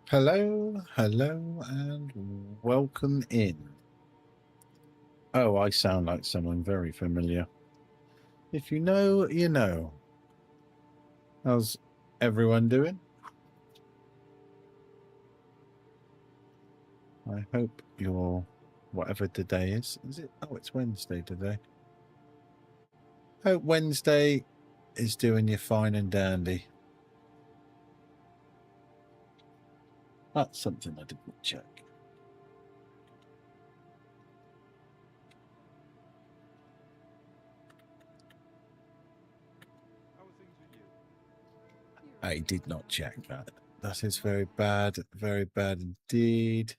Hello, hello, and welcome in. Oh, I sound like someone very familiar. If you know, you know. How's everyone doing? I hope you're, whatever today is. Is it? Oh, it's Wednesday today. Hope Wednesday is doing you fine and dandy. That's something I didn't check. I did not check that. That is very bad indeed.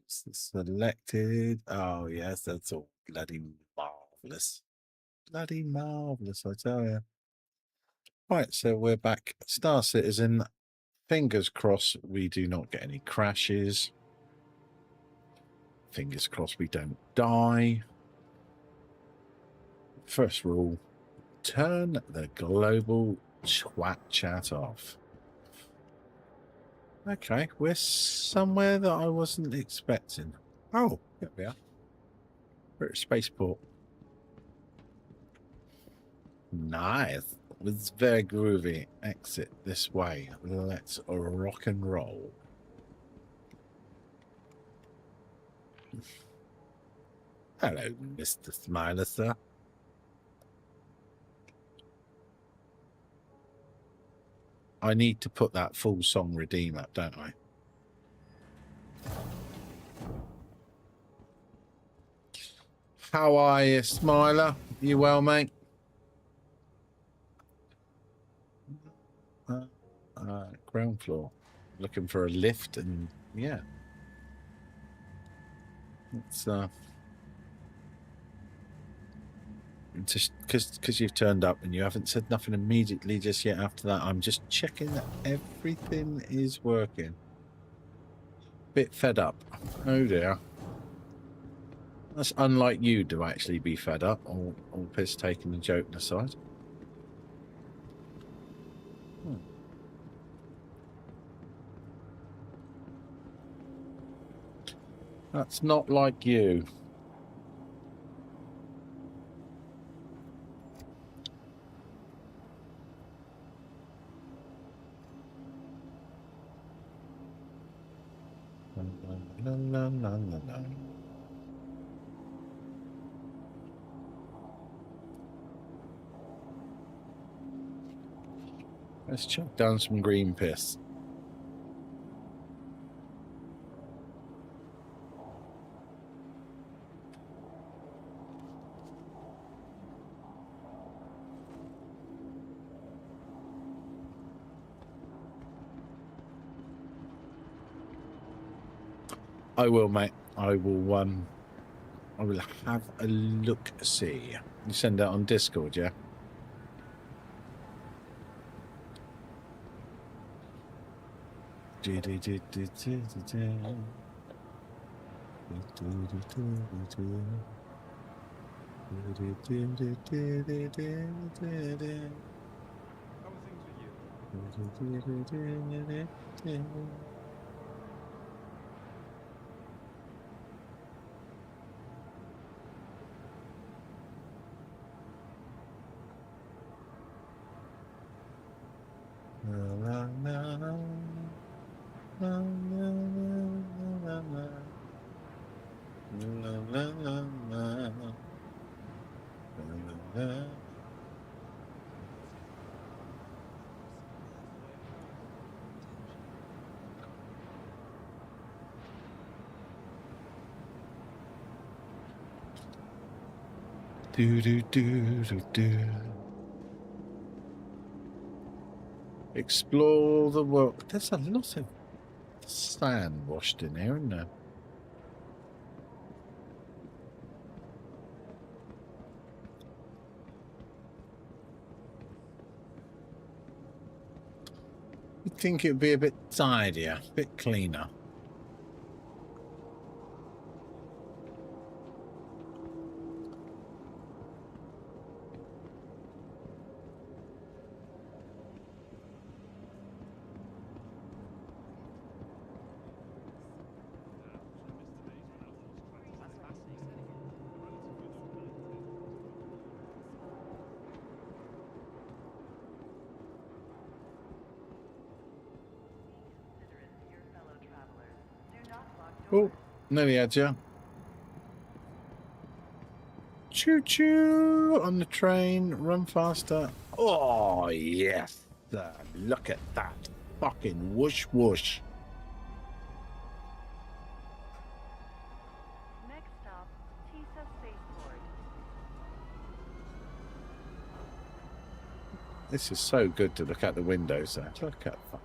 It's selected. Oh, yes, that's all bloody marvellous. Bloody marvellous, I tell you. Right, so we're back. Star Citizen. Fingers crossed we do not get any crashes. Fingers crossed we don't die. First rule, turn the global twat chat off. Okay, we're somewhere that I wasn't expecting. Oh, here we are. We're at Spaceport. Nice. It's very groovy. Exit this way. Let's rock and roll. Hello, Mr. Smiler, sir. I need to put that full song redeem up, don't I? How are you, Smiler? You well, mate? Ground floor. Looking for a lift, and yeah. It's just because you've turned up and you haven't said nothing immediately just yet after that. I'm just checking that everything is working. Bit fed up. Oh dear. That's unlike you to actually be fed up, all piss taking the joke aside. That's not like you. La, la, la, la, la. Let's chuck down some green piss. I will, mate. I will have a look. See, you send that on Discord, yeah. Explore the world. There's a lot of sand washed in here, isn't there? You'd think it'd be a bit tidier, a bit cleaner. Oh, nearly had you. Choo choo on the train. Run faster. Oh, yes. Look at that. Fucking whoosh whoosh. Next stop, Tisa Spaceport. This is so good to look out the windows there. Look at that.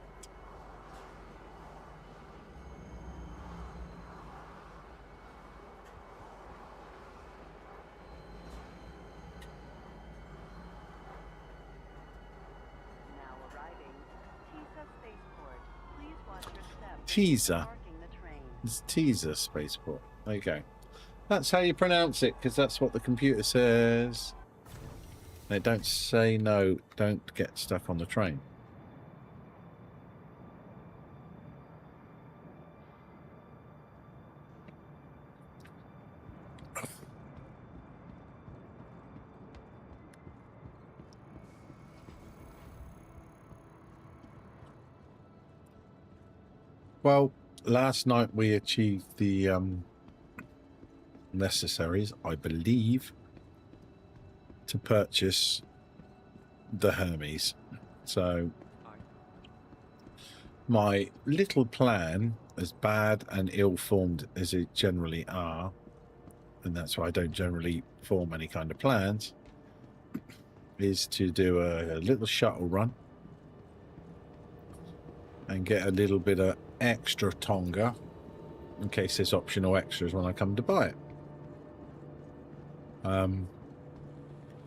Now arriving, Tisa Spaceport. Please watch your steps. Teaser. Parking the train. It's Teaser Spaceport. There you go. That's how you pronounce it, because that's what the computer says. They don't say no, don't get stuck on the train. Well, last night we achieved the necessaries, I believe, to purchase the Hermes. So my little plan, as bad and ill-formed as it generally are, and that's why I don't generally form any kind of plans, is to do a little shuttle run and get a little bit of extra Tonga in case there's optional extras when I come to buy it. Hey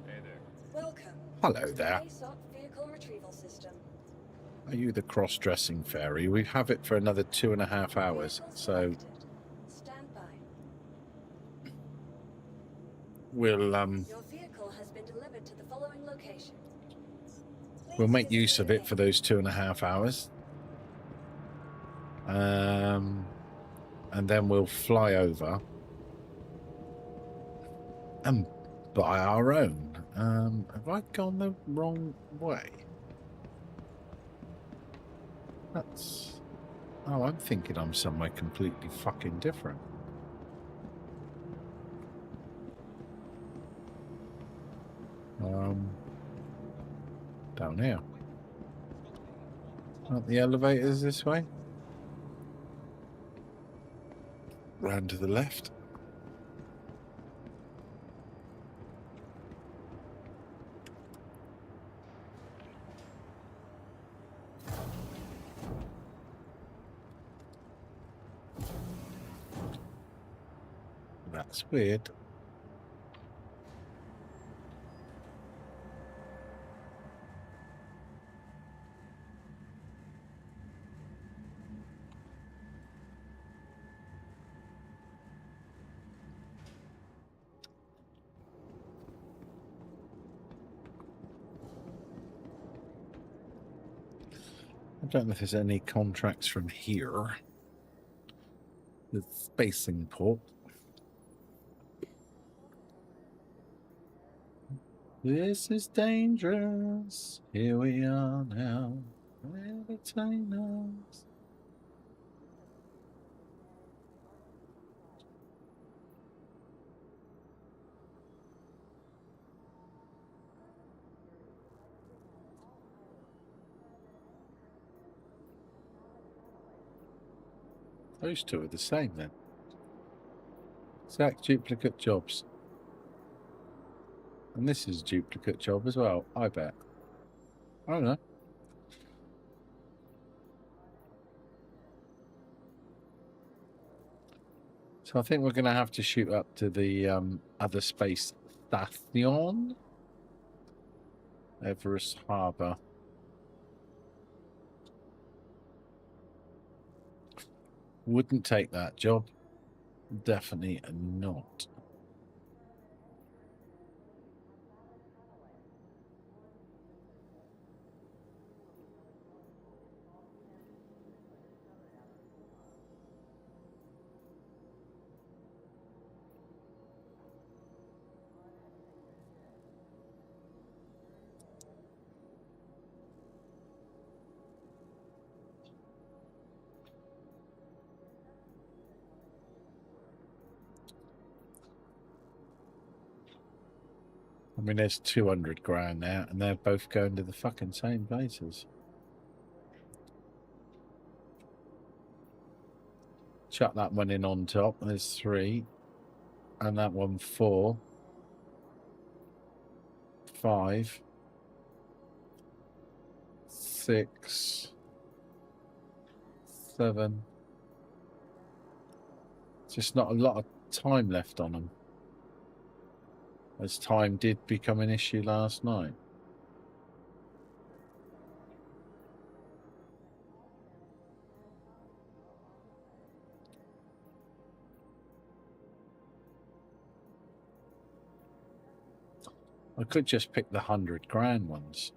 there. Welcome. Hello to there. the ASOC vehicle retrieval system. Are you the cross-dressing fairy? We have it for another 2.5 hours, Vehicle so selected. Stand by. we'll Your vehicle has been delivered to the following location. we'll Please make visit use of the it for those 2.5 hours. And then we'll fly over and buy our own. Have I gone the wrong way? That's... Oh, I'm thinking I'm somewhere completely fucking different. Down here. Aren't the elevators this way? Round to the left. That's weird. I don't know if there's any contracts from here. The spacing port. This is dangerous. Here we are now. Entertain us. Those two are the same then. Exact duplicate jobs. And this is a duplicate job as well, I bet. I don't know. So I think we're going to have to shoot up to the other space station. Everest Harbour. Wouldn't take that job. Definitely not. I mean, there's 200 grand there, and they're both going to the fucking same places. Chuck that one in on top. There's 3. And that one 4. 5. 6. 7. Just not a lot of time left on them. As time did become an issue last night. I could just pick the 100 grand ones.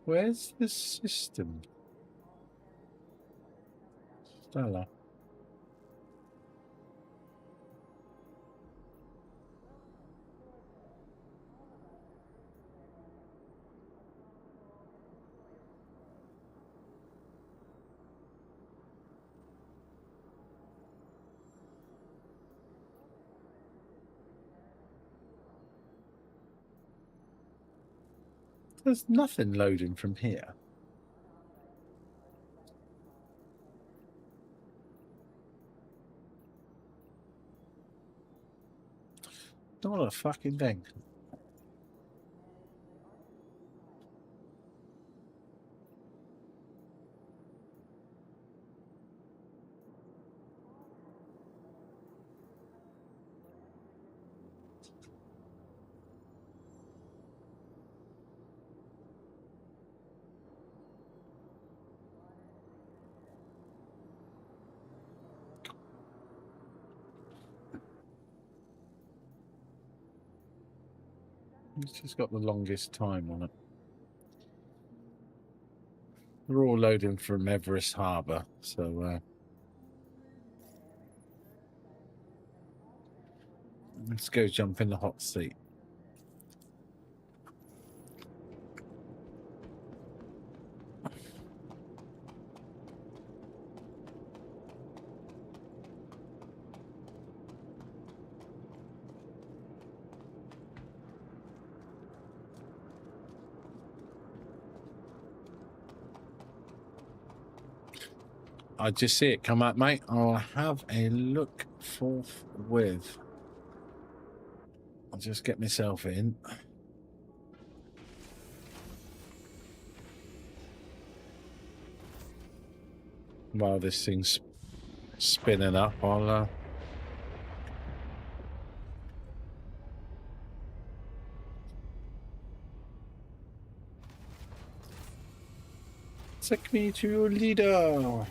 Where's the system? Stella. There's nothing loading from here. Not a fucking thing. It's just got the longest time on it. We're all loading from Everest Harbour, so let's go jump in the hot seat. I just see it come up, mate. I'll have a look forthwith. I'll just get myself in. While this thing's spinning up, I'll take me to your leader.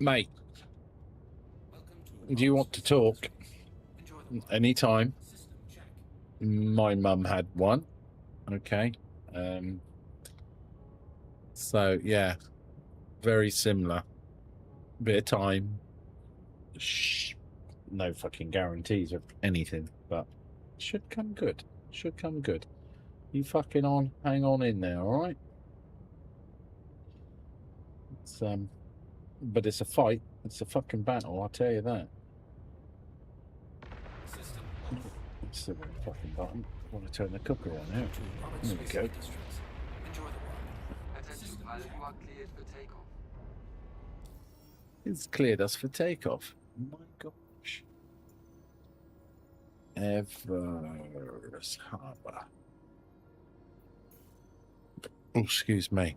Mate, do you want to talk? Anytime. My mum had one. Okay. So, yeah. Very similar. Bit of time. Shh. No fucking guarantees of anything, but should come good. Should come good. You fucking hang on in there, alright? It's, but it's a fight. It's a fucking battle, I'll tell you that. It's the wrong fucking button. I want to turn the cooker on now. There we go. It's cleared us for takeoff. My gosh. Everest Harbour. Oh, excuse me.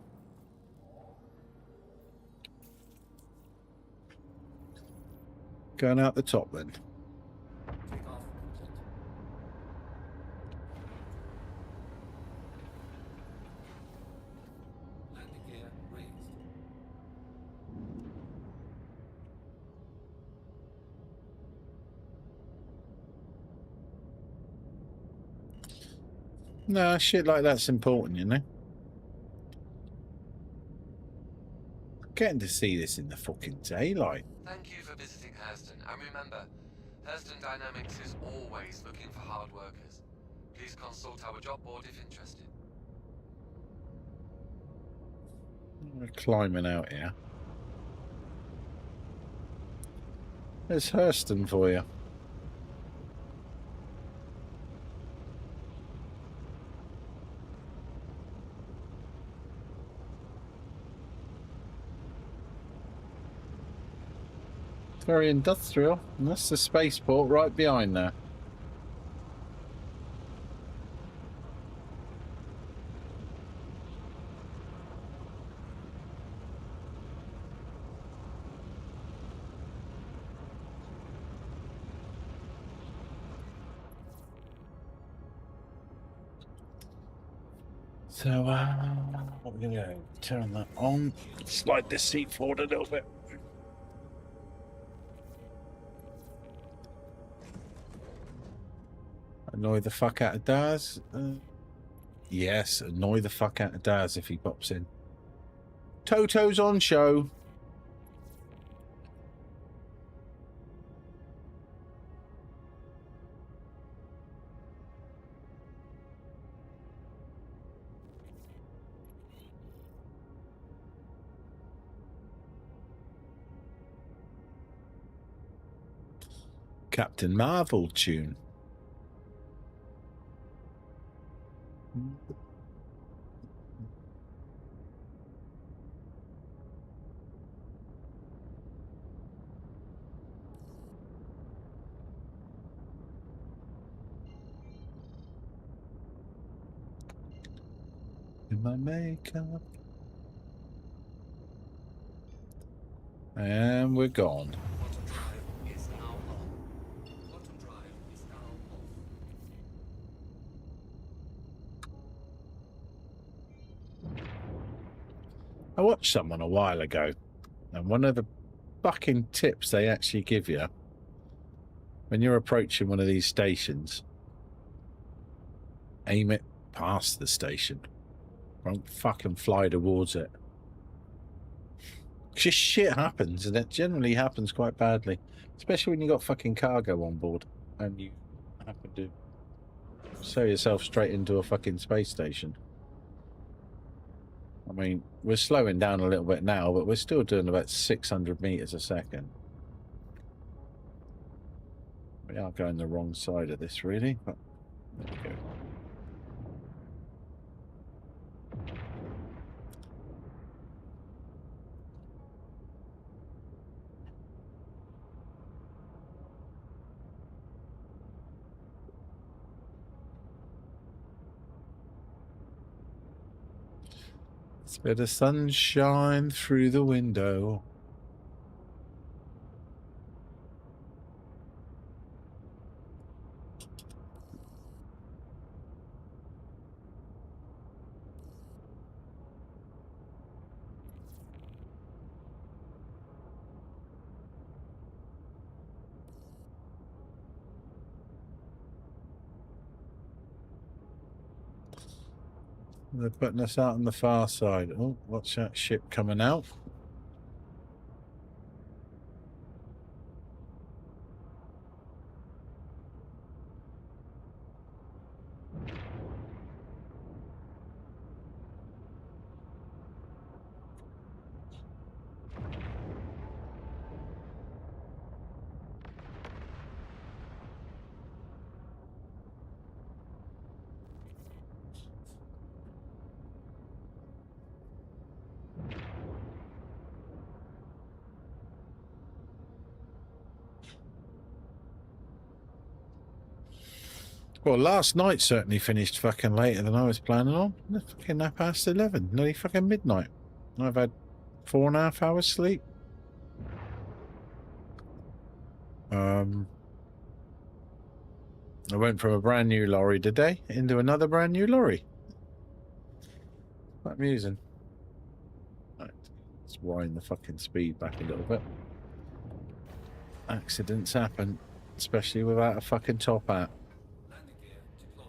Going out the top then. Takeoff complete. Landing gear raised. No, shit like that's important, you know? Getting to see this in the fucking daylight. Thank you for visiting Hurston, and remember, Hurston Dynamics is always looking for hard workers. Please consult our job board if interested. We're climbing out here. There's Hurston for you. Very industrial, and that's the spaceport right behind there. So, what are we gonna do? Turn that on, slide this seat forward a little bit. Annoy the fuck out of Daz. Yes, annoy the fuck out of Daz if he pops in. Toto's on show. Captain Marvel tune. In my makeup. And we're gone. Quantum drive is now on. Quantum drive is now off. I watched someone a while ago, and one of the fucking tips they actually give you when you're approaching one of these stations, aim it past the station. Don't fucking fly towards it. Just shit happens, and it generally happens quite badly, especially when you got fucking cargo on board and you happen to sail yourself straight into a fucking space station. I mean, we're slowing down a little bit now, but we're still doing about 600 meters a second. We are going the wrong side of this, really, but there we go. It's a bit of sunshine through the window. They're putting us out on the far side. Oh, watch that ship coming out. Well, last night certainly finished fucking later than I was planning on. It's fucking now past 11, nearly fucking midnight. I've had 4.5 hours sleep. I went from a brand new lorry today into another brand new lorry. Quite amusing. Right, let's wind the fucking speed back a little bit. Accidents happen, especially without a fucking top hat. Landing gear deployed.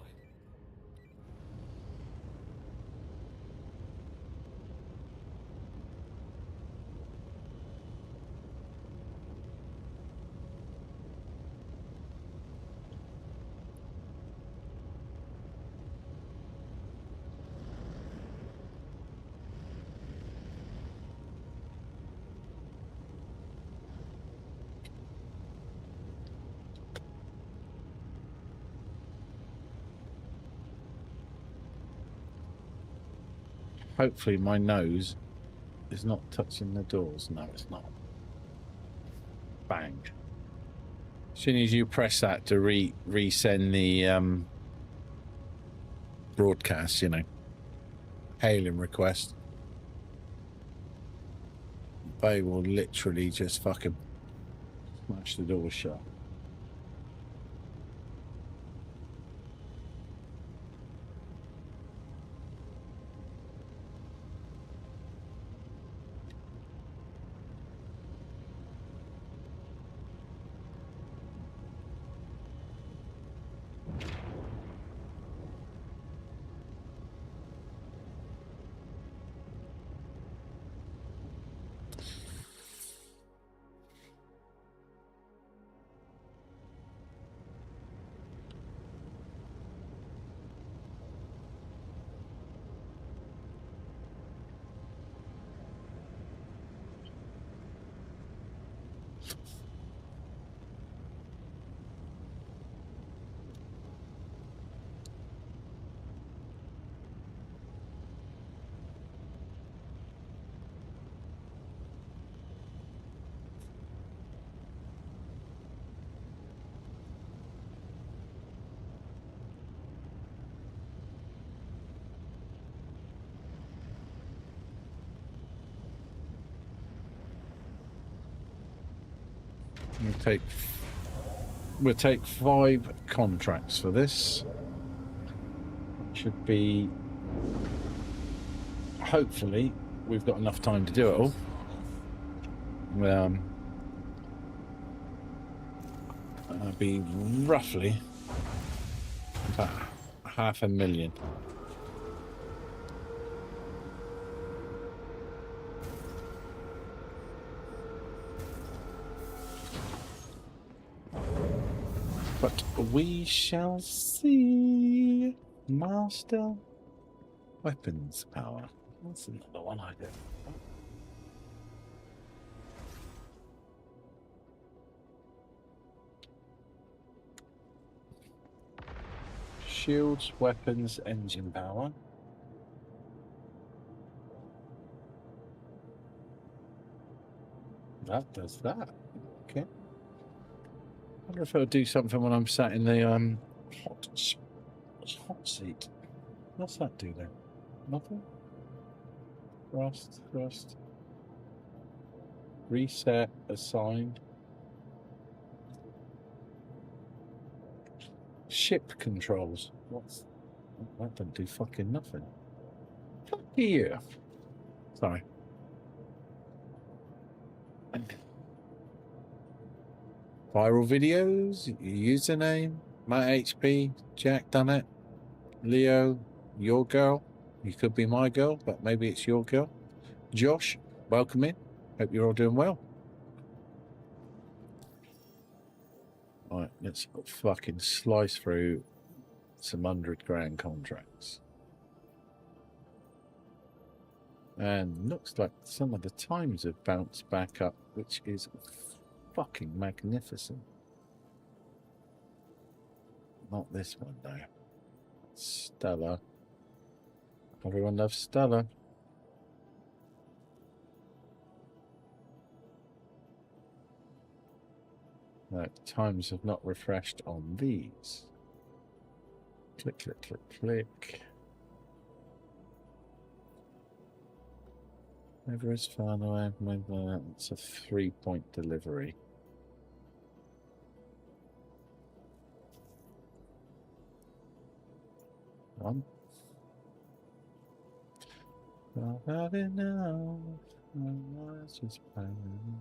Hopefully my nose is not touching the doors. No, it's not. Bang. As soon as you press that to resend the broadcast, you know, hailing request, they will literally just fucking smash the door shut. We'll take 5 contracts for this. Should be, hopefully we've got enough time to do it all. That'll be roughly about 500,000. But we shall see. Master weapons power. That's another one I did. Shields, weapons, engine power. That does that. Okay. I wonder if it'll do something when I'm sat in the hot seat. What's that do then? Nothing? Thrust. Reset, assign. Ship controls. That don't do fucking nothing. Fuck you. Sorry. Viral videos, username, Matt HP, Jack done it, Leo, your girl. You could be my girl, but maybe it's your girl. Josh, welcome in. Hope you're all doing well. All right, let's fucking slice through some 100 grand contracts. And looks like some of the times have bounced back up, which is fucking magnificent. Not this one though. Stella. Everyone loves Stella. No, times have not refreshed on these. Click, click, click, click. Everest far away. It's a 3-point delivery. one. I've had enough. My life's just fine.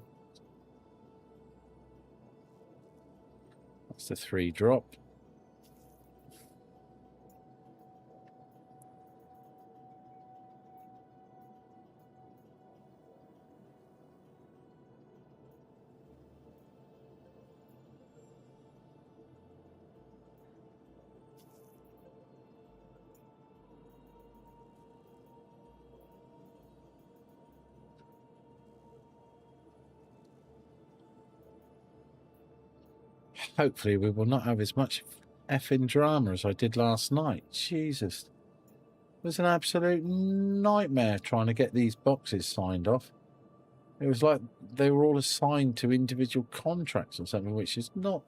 That's the 3 drop. Hopefully we will not have as much effing drama as I did last night. Jesus. It was an absolute nightmare trying to get these boxes signed off. It was like they were all assigned to individual contracts or something, which is not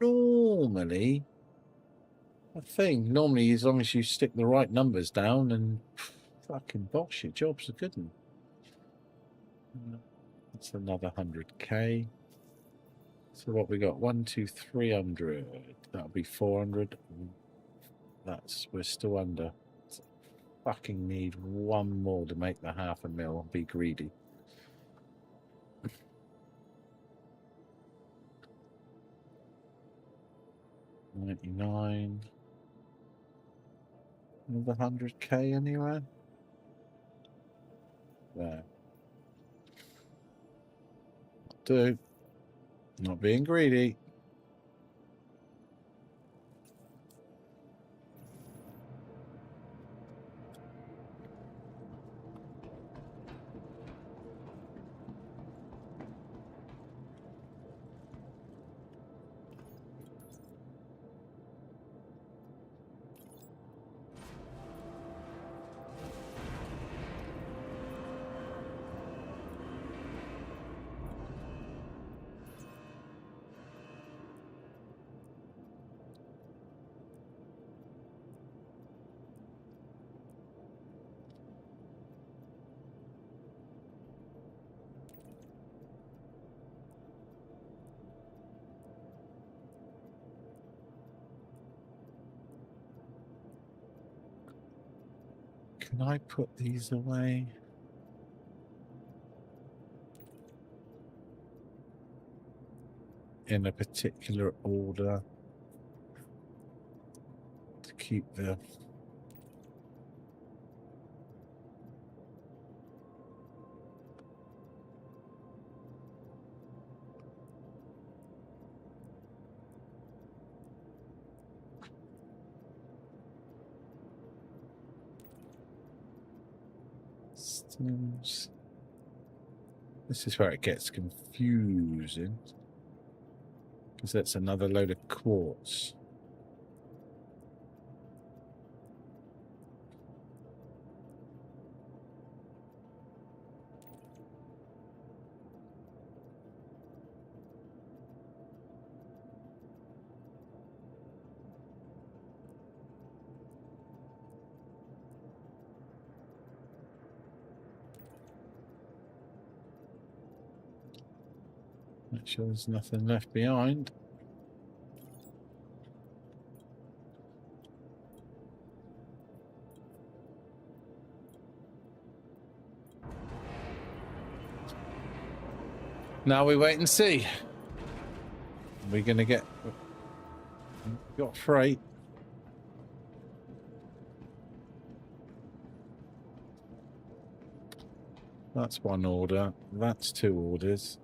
normally a thing. Normally, as long as you stick the right numbers down and fucking bosh, your job's a good one. That's another 100k. So what we got? 1, 2, 300. That'll be 400. We're still under. Fucking need one more to make the 500,000. Be greedy. $99. Another 100k anywhere? There. Do. Not being greedy. Can I put these away? In a particular order to keep the stems. This is where it gets confusing. Because that's another load of quartz. Make sure there's nothing left behind. Now we wait and see. We're going to get... Got freight. That's one order. That's 2 orders.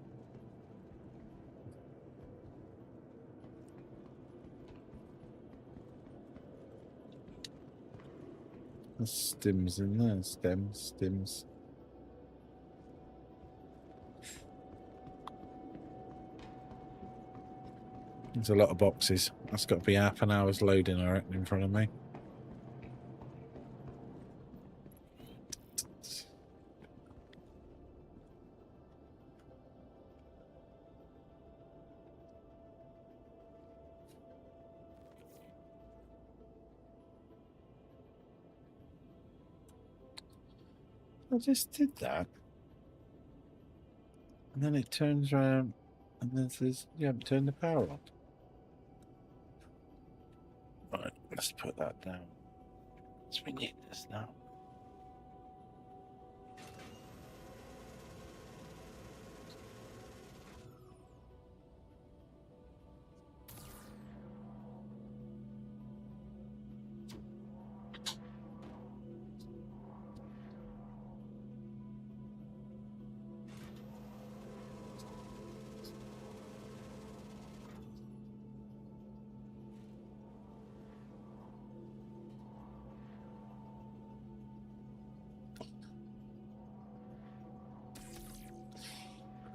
There's stems in there. Stems. There's a lot of boxes. That's got to be half an hour's loading, I reckon, in front of me. I just did that. And then it turns around and then says, you haven't turned the power on. Right, let's put that down. So we need this now.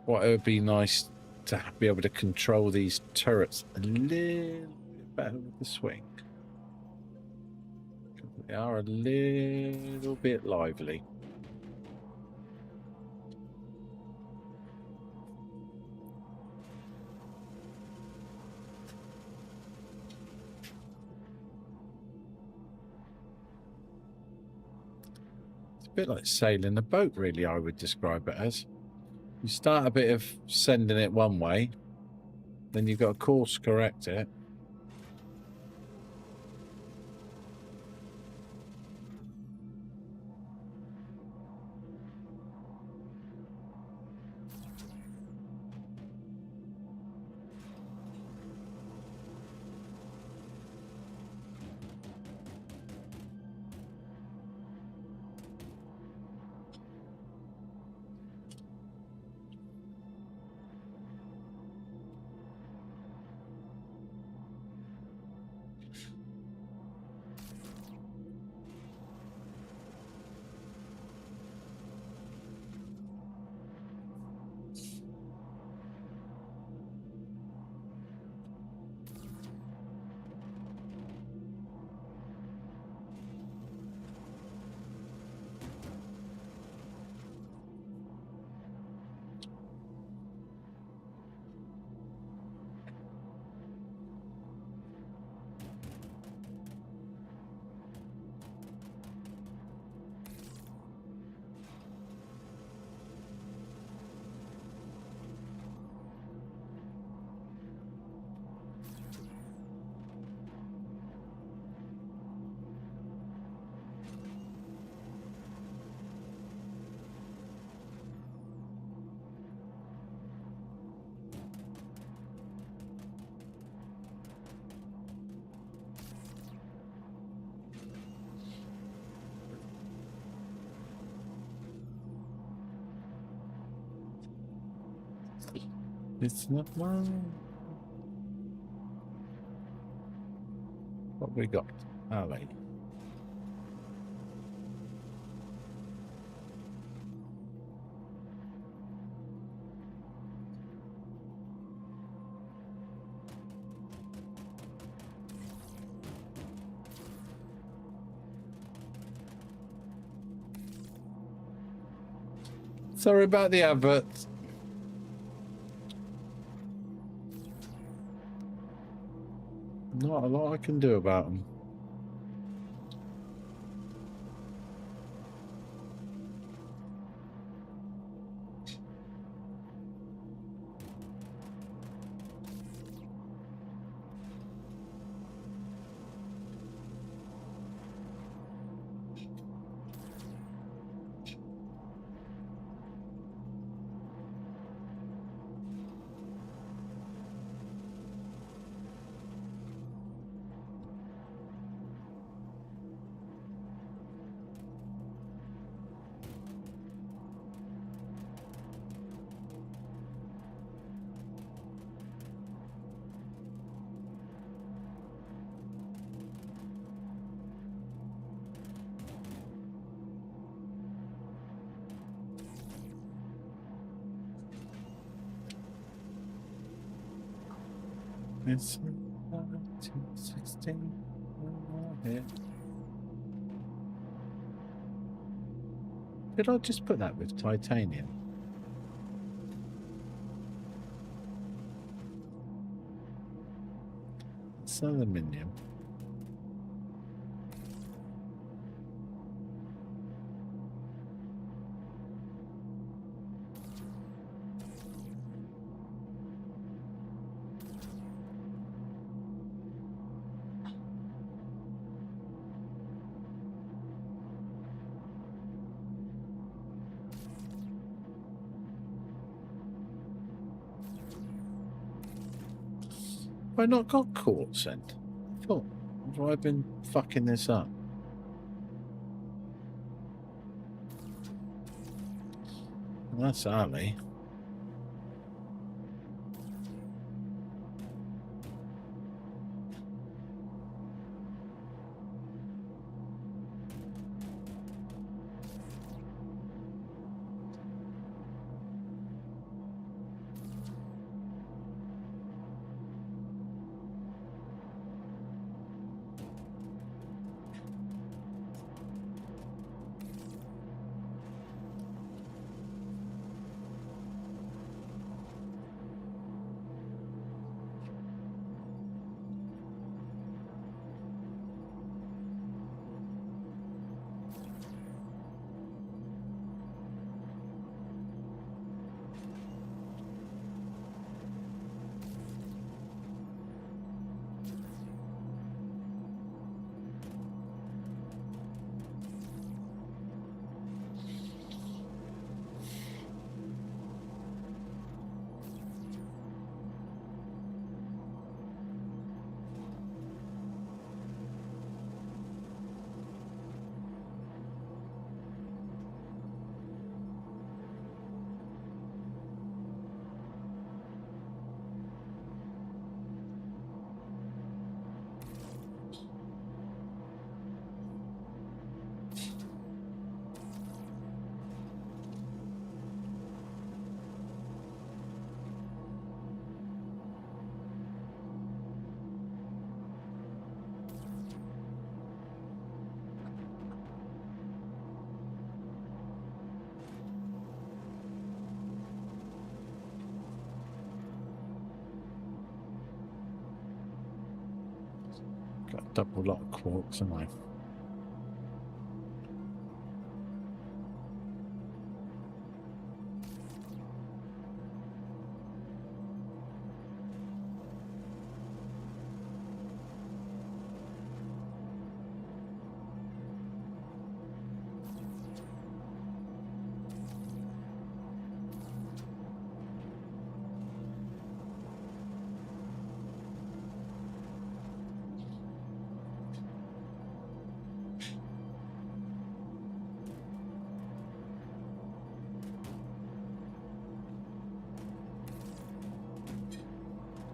What it would be nice to be able to control these turrets a little bit better with the swing. They are a little bit lively. It's a bit like sailing a boat, really, I would describe it as. You start a bit of sending it one way, then you've got to course correct it. It's not mine. What we got? Ali. Sorry about the adverts. Not a lot I can do about them. It's 16. Did I just put that with titanium? It's aluminium. Have I not got court sent? I thought, have I been fucking this up? That's Ali. Got a double lot of quarks, am I?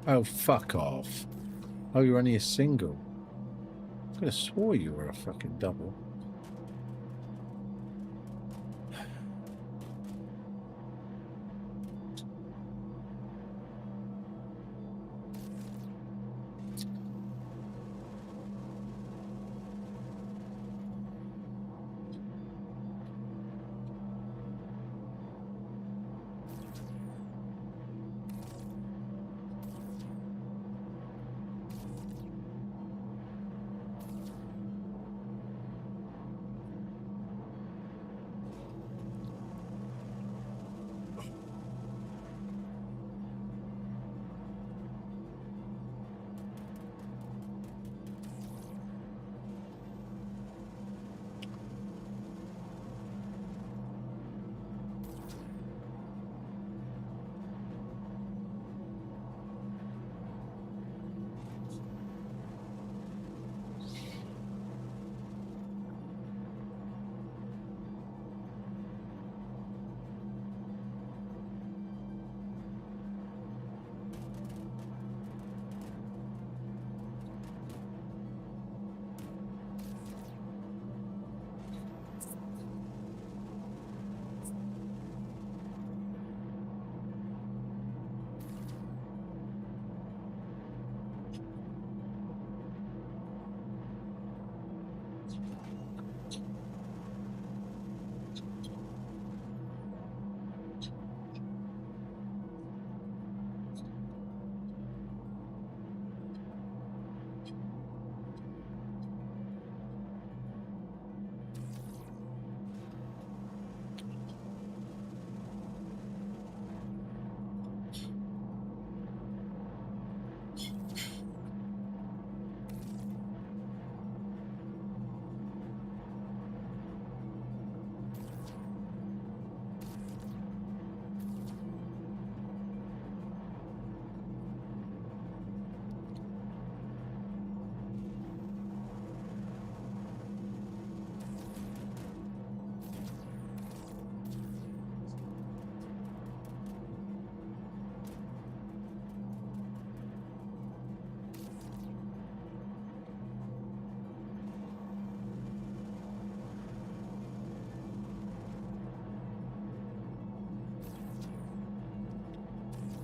Oh, fuck off. Oh, you're only a single. I could have swore you were a fucking double.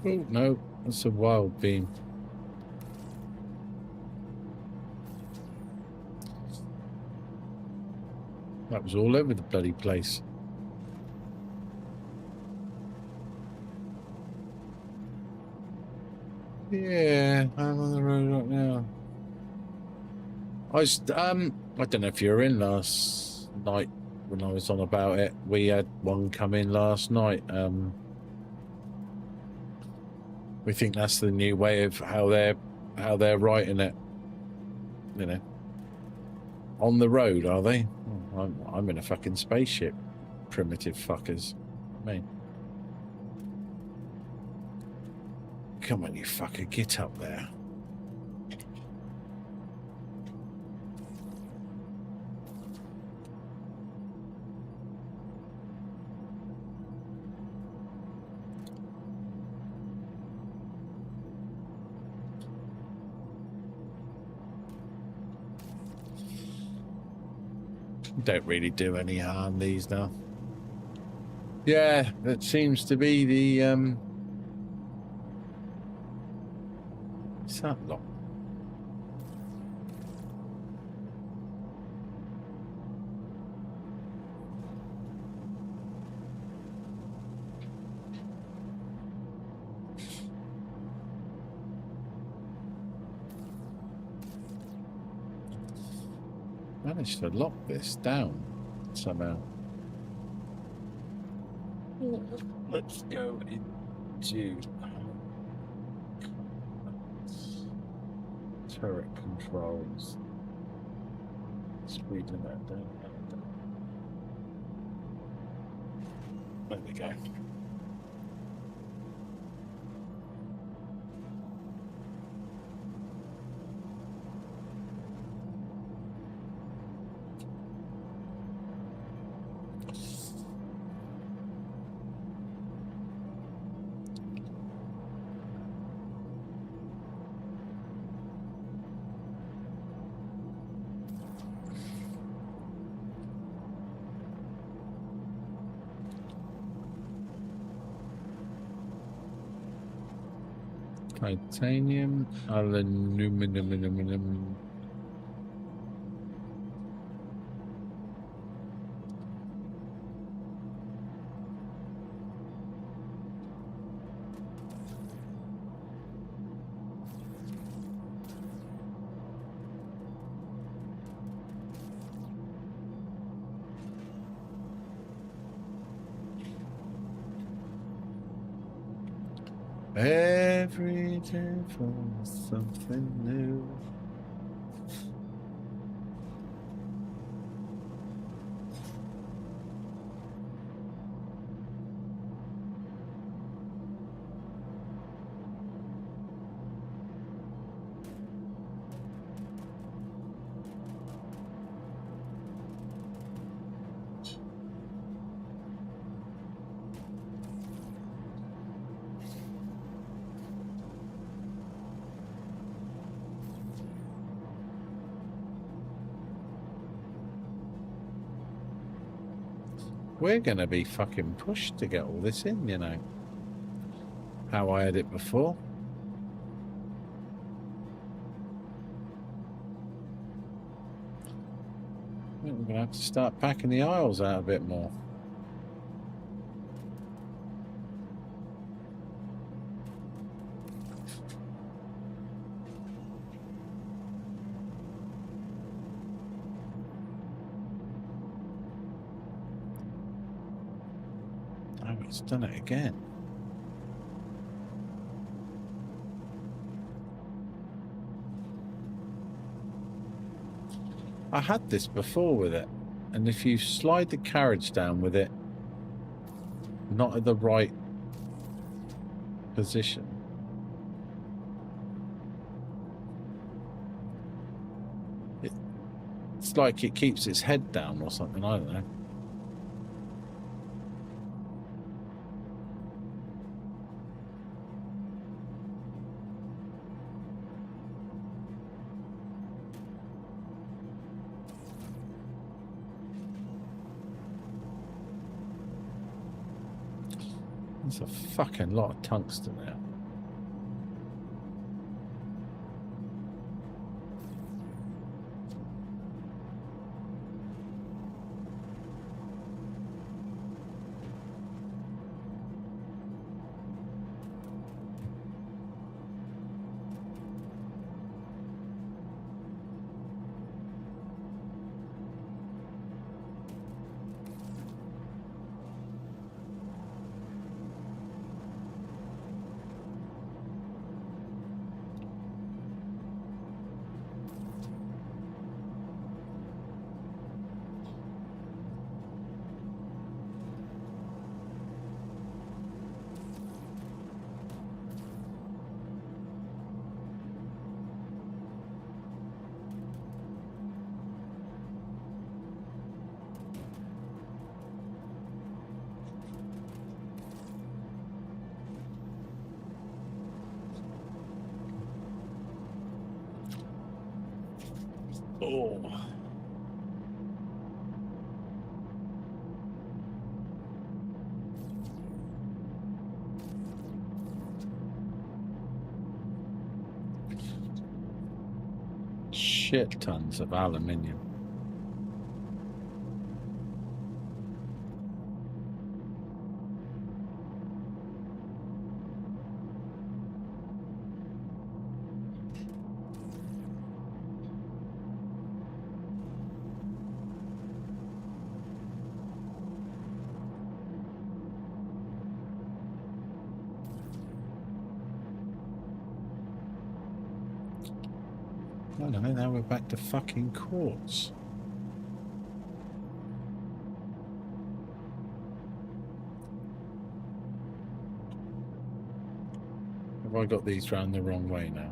Oh, no, that's a wild beam. That was all over the bloody place. Yeah, I'm on the road right now. I don't know if you were in last night when I was on about it. We had one come in last night. We think that's the new way of how they're writing it. You know, on the road, are they? Oh, I'm in a fucking spaceship. Primitive fuckers. I mean, come on, you fucker, get up there. Don't really do any harm, these now. Yeah, that seems to be the what's that lot? Managed to lock this down somehow. Let's go into turret controls. Speeding that down. There we go. Titanium, aluminum. Every day for something new. We're going to be fucking pushed to get all this in, you know. How I had it before. We're going to have to start packing the aisles out a bit more. It's done it again. I had this before with it, and if you slide the carriage down with it not at the right position, it's like it keeps its head down or something, I don't know. There's a fucking lot of tungsten there. Oh. Shit tons of aluminium. I don't know, now we're back to fucking quartz. Have I got these round the wrong way now?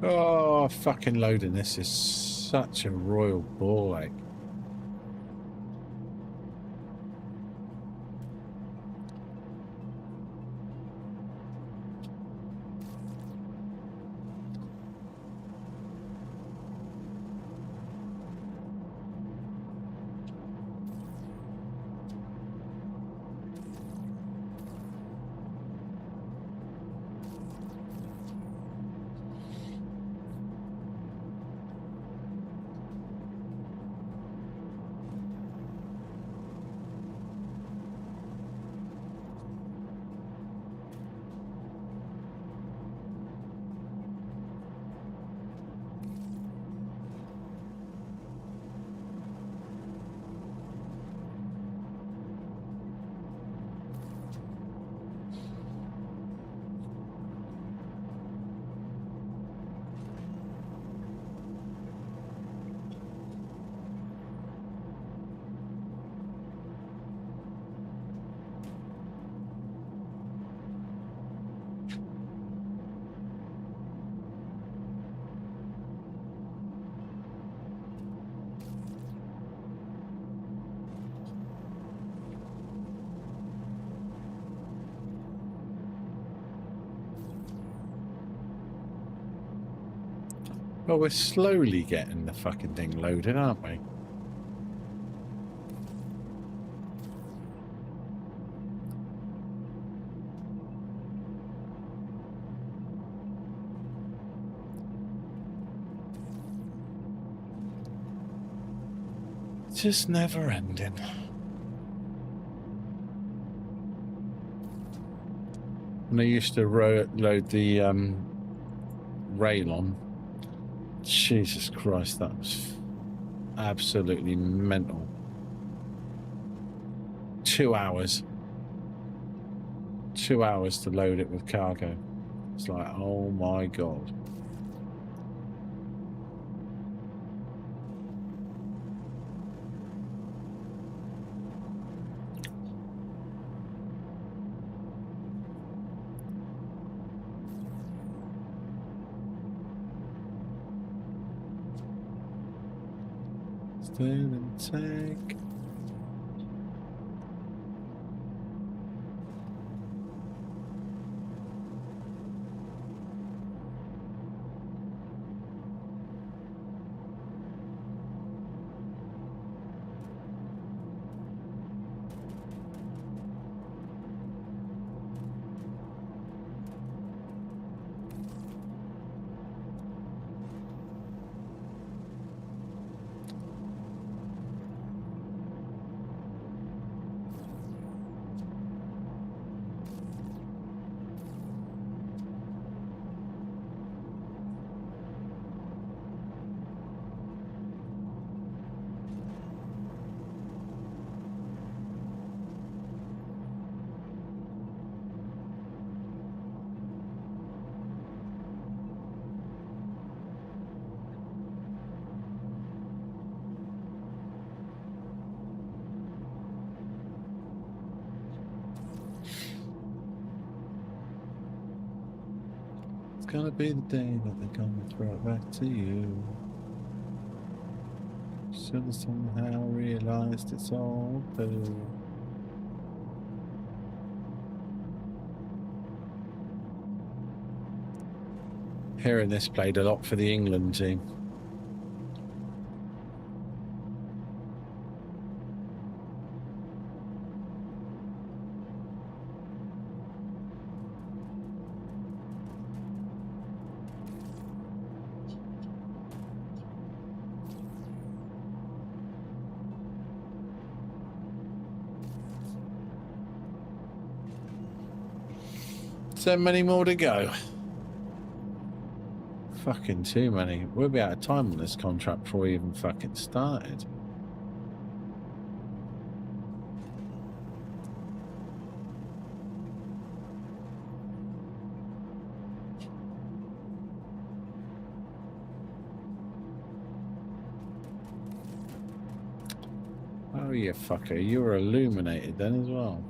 Oh, fucking loading this is such a royal ball ache. Well, we're slowly getting the fucking thing loaded, aren't we? Just never ending. When I used to load the rail on, Jesus Christ, that was absolutely mental. 2 hours. 2 hours to load it with cargo. It's like, oh my God. Still in tank. gonna be the day that they're gonna throw it back to you. Should have somehow realized it's all poo. Hearing this played a lot for the England team. So many more to go. Fucking too many. We'll be out of time on this contract before we even fucking started. Oh, you fucker. You were illuminated then as well.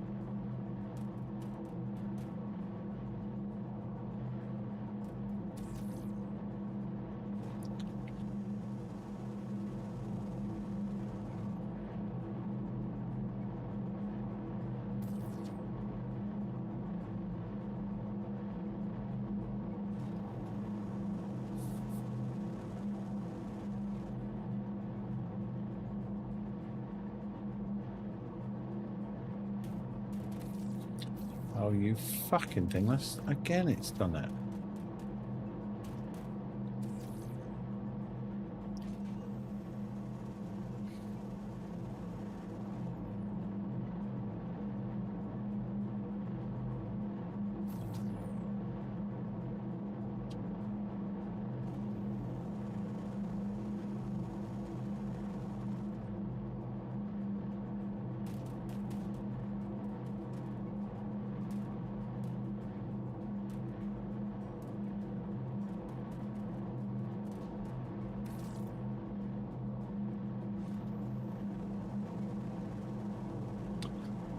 Oh, you fucking thing. That's, again, it's done it.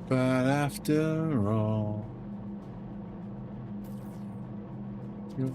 But after all, you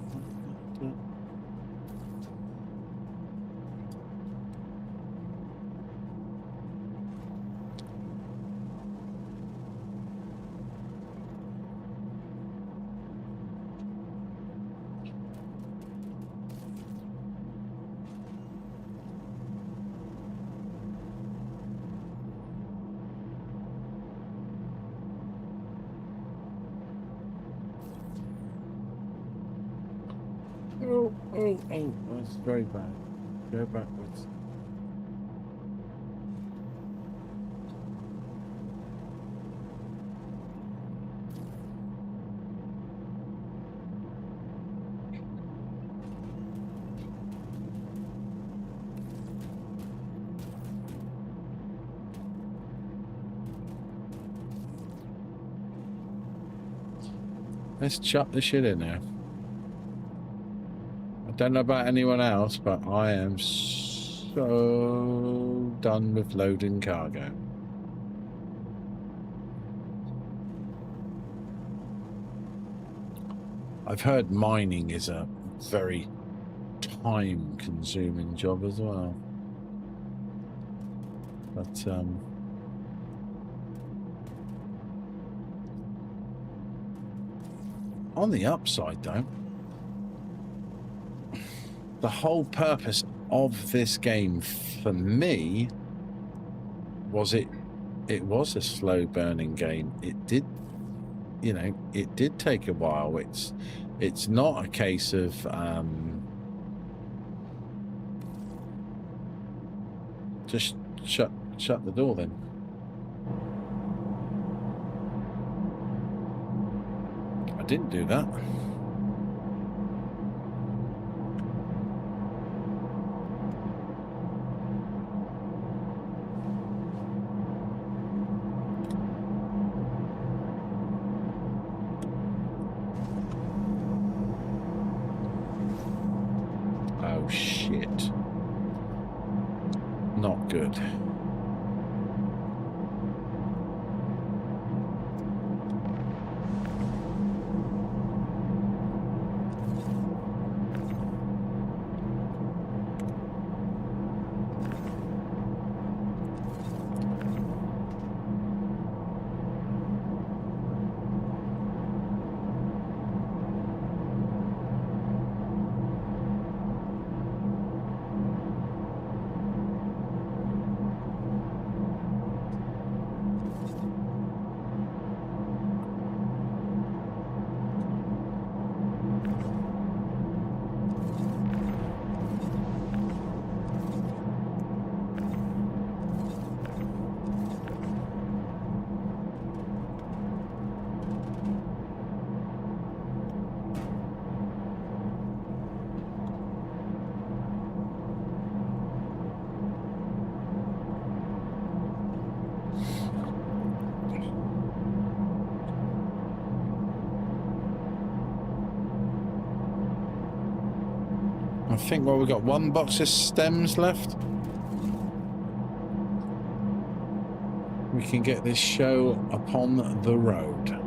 oh, that's very bad. Go backwards. Let's chuck the shit in there. I don't know about anyone else, but I am so done with loading cargo. I've heard mining is a very time-consuming job as well. But on the upside, though, the whole purpose of this game for me was it was a slow burning game. It did, you know, it did take a while. It's not a case of just shut the door then. I didn't do that. Oh shit. Not good. I think, well, we've got one box of stems left. We can get this show upon the road.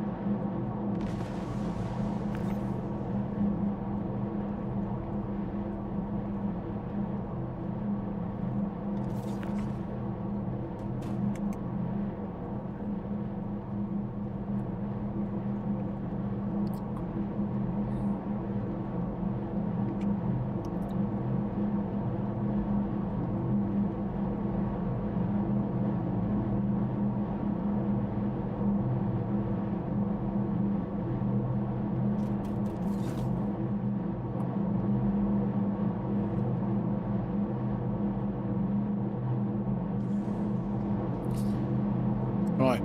Right,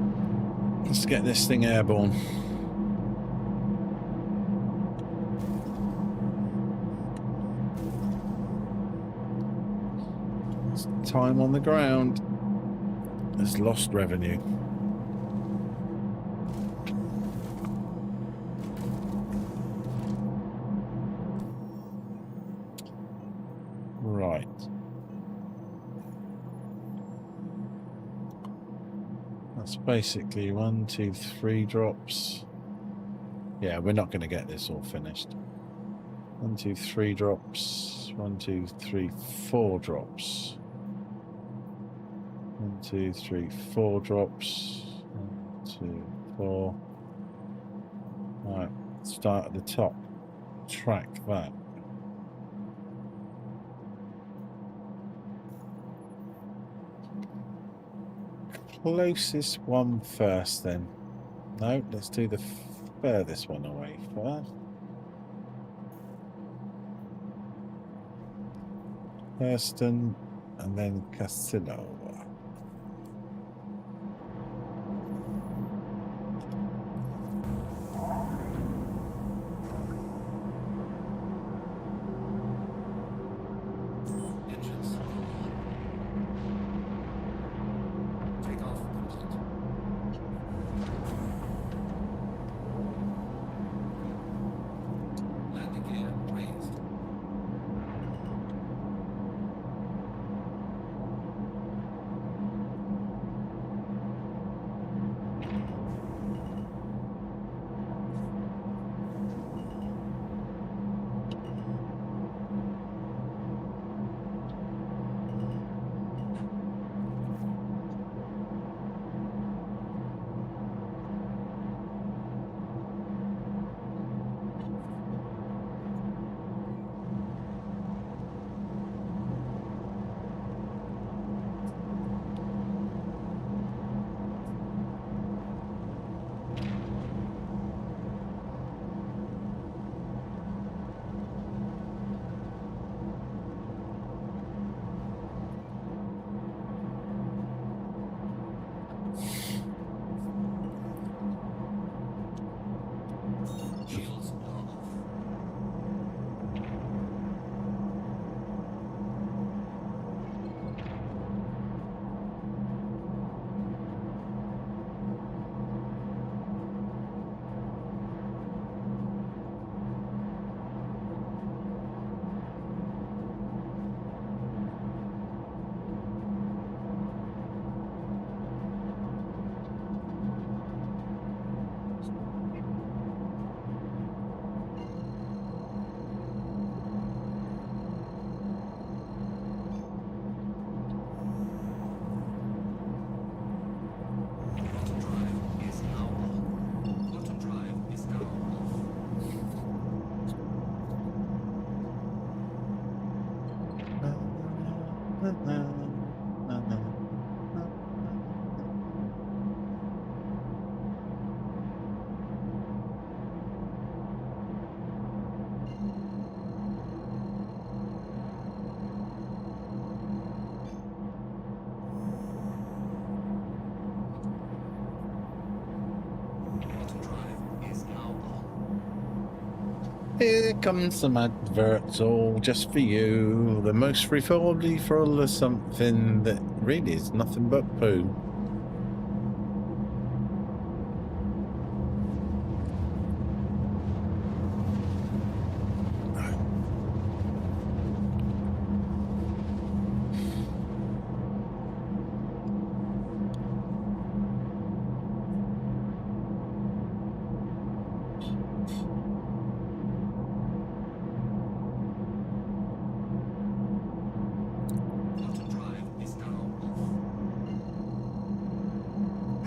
let's get this thing airborne. It's time on the ground. It's lost revenue. Right. That's basically 1, 2, 3 drops. Yeah, we're not going to get this all finished. 1, 2, 3 drops. 1, 2, 3, 4 drops. 1, 2, 3, 4 drops. 1, 2, 4. Right, start at the top. Track that. Closest one first, then. No, let's do the furthest one away first. Hurston and then Castillo. Engines. Take off complete. Landing gear raised. Shields are off. Quantum drive is now on. Quantum drive is now off. Quantum drive is now on. Here comes some adverts all just for you. The most reformably full of something that really is nothing but poo.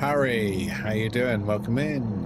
Harry, how you doing? Welcome in.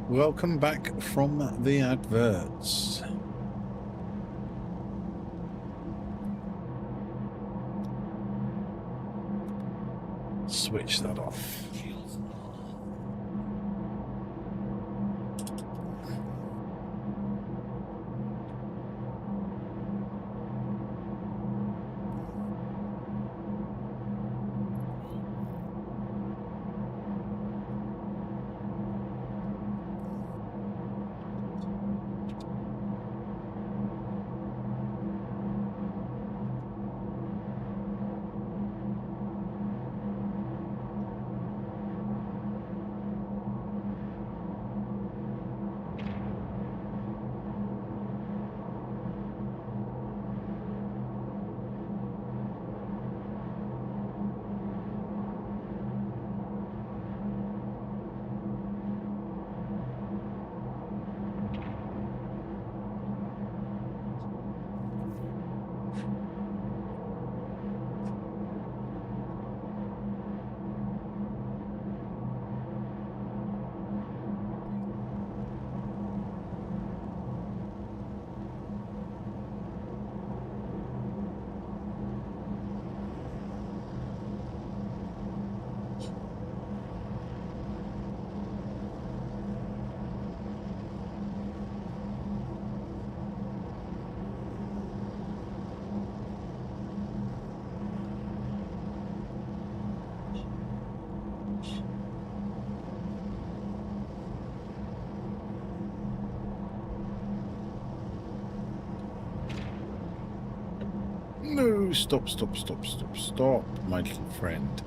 Welcome back from the adverts. Switch that off. Shields are on. No, stop, my little friend.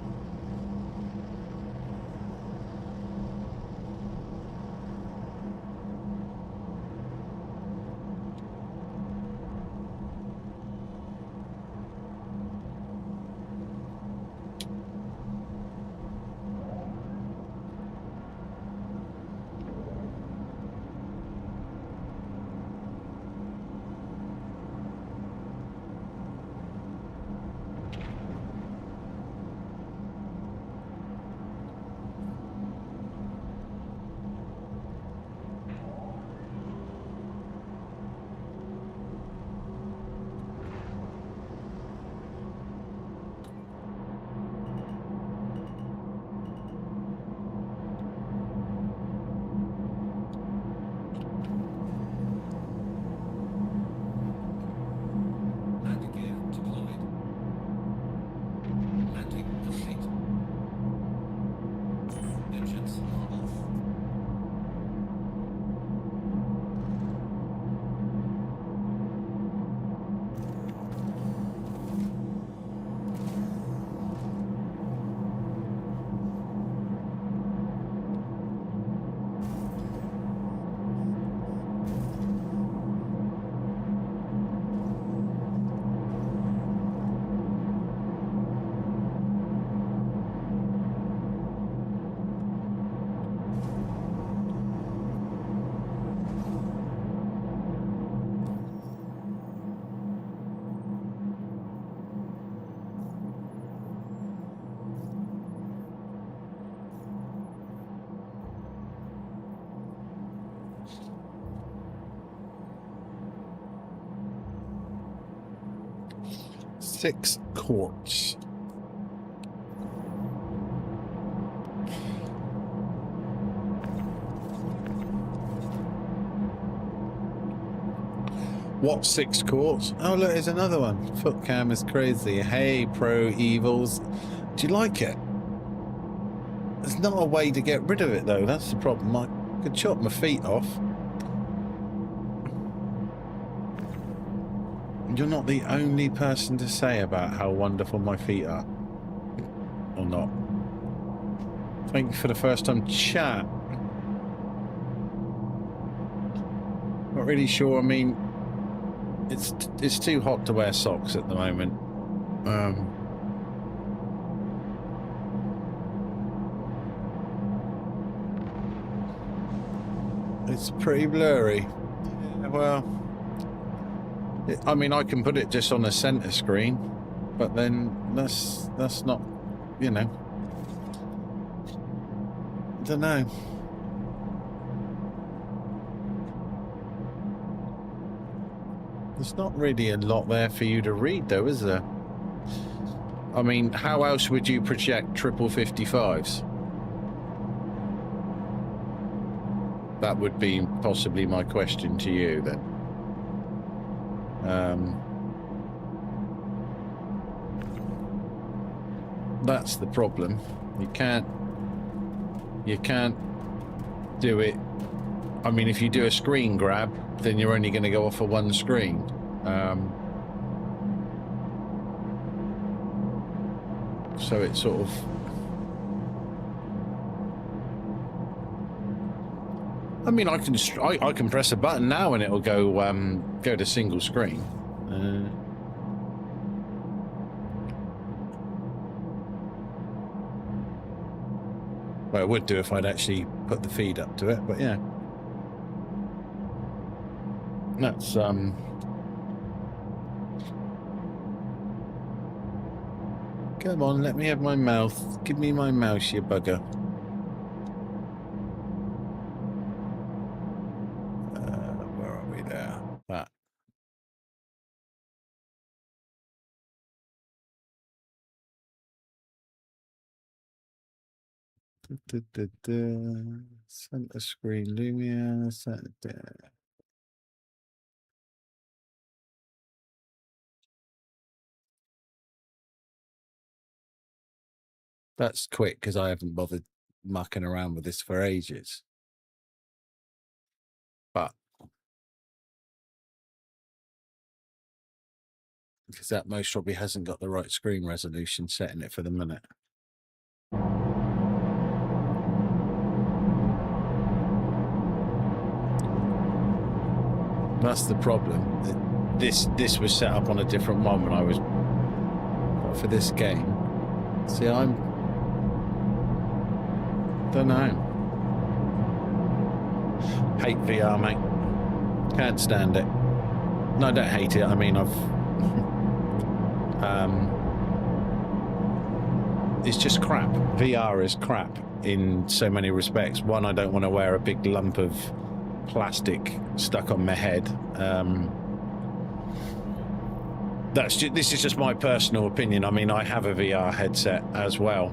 Landing gear deployed. Landing complete. Engines are off. Six quartz. What 6 quarts? Oh look, there's another one. Foot cam is crazy. Hey, Pro Evils. Do you like it? There's not a way to get rid of it though. That's the problem. I could chop my feet off. You're not the only person to say about how wonderful my feet are. Or not. Thank you for the first time chat. Not really sure. I mean, it's too hot to wear socks at the moment. It's pretty blurry. Yeah, well, I mean, I can put it just on a center screen, but then that's not, you know. I don't know. There's not really a lot there for you to read, though, is there? I mean, how else would you project triple 55s? That would be possibly my question to you, then. That's the problem. You can't do it. I mean, if you do a screen grab, then you're only going to go off of one screen. So it's sort of... I mean, I can press a button now and it'll go to single screen. Well, it would do if I'd actually put the feed up to it, but yeah. That's come on, let me have my mouth. Give me my mouse, you bugger. Where are we there? That. Center screen Lumia. Center. That's quick because I haven't bothered mucking around with this for ages. But because that most probably hasn't got the right screen resolution setting it for the minute. That's the problem. This was set up on a different one when I was for this game. See, don't know. Hate VR, mate. Can't stand it. No, I don't hate it. I mean, it's just crap. VR is crap in so many respects. One, I don't want to wear a big lump of plastic stuck on my head. This is just my personal opinion. I mean, I have a VR headset as well.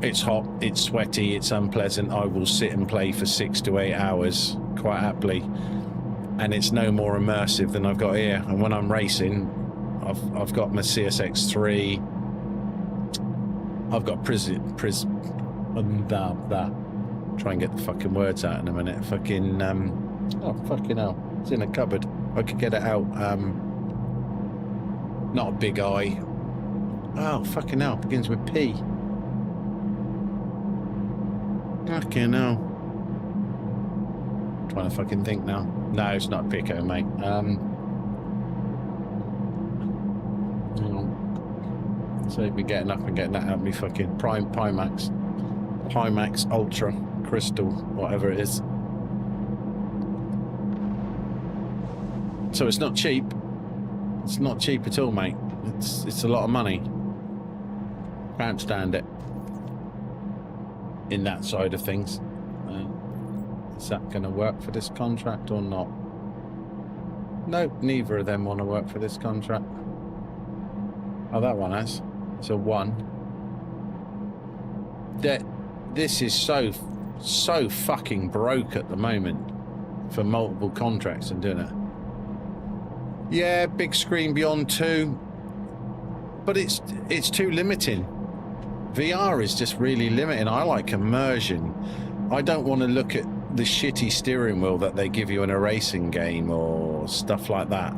It's hot, it's sweaty, it's unpleasant. I will sit and play for 6 to 8 hours quite happily, and it's no more immersive than I've got here. And when I'm racing, I've got my CSX3. I've got try and get the fucking words out in a minute. Fucking oh fucking hell, it's in a cupboard. I could get it out. Not a big eye. Oh fucking hell, begins with P. Fucking hell. Trying to fucking think now. No, it's not Pico, mate. So be getting up and getting that out of me fucking Pimax Ultra Crystal, whatever it is. So it's not cheap. It's not cheap at all, mate. It's a lot of money. Can't stand it. In that side of things. Is that going to work for this contract or not? Nope, neither of them want to work for this contract. Oh, that one has. It's a 1. This is so fucking broke at the moment. for multiple contracts and doing it. Yeah, big screen beyond 2, but it's too limiting. VR is just really limiting. I like immersion. I don't want to look at the shitty steering wheel that they give you in a racing game or stuff like that.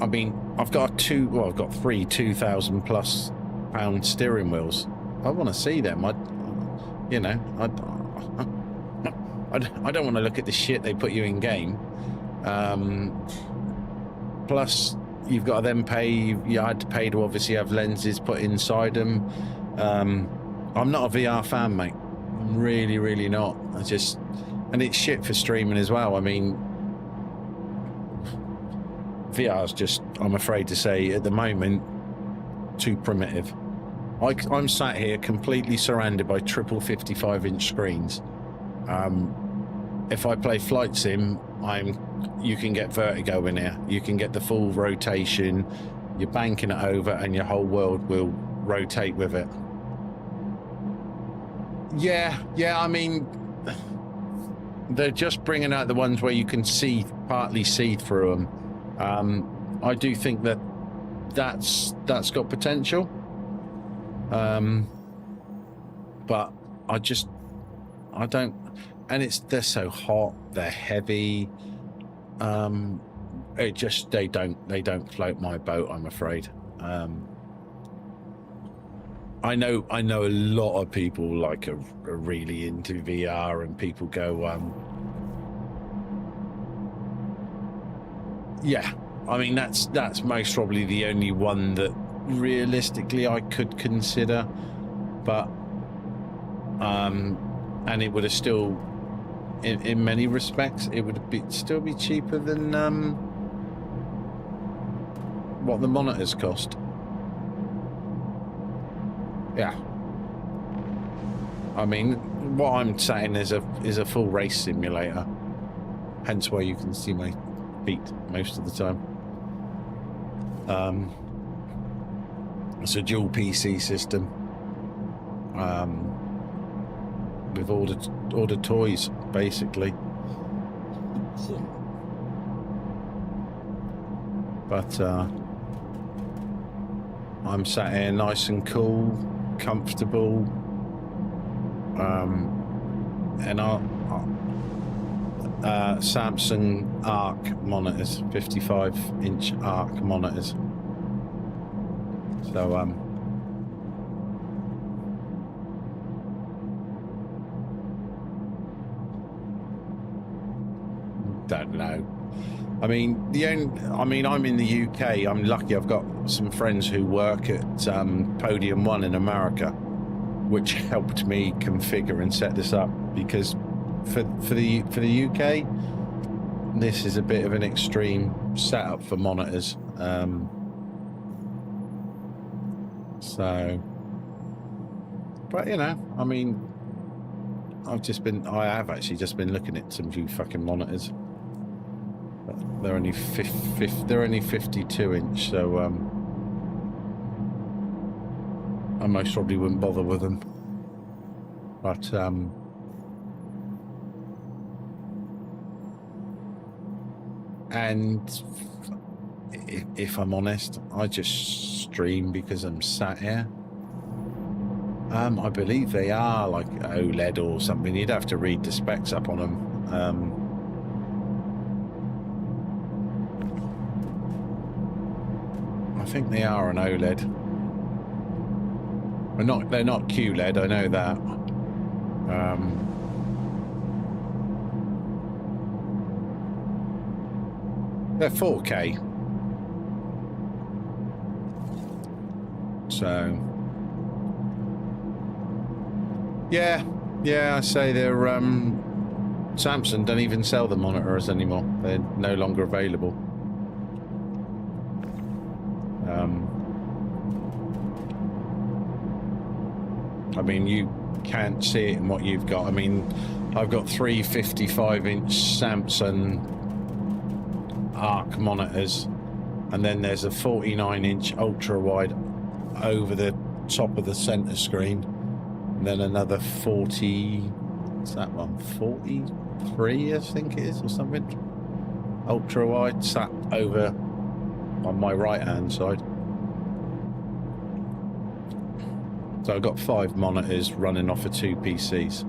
I mean, I've got 3 £2,000+ steering wheels. I want to see them. I don't want to look at the shit they put you in game. Plus, you've got to then pay. You had to pay to obviously have lenses put inside them. I'm not a VR fan, mate. I'm really, really not. And it's shit for streaming as well. I mean, VR's just, I'm afraid to say, at the moment, too primitive. I'm sat here completely surrounded by triple 55-inch screens. If I play Flight Sim, you can get vertigo in here. You can get the full rotation. You're banking it over, and your whole world will rotate with it. Yeah. I mean, they're just bringing out the ones where you can partly see through them. I do think that's got potential. But I don't, and they're so hot, they're heavy. They don't float my boat, I'm afraid. I know a lot of people like are really into VR, and people go, yeah, I mean, that's most probably the only one that realistically I could consider, but and it would have still, in many respects, it would still be cheaper than what the monitors cost. Yeah, I mean, what I'm saying is a full race simulator, hence why you can see my feet most of the time. It's a dual PC system, with all the toys basically. But I'm sat here nice and cool, comfortable, and Samsung Arc monitors, 55-inch Arc monitors. So don't know. I mean, I'm in the UK. I'm lucky. I've got some friends who work at Podium One in America, which helped me configure and set this up, because for the UK, this is a bit of an extreme setup for monitors. So, but I mean, I have actually just been looking at some new fucking monitors. But they're only 52-inch, so I most probably wouldn't bother with them. But and if I'm honest, I just stream because I'm sat here. I believe they are like OLED or something. You'd have to read the specs up on them. I think they are an OLED. They're not QLED, I know that. They're 4K. So yeah, I say they're Samsung don't even sell the monitors anymore. They're no longer available. I mean, you can't see it in what you've got. I mean, I've got 3 55-inch Samsung Arc monitors, and then there's a 49-inch ultra wide over the top of the center screen, and then another 40 What's that one? 43, I think it is, or something. Ultra wide, sat over on my right hand side. So I've got 5 monitors running off of 2 PCs.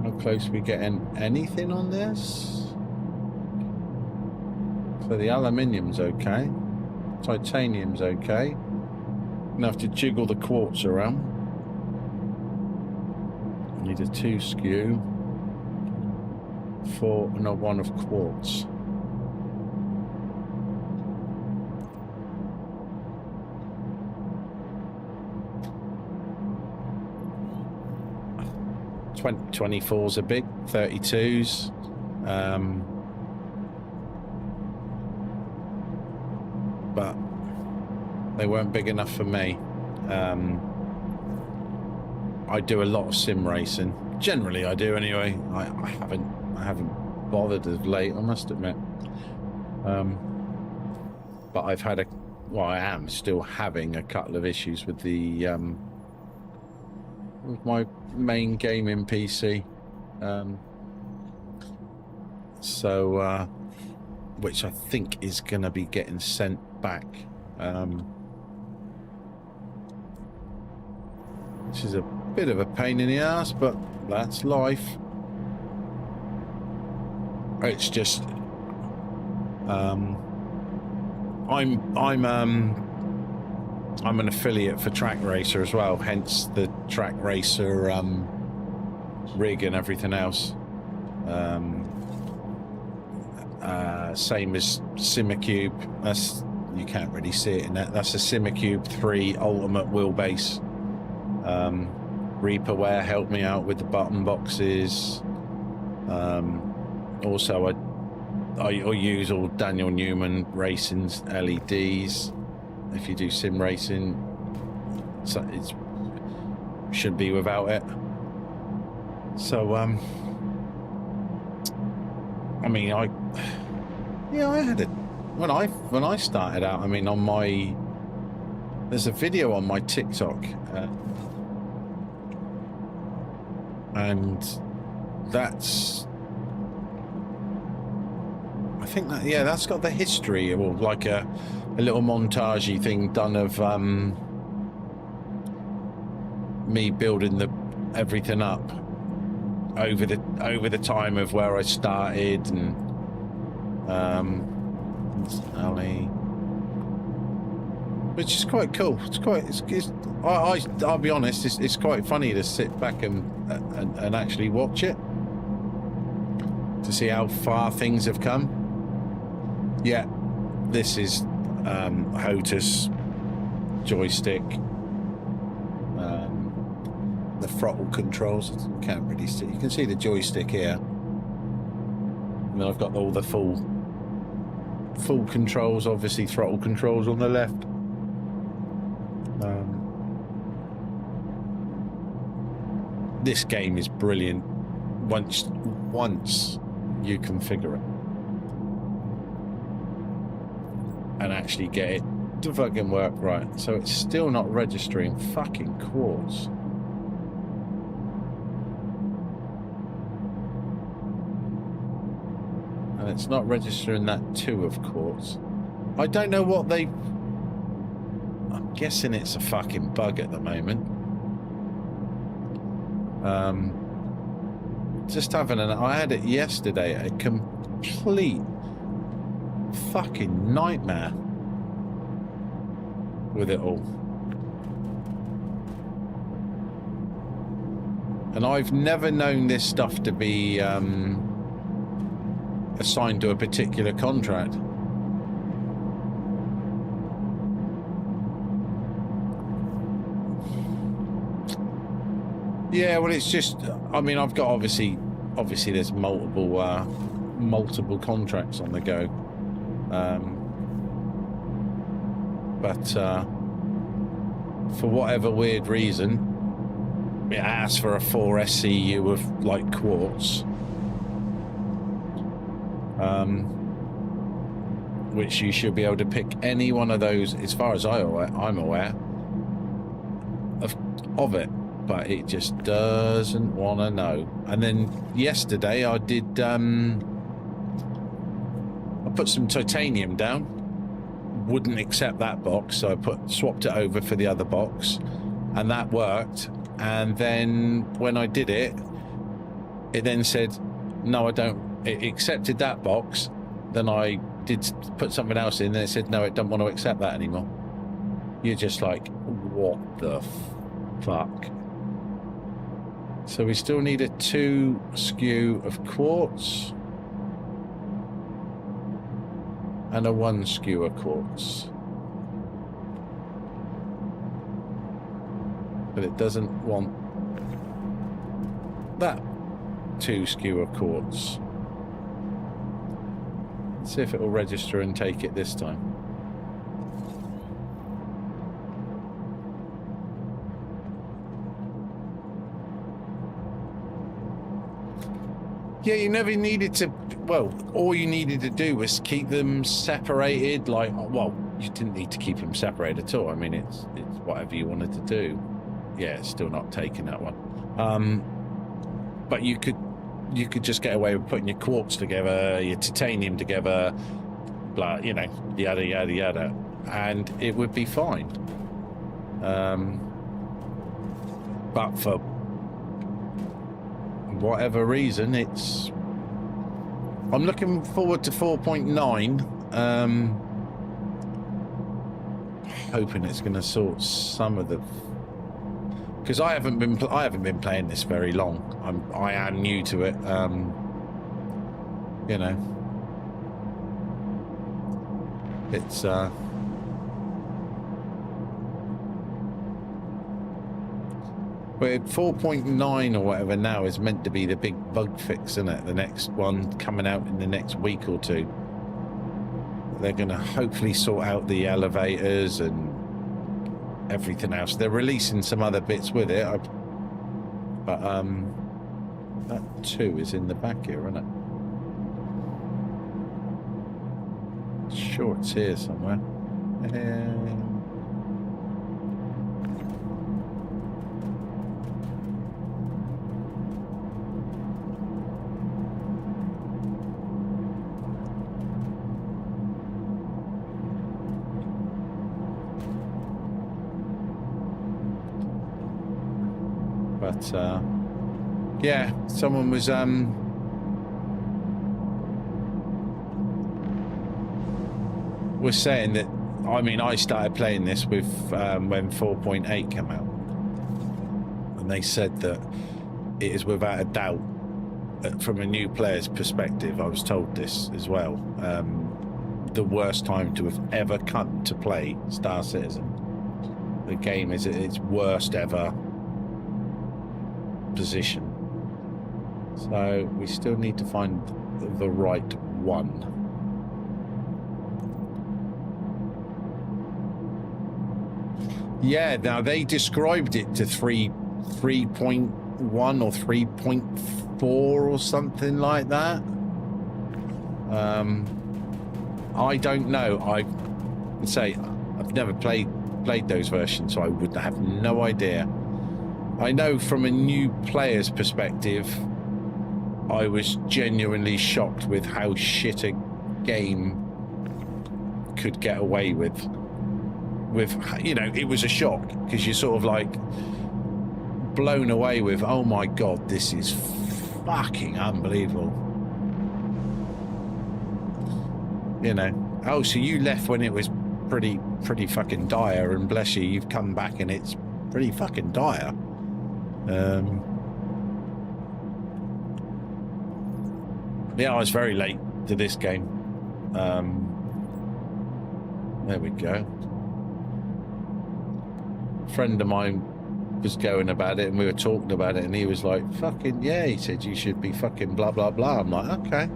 How close are we getting anything on this? So the aluminium's okay. Titanium's okay. Gonna have to jiggle the quartz around. Need a 2 skew. 4 and a 1 of quartz. Twenty 24s are big, 32s. But they weren't big enough for me. I do a lot of sim racing. Generally, I do anyway. I haven't bothered of late, I must admit. But I've had I am still having a couple of issues with with my main gaming PC. Which I think is going to be getting sent back. Which is a bit of a pain in the ass, but that's life. It's just I'm an affiliate for Track Racer as well, hence the Track Racer rig and everything else. Same as Simicube. That's, you can't really see it in that. That's a Simicube 3 Ultimate wheelbase. Reaperware helped me out with the button boxes. Also, I use all Daniel Newman Racing's LEDs. If you do sim racing, so it should be without it. So, I mean, I had it when I started out. I mean, on my there's a video on my TikTok, and that's. I think that's got the history, or like a little montagey thing done of me building everything up over the time of where I started, and which is quite cool. I'll be honest, it's quite funny to sit back and actually watch it to see how far things have come. Yeah, this is HOTAS joystick. The throttle controls, you can't really see. You can see the joystick here. And then I've got all the full controls, obviously throttle controls on the left. This game is brilliant once you configure it and actually get it to fucking work right. So it's still not registering fucking quartz. And it's not registering that 2 of quartz. I don't know what I'm guessing it's a fucking bug at the moment. Just having I had it yesterday, a complete fucking nightmare with it all. And I've never known this stuff to be assigned to a particular contract. Yeah, well, it's just, I mean, I've got obviously there's multiple contracts on the go. But for whatever weird reason, it asks for a 4 SCU of like quartz, which you should be able to pick any one of those, as far as I'm aware, of it, but it just doesn't want to know. And then yesterday I did, I put some titanium down, wouldn't accept that box, so I swapped it over for the other box, and that worked. And then when I did it, it then said, no, I don't, it accepted that box. Then I did put something else in, and it said, no, it don't want to accept that anymore. You're just like, what the fuck? So we still need a 2 skew of quartz and a 1 skew of quartz. But it doesn't want that 2 skew of quartz. Let's see if it will register and take it this time. Yeah, you never needed to, well, all you needed to do was keep them separated, like, well, you didn't need to keep them separated at all. I mean, it's whatever you wanted to do. Yeah, it's still not taking that one. But you could just get away with putting your quartz together, your titanium together, blah, you know, yada, yada, yada, and it would be fine. But for whatever reason, I'm looking forward to 4.9. Hoping it's going to sort some of the, because I haven't been playing this very long. I am new to it. You know, it's but 4.9 or whatever now is meant to be the big bug fix, isn't it? The next one coming out in the next week or two. They're going to hopefully sort out the elevators and everything else. They're releasing some other bits with it. But that 2 is in the back here, isn't it? Sure, it's here somewhere. But yeah, someone was saying that, I mean, I started playing this with when 4.8 came out, and they said that it is without a doubt, from a new player's perspective, I was told this as well, the worst time to have ever come to play Star Citizen. The game is at its worst ever position. So we still need to find the right one. Yeah, now they described it to 3.1 or 3.4 or something like that. I don't know. I've never played those versions, so I would have no idea. I know from a new player's perspective, I was genuinely shocked with how shit a game could get away with, you know, it was a shock, because you're sort of like blown away with, oh my god, this is fucking unbelievable. You know, oh, so you left when it was pretty fucking dire, and bless you, you've come back and it's pretty fucking dire. Yeah, I was very late to this game. There we go. A friend of mine was going about it, and we were talking about it, and he was like, fucking yeah, he said you should be fucking blah blah blah. I'm like, okay.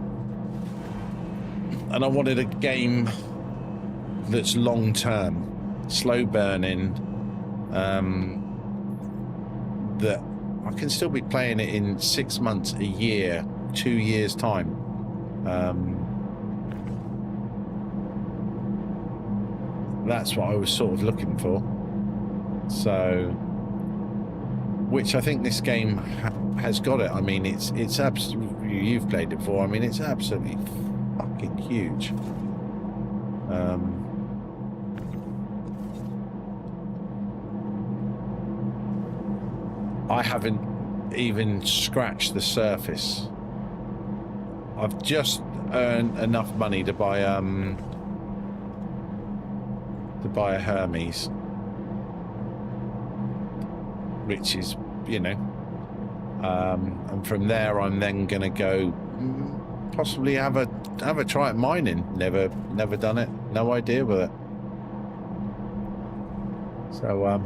And I wanted a game that's long term, slow burning, that I can still be playing it in 6 months, a year, 2 years time. That's what I was sort of looking for. So which I think this game has got it. I mean, it's absolutely, you've played it before. I mean, it's absolutely fucking huge. I haven't even scratched the surface. I've just earned enough money to buy a Hermes, which is, you know, and from there I'm then gonna go possibly have a try at mining. Never done it, no idea with it. So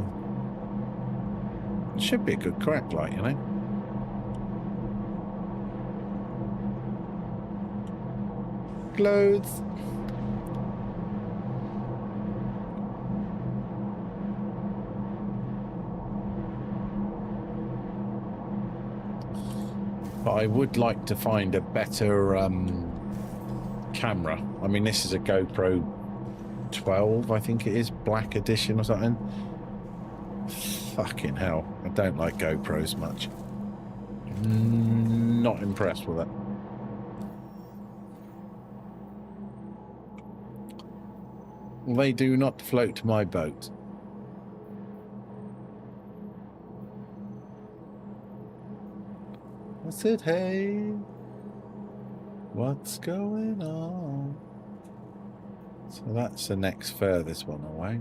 it should be a good crack, like, you know. Clothes. But I would like to find a better camera. I mean, this is a GoPro 12, I think it is, Black Edition or something. Fucking hell, I don't like GoPros much. Not impressed with it. They do not float my boat. I said, hey, what's going on? So that's the next furthest one away.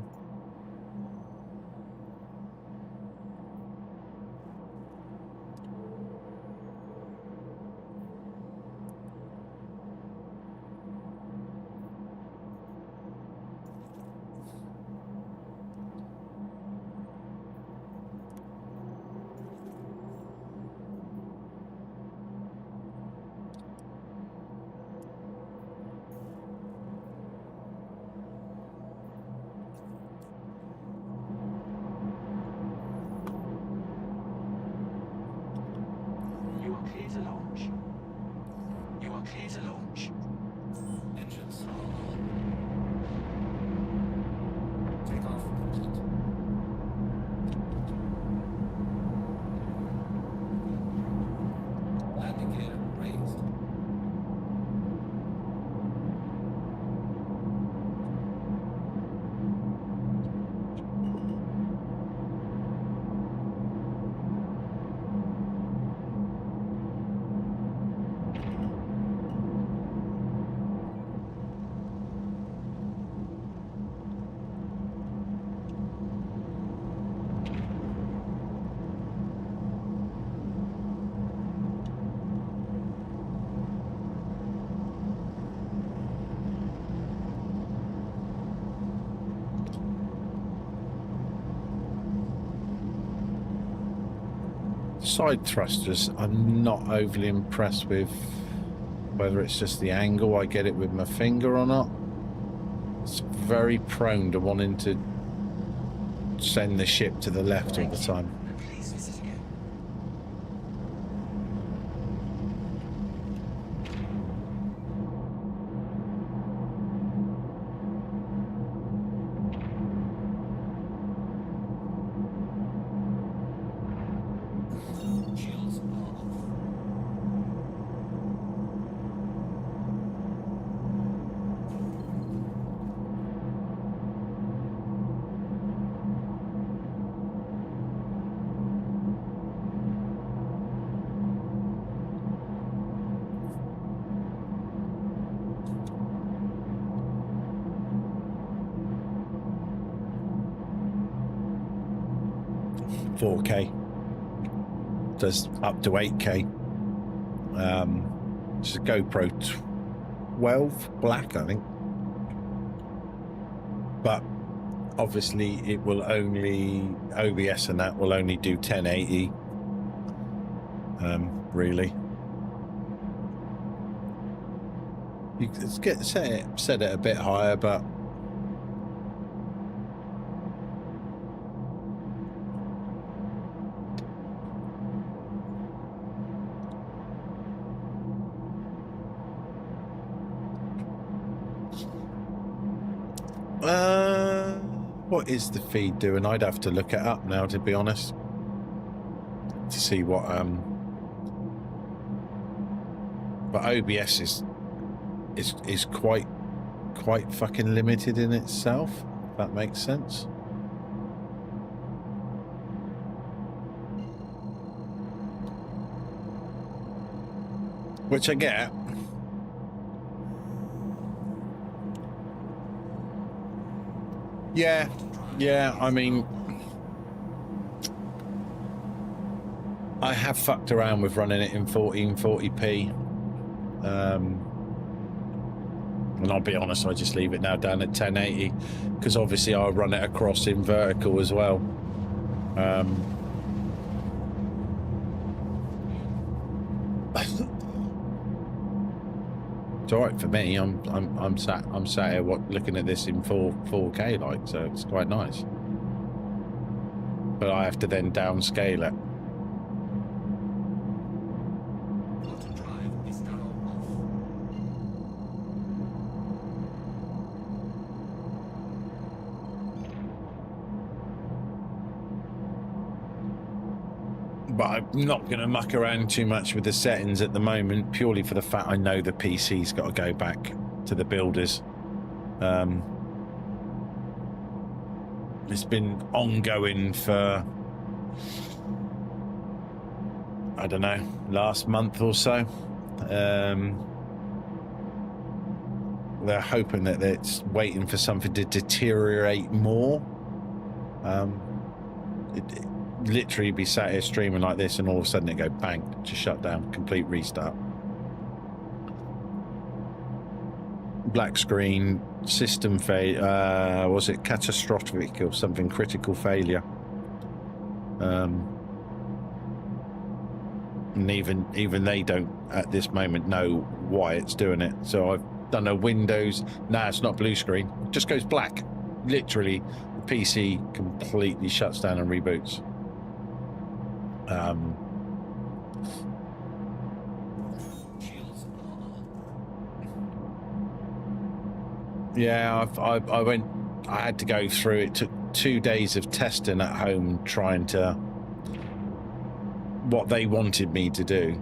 You are clear to launch. You are clear to launch. Engines are on. Takeoff complete. Landing gear raised. Side thrusters, I'm not overly impressed with whether it's just the angle I get it with my finger or not. It's very prone to wanting to send the ship to the left all the time. Please visit again. Shields are off. $4K. Does up to 8K. It's a GoPro 12 Black, I think. But obviously it will only, OBS and that will only do 1080. Really. You could set it a bit higher, but what is the feed doing? I'd have to look it up now, to be honest. to see what but OBS is quite fucking limited in itself, if that makes sense. Which I get. Yeah, I mean, I have fucked around with running it in 1440p. And I'll be honest, I just leave it now down at 1080 because obviously I'll run it across in vertical as well. It's all right for me. I'm sat here looking at this in 4K, like, so it's quite nice. But I have to then downscale it. Auto drive is now off. But I'm not going to muck around too much with the settings at the moment, purely for the fact I know the PC's got to go back to the builders. It's been ongoing for, I don't know, last month or so. They're hoping that it's waiting for something to deteriorate more. Literally be sat here streaming like this and all of a sudden it go bang, just shut down, complete restart. Black screen, system fail, was it catastrophic or something, critical failure? And even they don't at this moment know why it's doing it. So I've done a Windows, it's not blue screen, it just goes black. Literally the PC completely shuts down and reboots. Shields are on. Yeah, I had to go through, it took 2 days of testing at home trying to, what they wanted me to do.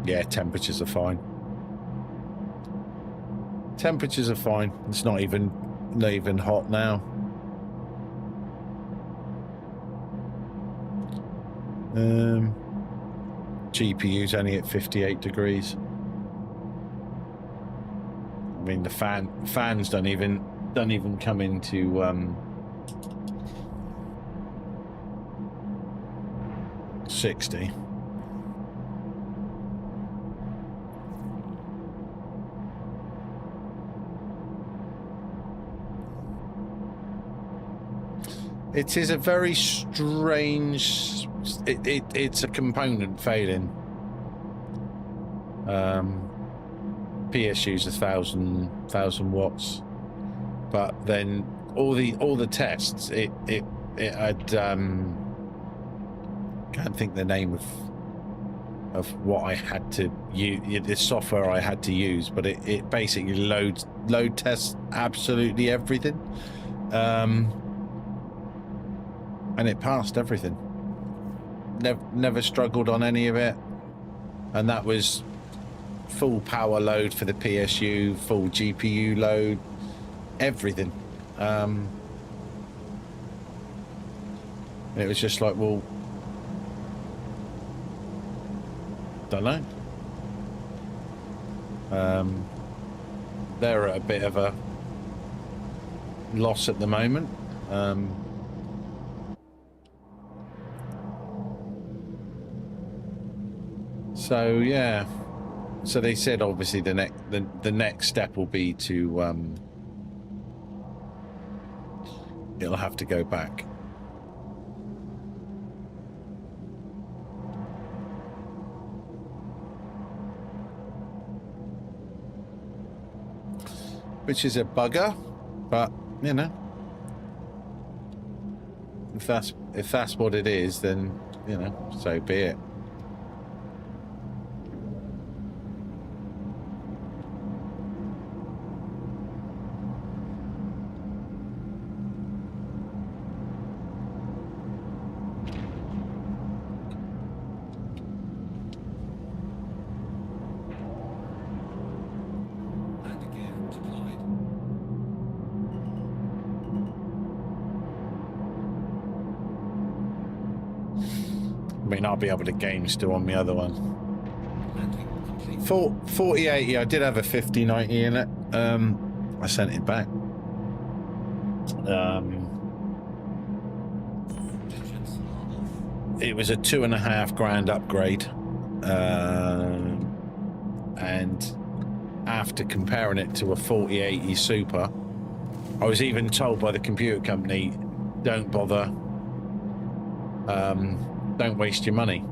Yeah, temperatures are fine. Temperatures are fine. It's not even hot now. GPU's only at 58 degrees. I mean, the fans don't even come into 60. It is a very strange. It's a component failing. PSU's 1,000 watts, but then all the tests it had can't think the name of what I had to use, the software I had to use, but it basically load tests absolutely everything, and it passed everything. Never struggled on any of it, and that was full power load for the PSU, full GPU load, everything. And it was just like, well, don't know. They're at a bit of a loss at the moment. So yeah, so they said obviously the next step will be to it'll have to go back. Which is a bugger, but you know, if that's what it is, then you know, so be it. I mean, I'll be able to game still on the other one. Landing complete. 4080, I did have a 5090 in it. I sent it back. Engines are off. It was a £2,500 upgrade. And after comparing it to a 4080 Super, I was even told by the computer company, don't bother, don't waste your money.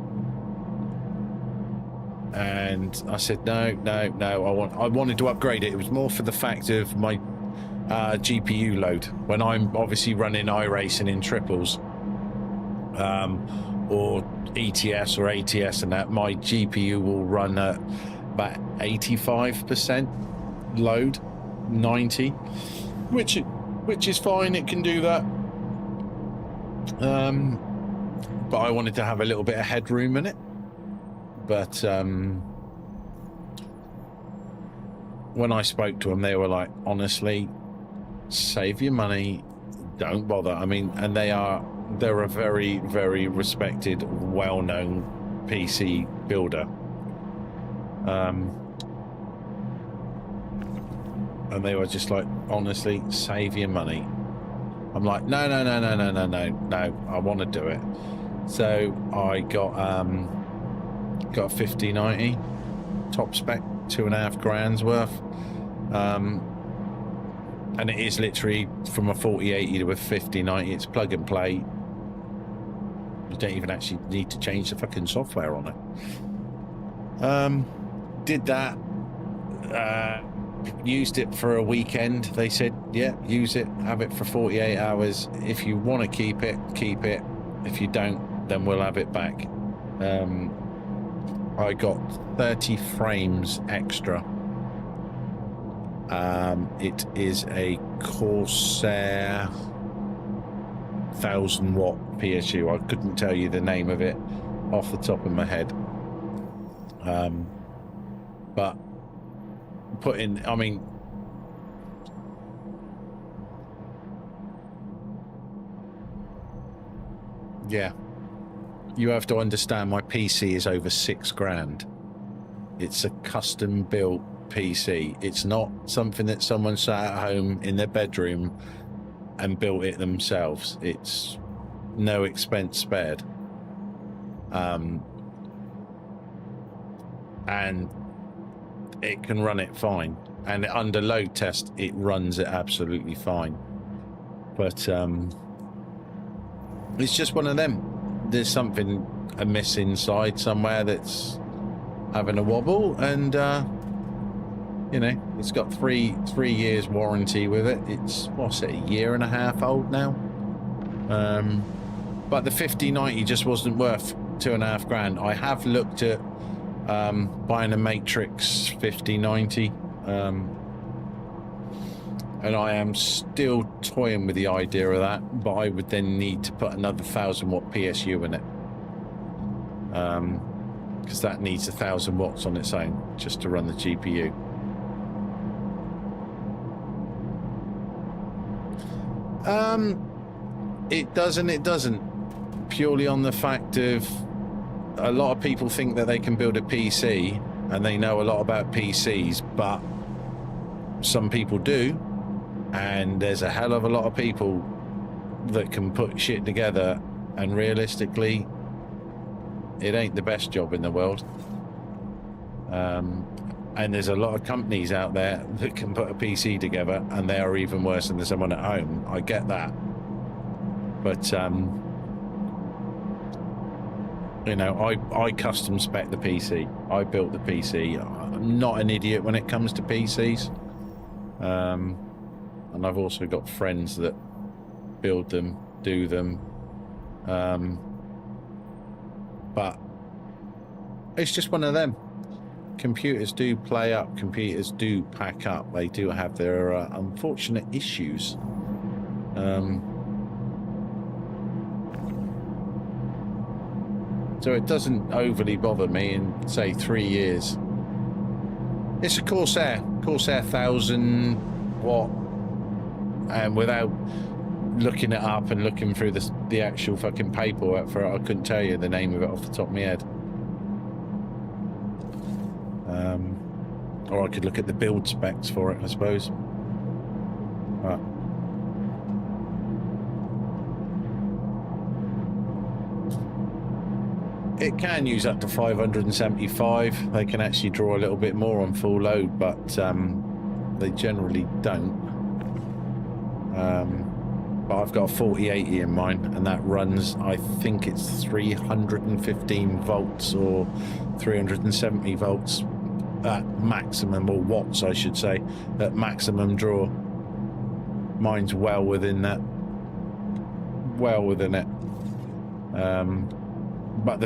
And I said, no, I wanted to upgrade it. It was more for the fact of my GPU load. When I'm obviously running iRacing in triples, or ETS or ATS and that, my GPU will run at about 85% load, 90, which is fine. It can do that. But I wanted to have a little bit of headroom in it. But when I spoke to them, they were like, honestly, save your money, don't bother. I mean, and they're a very, very respected, well-known PC builder. And they were just like, honestly, save your money. I'm like, no, I want to do it. So I got a 5090 top spec, £2,500 worth. And it is literally from a 4080 to a 5090. It's plug and play. You don't even actually need to change the fucking software on it. Did that. Used it for a weekend. They said, yeah, use it, have it for 48 hours. If you want to keep it, keep it. If you don't, then we'll have it back. I got 30 frames extra. It is a Corsair 1000-watt PSU. I couldn't tell you the name of it off the top of my head. But I mean, yeah, you have to understand my PC is over £6,000. It's a custom built PC. It's not something that someone sat at home in their bedroom and built it themselves. It's no expense spared. And it can run it fine, and under load test it runs it absolutely fine. But it's just one of them. There's something amiss inside somewhere that's having a wobble, and you know, it's got three years warranty with it. It's, what's it, a year and a half old now. But the 5090 just wasn't worth £2,500. I have looked at buying a Matrix 5090, and I am still toying with the idea of that, but I would then need to put another 1000-watt PSU in it, because that needs 1000 watts on its own just to run the GPU. It does and it doesn't, purely on the fact of a lot of people think that they can build a PC and they know a lot about PCs, but some people do, and there's a hell of a lot of people that can put shit together, and realistically it ain't the best job in the world. And there's a lot of companies out there that can put a PC together and they are even worse than someone at home. I get that, but you know, I custom spec the PC. I built the PC. I'm not an idiot when it comes to PCs. And I've also got friends that build them, do them. But it's just one of them. Computers do play up. Computers do pack up. They do have their unfortunate issues. So it doesn't overly bother me in, say, 3 years. It's a Corsair 1000-watt, and without looking it up and looking through the actual fucking paperwork for it, I couldn't tell you the name of it off the top of my head. Or I could look at the build specs for it, I suppose. But it can use up to 575. They can actually draw a little bit more on full load, but they generally don't. But I've got a 4080 in mine, and that runs, I think it's 315 volts or 370 volts at maximum, or watts I should say, at maximum draw. Mine's well within that, well within it. But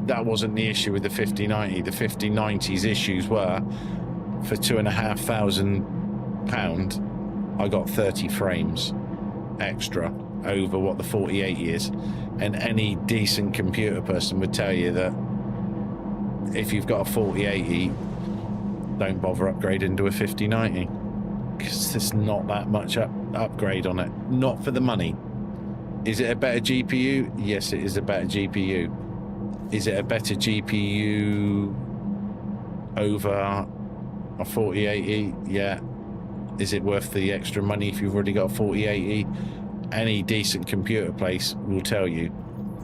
that wasn't the issue with the 5090. The 5090's issues were, for £2,500 I got 30 frames extra over what the 4080 is, and any decent computer person would tell you that if you've got a 4080, don't bother upgrading to a 5090, because there's not that much upgrade on it, not for the money. Is it a better GPU? Yes, it is a better GPU. Is it a better GPU over a 4080? Yeah. Is it worth the extra money if you've already got a 4080? Any decent computer place will tell you,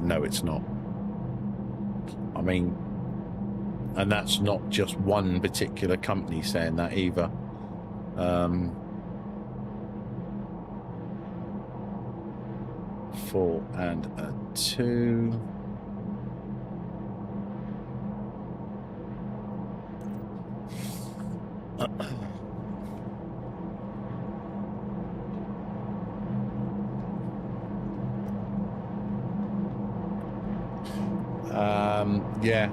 no, it's not. I mean, and that's not just one particular company saying that either. 4 and a 2. Yeah.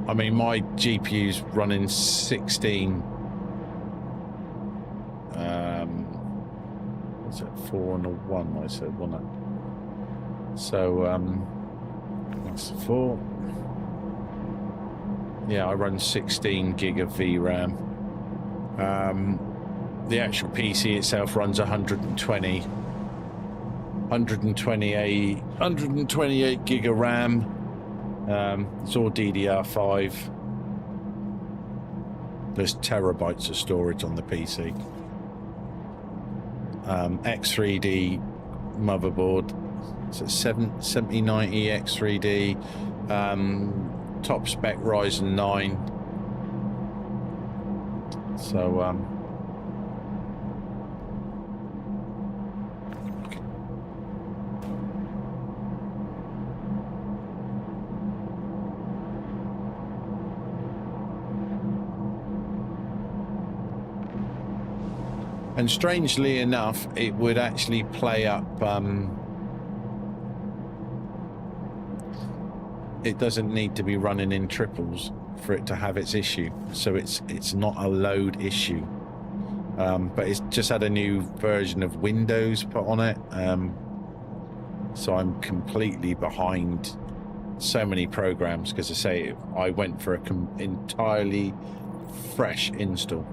I mean, my GPU's running 16. What's it? 4 and a 1. I said, wasn't it? So that's 4. Yeah, I run 16 gig of VRAM. The actual PC itself runs 128 gig of RAM. It's all DDR5. There's terabytes of storage on the PC. X3D motherboard. So 7090 X3D. Top spec Ryzen 9. So and strangely enough, it would actually play up. It doesn't need to be running in triples for it to have its issue, so it's not a load issue. But it's just had a new version of Windows put on it, so I'm completely behind so many programs, because I say I went for a entirely fresh install.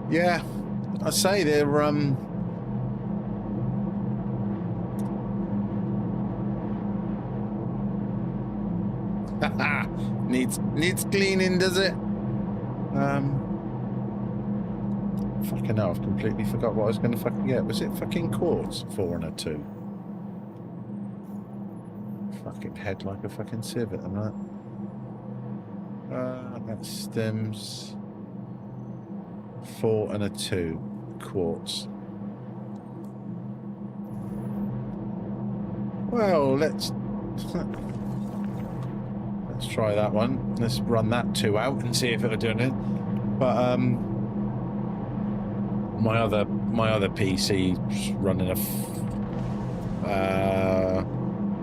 Yeah, I say they're needs cleaning, does it? Fucking hell, I've completely forgot what I was going to fucking get. Was it fucking quartz? 4 and a 2. Fucking head like a fucking civet, am I? That stems. 4 and a 2 quartz. Well, let's try that one. Let's run that 2 out and see if it'll do it. But my other PC running a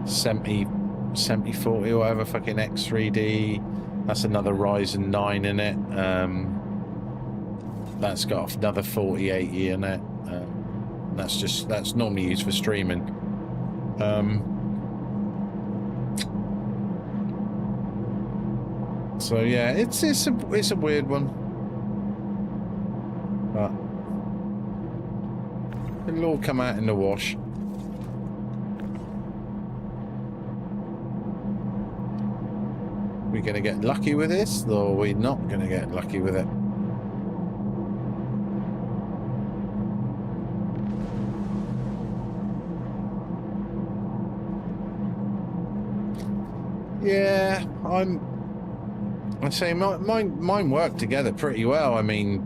7040 or whatever, fucking X3D. That's another Ryzen 9 in it. That's got another 4080 in it. That's normally used for streaming. So yeah, it's a weird one, but it'll all come out in the wash. We gonna get lucky with this, or are we not gonna get lucky with it? Yeah, I say mine work together pretty well. I mean,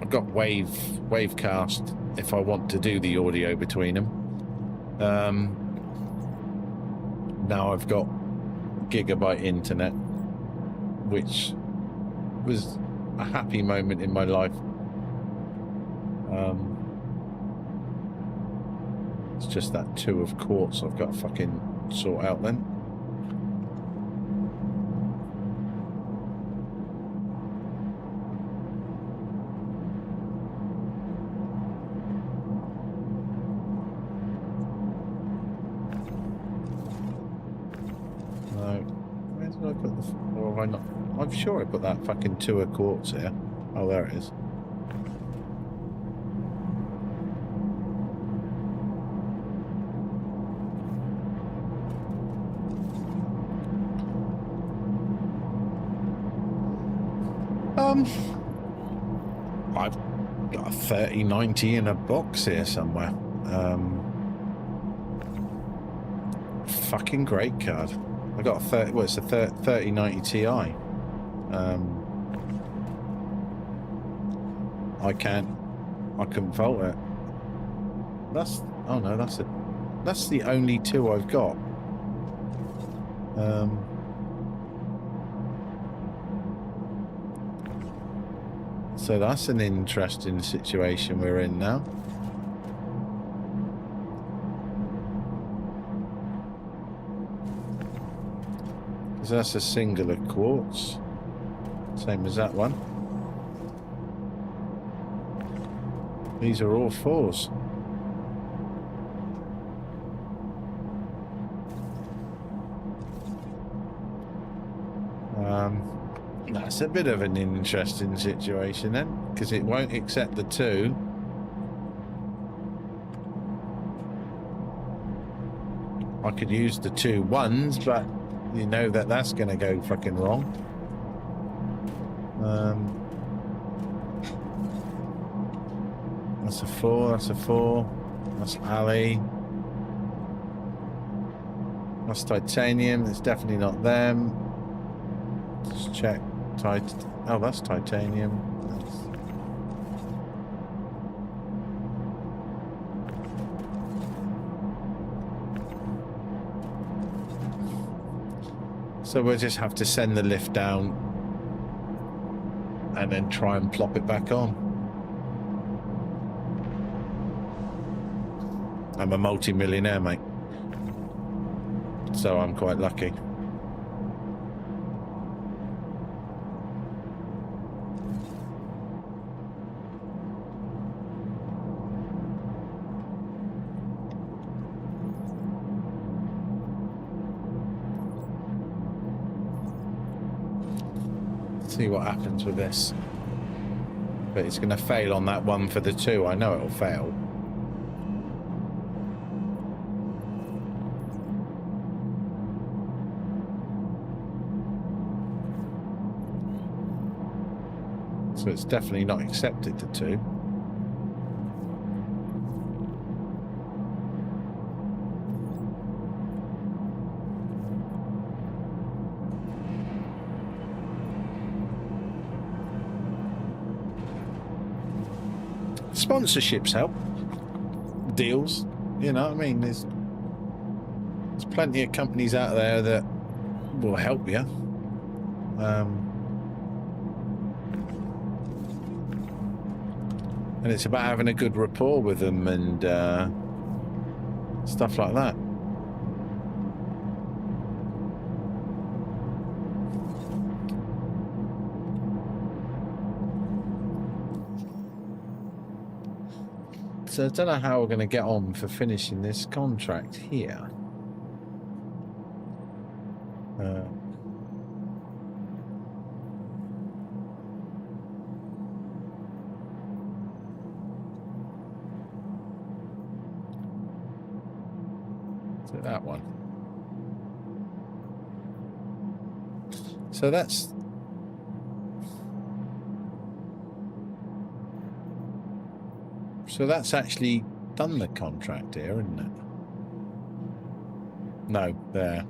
I've got Wavecast if I want to do the audio between them. Now I've got gigabyte internet, which was a happy moment in my life. It's just that 2 of quartz I've got to fucking sort out then. No. Where did I put the... Or have I not... I'm sure I put that fucking 2 of quartz here. Oh, there it is. I've got a 3090 in a box here somewhere. Fucking great card. I got a 30. Well, it's a 3090 Ti. I couldn't fault it. That's. Oh no, that's it. That's the only 2 I've got. So that's an interesting situation we're in now. Because that's a singular quartz. Same as that one. These are all 4s. That's a bit of an interesting situation then, because it won't accept the 2. I could use the 2 1s, but you know that that's going to go fucking wrong. That's a 4, that's a 4. That's Ali. That's titanium, it's definitely not them. Let's check. Oh, that's titanium. So we'll just have to send the lift down and then try and plop it back on. I'm a multi-millionaire, mate. So I'm quite lucky. See what happens with this. But it's going to fail on that one for the 2. I know it'll fail. So it's definitely not accepted the 2. Sponsorships help. Deals, you know what I mean? There's plenty of companies out there that will help you. And it's about having a good rapport with them and stuff like that. So I don't know how we're going to get on for finishing this contract here. So that one. So that's... So that's actually done the contract here, isn't it? No, there.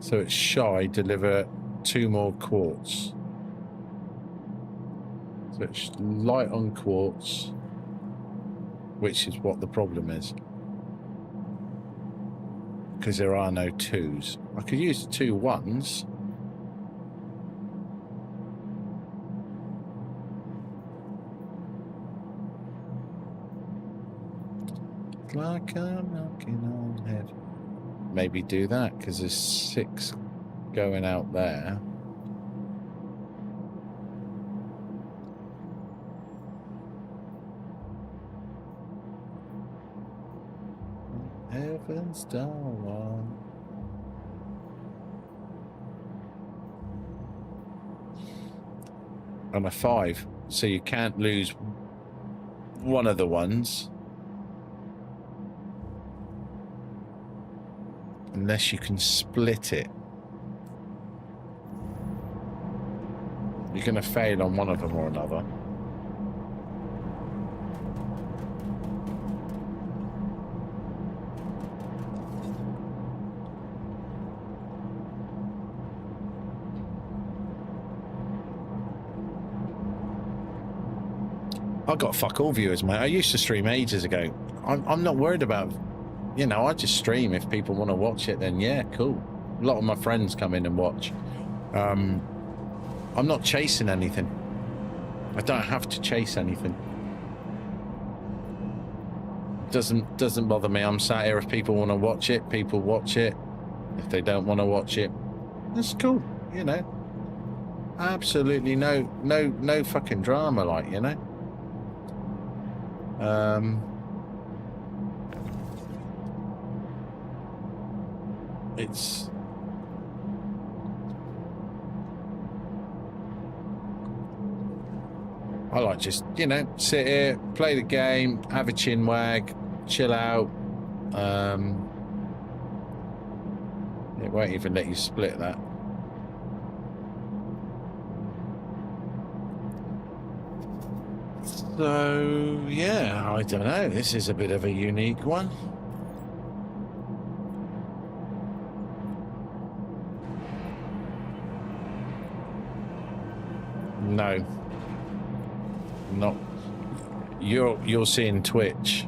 So it's shy, deliver 2 more quartz. So it's light on quartz, which is what the problem is. Because there are no 2s. I could use the 2 1s. Like I'm knocking on head. Maybe do that because there's 6 going out there. Heaven's dawn. And a 5, so you can't lose one of the ones. Unless you can split it. You're going to fail on one of them or another. I got fuck all viewers, mate. I used to stream ages ago. I'm not worried about... You know, I just stream. If people want to watch it, then yeah, cool. A lot of my friends come in and watch. I'm not chasing anything. I don't have to chase anything. Doesn't bother me. I'm sat here. If people want to watch it, people watch it. If they don't want to watch it, that's cool. You know, absolutely no fucking drama, like, you know. It's I like just, you know, sit here, play the game, have a chin wag, chill out. It won't even let you split that. So yeah, I don't know. This is a bit of a unique one. No, not you're seeing Twitch.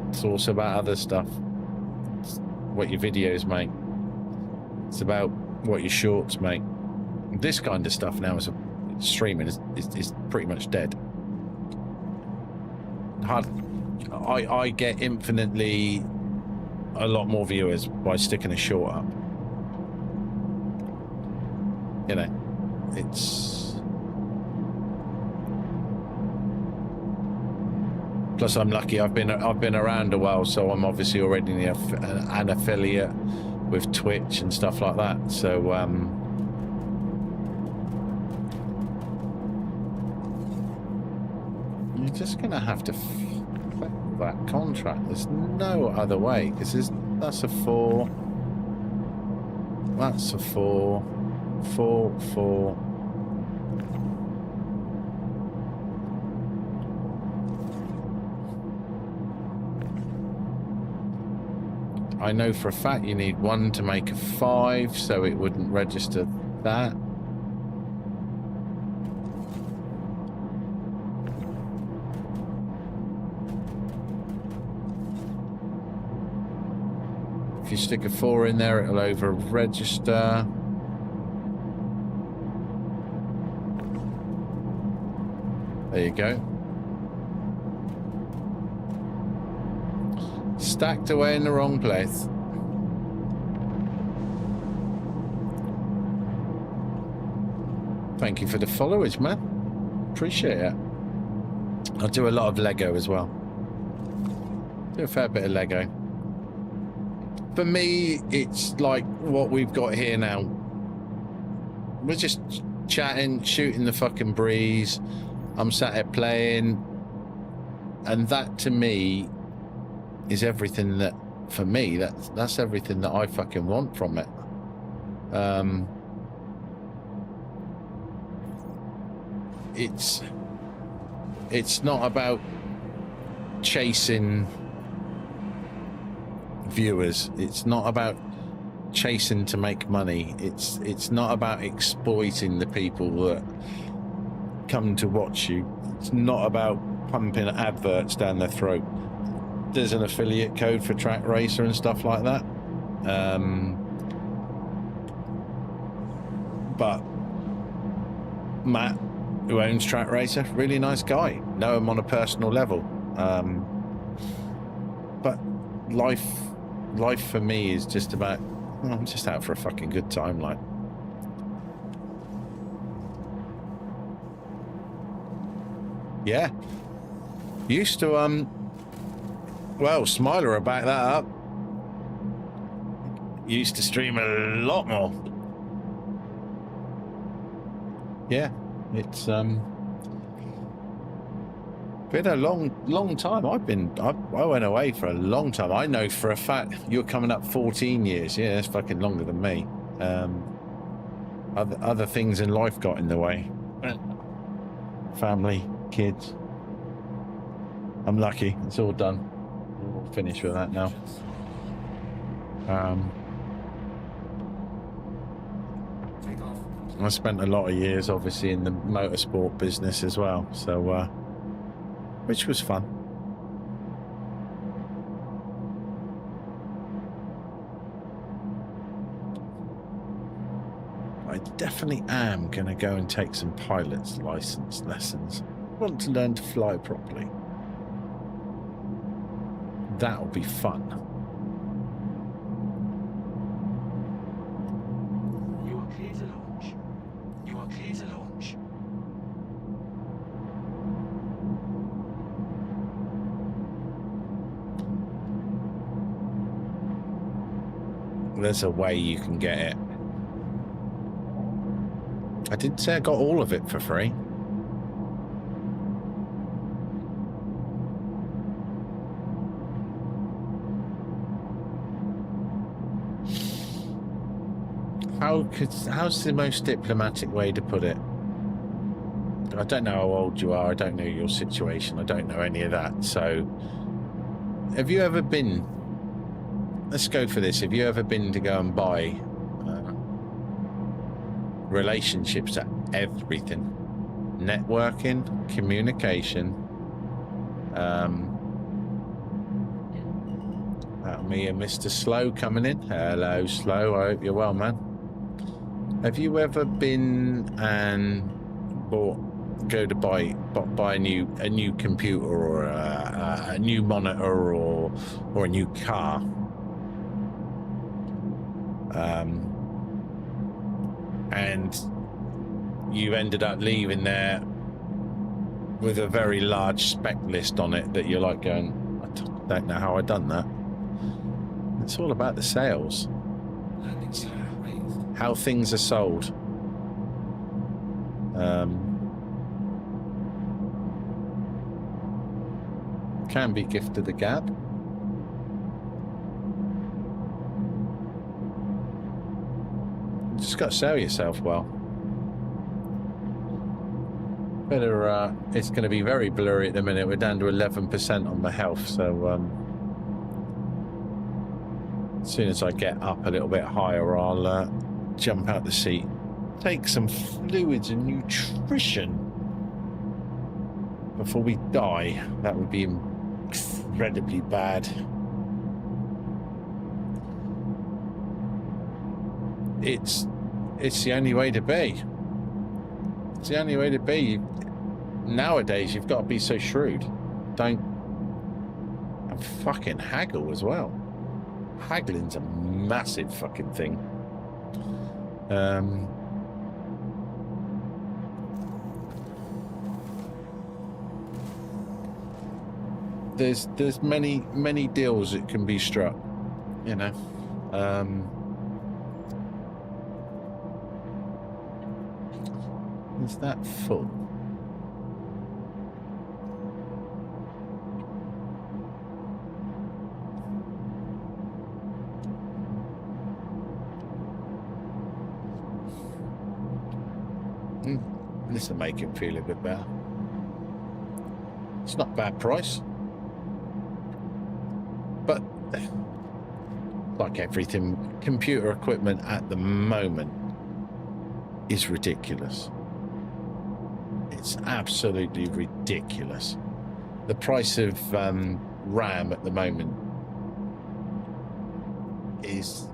It's also about other stuff. It's what your videos make. It's about what your shorts make. This kind of stuff now is streaming is pretty much dead. I get infinitely a lot more viewers by sticking a short up. You know, it's... Plus, I'm lucky. I've been around a while, so I'm obviously already an affiliate with Twitch and stuff like that. So, you're just gonna have to fulfill that contract. There's no other way, because that's a 4. That's a 4. 4, 4. I know for a fact you need 1 to make a 5, so it wouldn't register that. If you stick a 4 in there, it'll over register. There you go. Stacked away in the wrong place. Thank you for the followers, man. Appreciate it. I do a lot of Lego as well. Do a fair bit of Lego. For me, it's like what we've got here now. We're just chatting, shooting the fucking breeze. I'm sat here playing. And that to me is everything that, for me, that's everything that I fucking want from it. It's not about chasing viewers. It's not about chasing to make money. It's not about exploiting the people that come to watch you. It's not about pumping adverts down their throat. There's an affiliate code for Track Racer and stuff like that. But Matt, who owns Track Racer, really nice guy. Know him on a personal level. But life for me is just about, well, I'm just out for a fucking good time, like. Yeah. Used to, well, Smiler will back that up. Used to stream a lot more. Yeah, it's been a long time. I went away for a long time. I know for a fact you're coming up 14 years. Yeah, that's fucking longer than me. Other things in life got in the way. Family, kids. I'm lucky. It's all done. We'll finish with that now. I spent a lot of years, obviously, in the motorsport business as well. So, which was fun. I definitely am going to go and take some pilot's license lessons. I want to learn to fly properly. That'll be fun. You are clear to launch. You are clear to launch. There's a way you can get it. I didn't say I got all of it for free. How's the most diplomatic way to put it? I don't know how old you are. I don't know your situation. I don't know any of that. So, have you ever been? Let's go for this. Have you ever been to go and buy relationships at everything? Networking, communication. Me and Mr. Slow coming in. Hello, Slow. I hope you're well, man. Have you ever been and go to buy a new computer or a new monitor or a new car? And you ended up leaving there with a very large spec list on it that you're like going, I don't know how I done that. It's all about the sales. How things are sold. Can be gift of the gab. You just got to sell yourself well. Better. It's going to be very blurry at the minute. We're down to 11% on my health, so as soon as I get up a little bit higher, I'll jump out the seat, take some fluids and nutrition before we die. That would be incredibly bad. It's the only way to be. It's the only way to be. Nowadays, you've got to be so shrewd. And fucking haggle as well. Haggling's a massive fucking thing. there's many deals that can be struck, you know. Is that full? This will make him feel a bit better. It's not a bad price. But like everything, computer equipment at the moment is ridiculous. It's absolutely ridiculous. The price of RAM at the moment is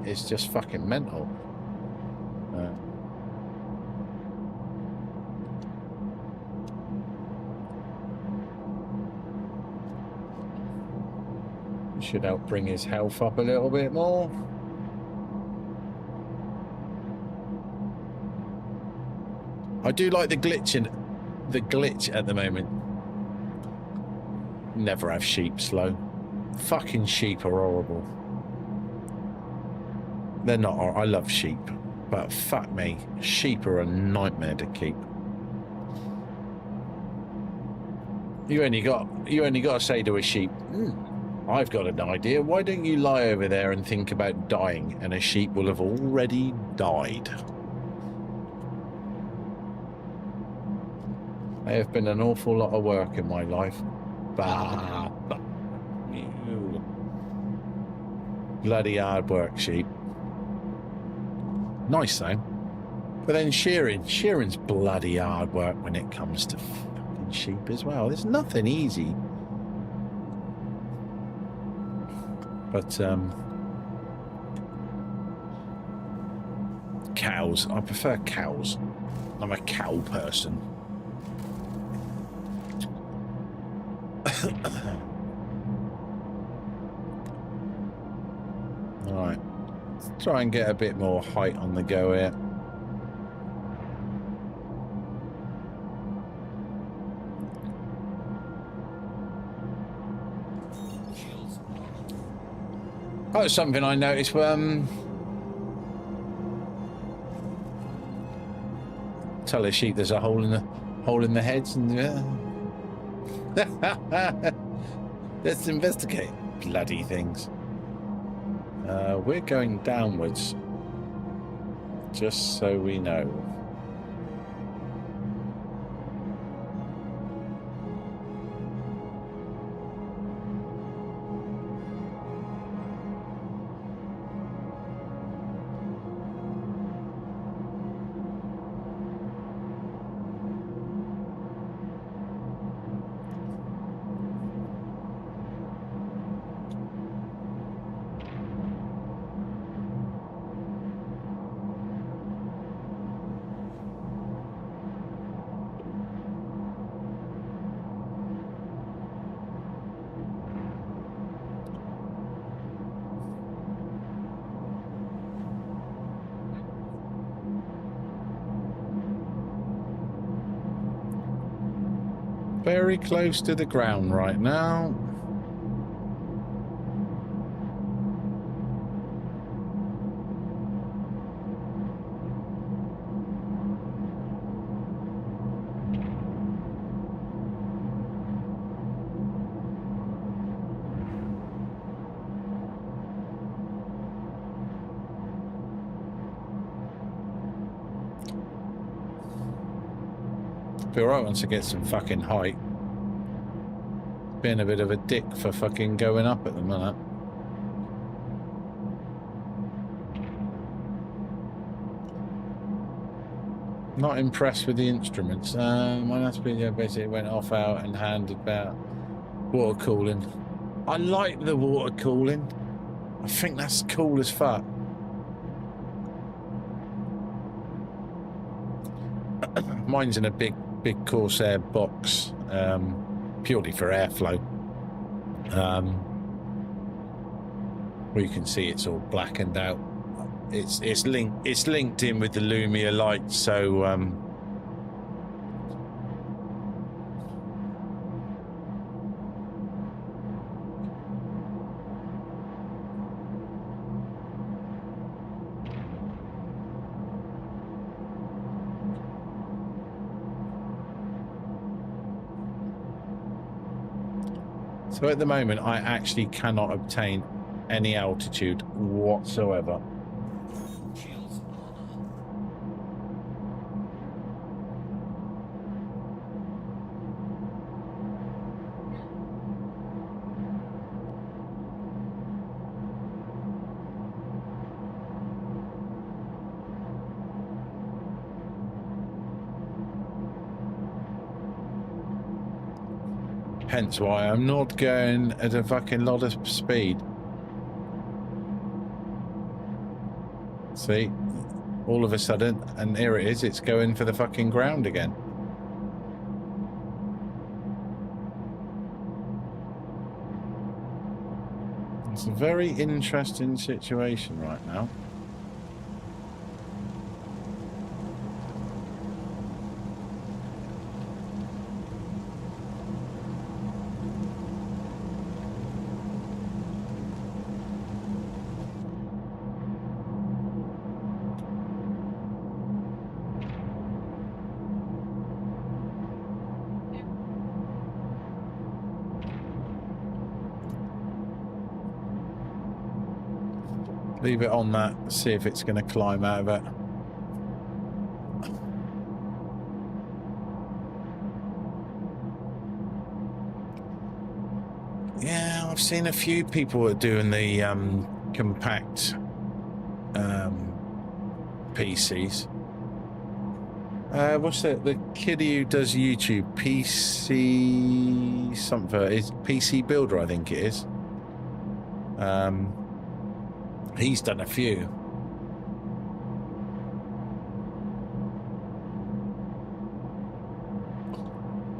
just fucking mental. Should help bring his health up a little bit more. I do like the glitch at the moment. Never have sheep slow. Fucking sheep are horrible. They're not. I love sheep, but fuck me, sheep are a nightmare to keep. You only got to say to a sheep, I've got an idea. Why don't you lie over there and think about dying? And a sheep will have already died. They have been an awful lot of work in my life. Bah. You. Bloody hard work, sheep. Nice though. But then shearing's bloody hard work when it comes to fucking sheep as well. There's nothing easy. But cows, I prefer cows. I'm a cow person. All right, let's try and get a bit more height on the go here. Oh, something I noticed. Tell a sheep there's a hole in the heads, and let's investigate bloody things. We're going downwards, just so we know. Very close to the ground right now. Feel right once I get some fucking height. Being a bit of a dick for fucking going up at the minute. Not impressed with the instruments. My last video basically went off out and handed about water cooling. I like the water cooling. I think that's cool as fuck. Mine's in a big Corsair box, purely for airflow. Where you can see it's all blackened out. It's linked in with the Lumia light, so So at the moment, I actually cannot obtain any altitude whatsoever. Shields armor. Hence why I'm not going at a fucking lot of speed. See? All of a sudden, and here it is, it's going for the fucking ground again. It's a very interesting situation right now. Leave it on that, see if it's going to climb out of it. Yeah, I've seen a few people are doing the compact PCs. What's that? The kiddie who does YouTube, PC something, it's PC Builder, I think it is. He's done a few.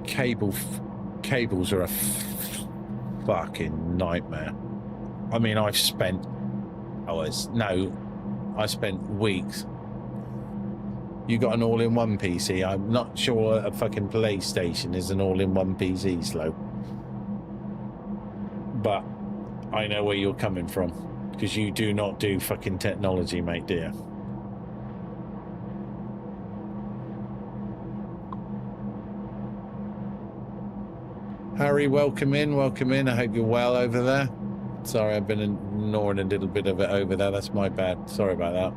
Cables are a fucking nightmare. I mean, I spent weeks. You got an all-in-one PC. I'm not sure a fucking PlayStation is an all-in-one PC, Slow. But I know where you're coming from. Because you do not do fucking technology, mate, do you? Harry, welcome in, welcome in. I hope you're well over there. Sorry, I've been ignoring a little bit of it over there. That's my bad. Sorry about that.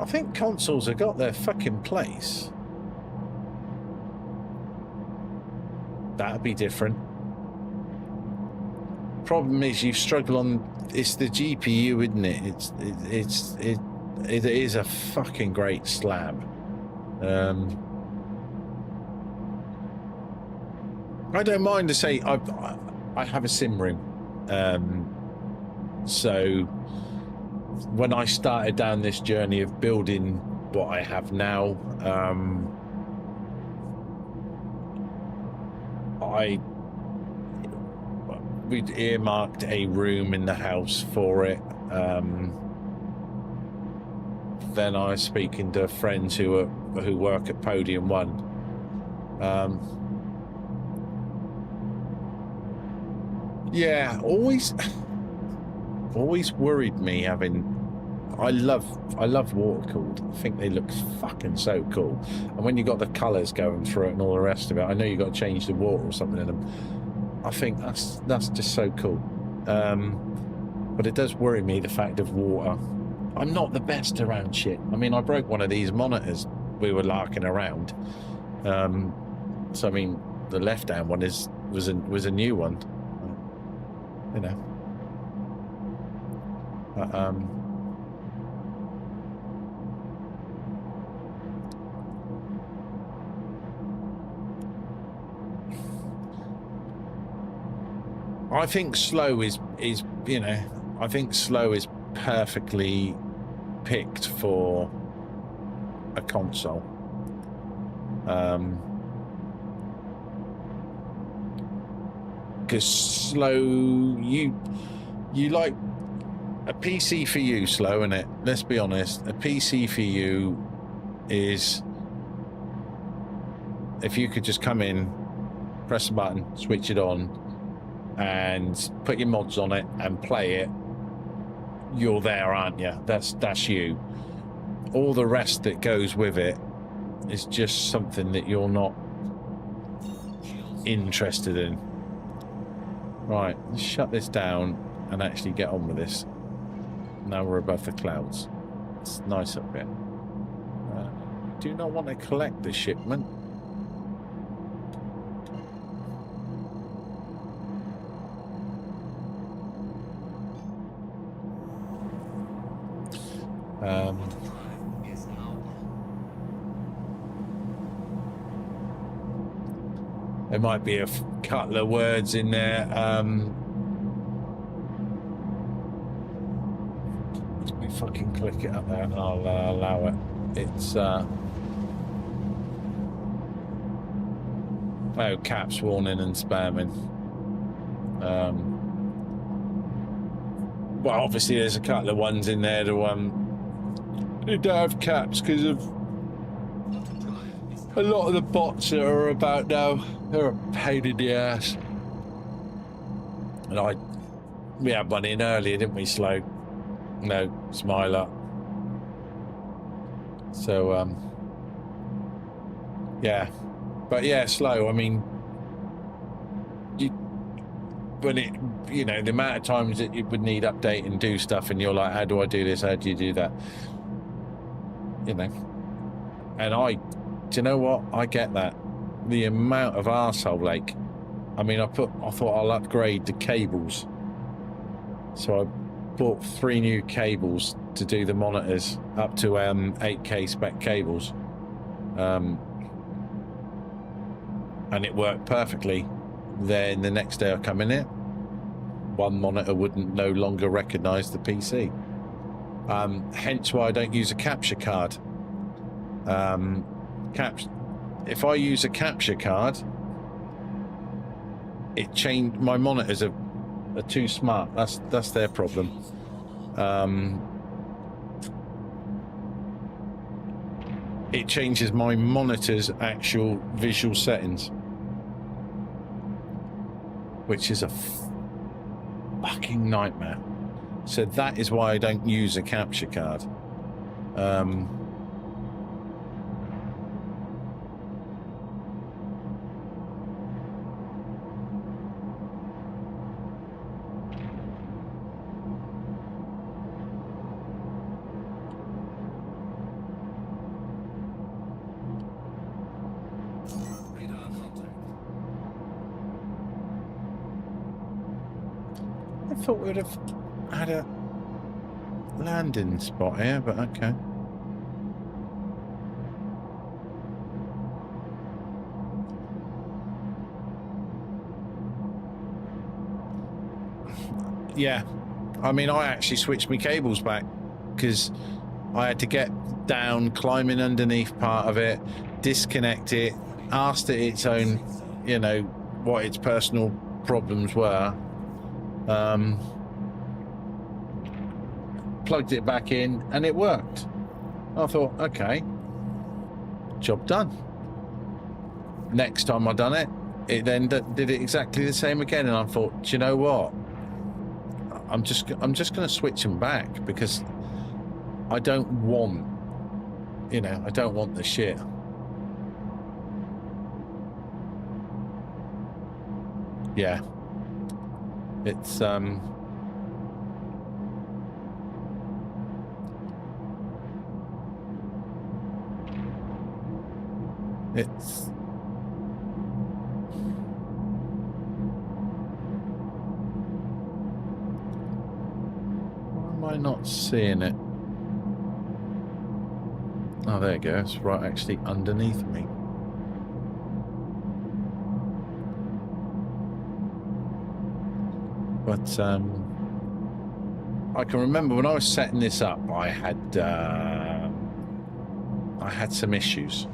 I think consoles have got their fucking place. That'd be different. Problem is you struggle on, it's the GPU, isn't it? It is a fucking great slab. I don't mind to say I have a sim room. So when I started down this journey of building what I have now, we'd earmarked a room in the house for it. Then I was speaking to friends who work at Podium One. Yeah, always worried me having. I love water cooled. I think they look fucking so cool. And when you got the colours going through it and all the rest of it, I know you got to change the water or something in them. I think that's just so cool. But it does worry me, the fact of water. I'm not the best around shit. I mean, I broke one of these monitors. We were larking around. So I mean, the left-hand one was a new one. You know. But, I think slow is you know, I think slow is perfectly picked for a console. Because slow, you like a PC for you, slow, innit? Let's be honest. A PC for you is if you could just come in, press a button, switch it on, and put your mods on it and play it. You're there, aren't you? That's you. All the rest that goes with it is just something that you're not interested in. Right, let's shut this down and actually get on with this. Now we're above the clouds. It's nice up here. Do not want to collect the shipment. There might be a couple of words in there. Let me fucking click it up there and I'll allow it. It's oh, caps warning and spamming. Well, obviously there's a couple of ones in there that they don't have caps because of a lot of the bots that are about now. They're a pain in the ass. And we had one in earlier, didn't we, Slow? No, Smiler. So, yeah. But yeah, Slow, I mean, you know, the amount of times that it would need update and do stuff, and you're like, how do I do this? How do you do that? You know. And do you know what? I get that. The amount of arsehole ache. I mean, I thought I'll upgrade the cables. So I bought 3 new cables to do the monitors up to 8K spec cables. And it worked perfectly. Then the next day I come in here, one monitor wouldn't no longer recognize the PC. Hence why I don't use a capture card. If I use a capture card, my monitors are too smart. That's their problem. It changes my monitor's actual visual settings, which is a fucking nightmare. So that is why I don't use a capture card. I thought we'd have had a landing spot here, but okay. Yeah, I mean, I actually switched my cables back because I had to get down, climbing underneath part of it, disconnect it, asked it its own, you know, what its personal problems were. Plugged it back in and it worked. I thought, okay, job done. Next time I done it, it then did it exactly the same again, and I thought, do you know what? I'm just going to switch them back because I don't want, you know, I don't want the shit. Yeah. It's why am I not seeing it? Oh, there it goes. Right, actually underneath me. But I can remember when I was setting this up, I had some issues,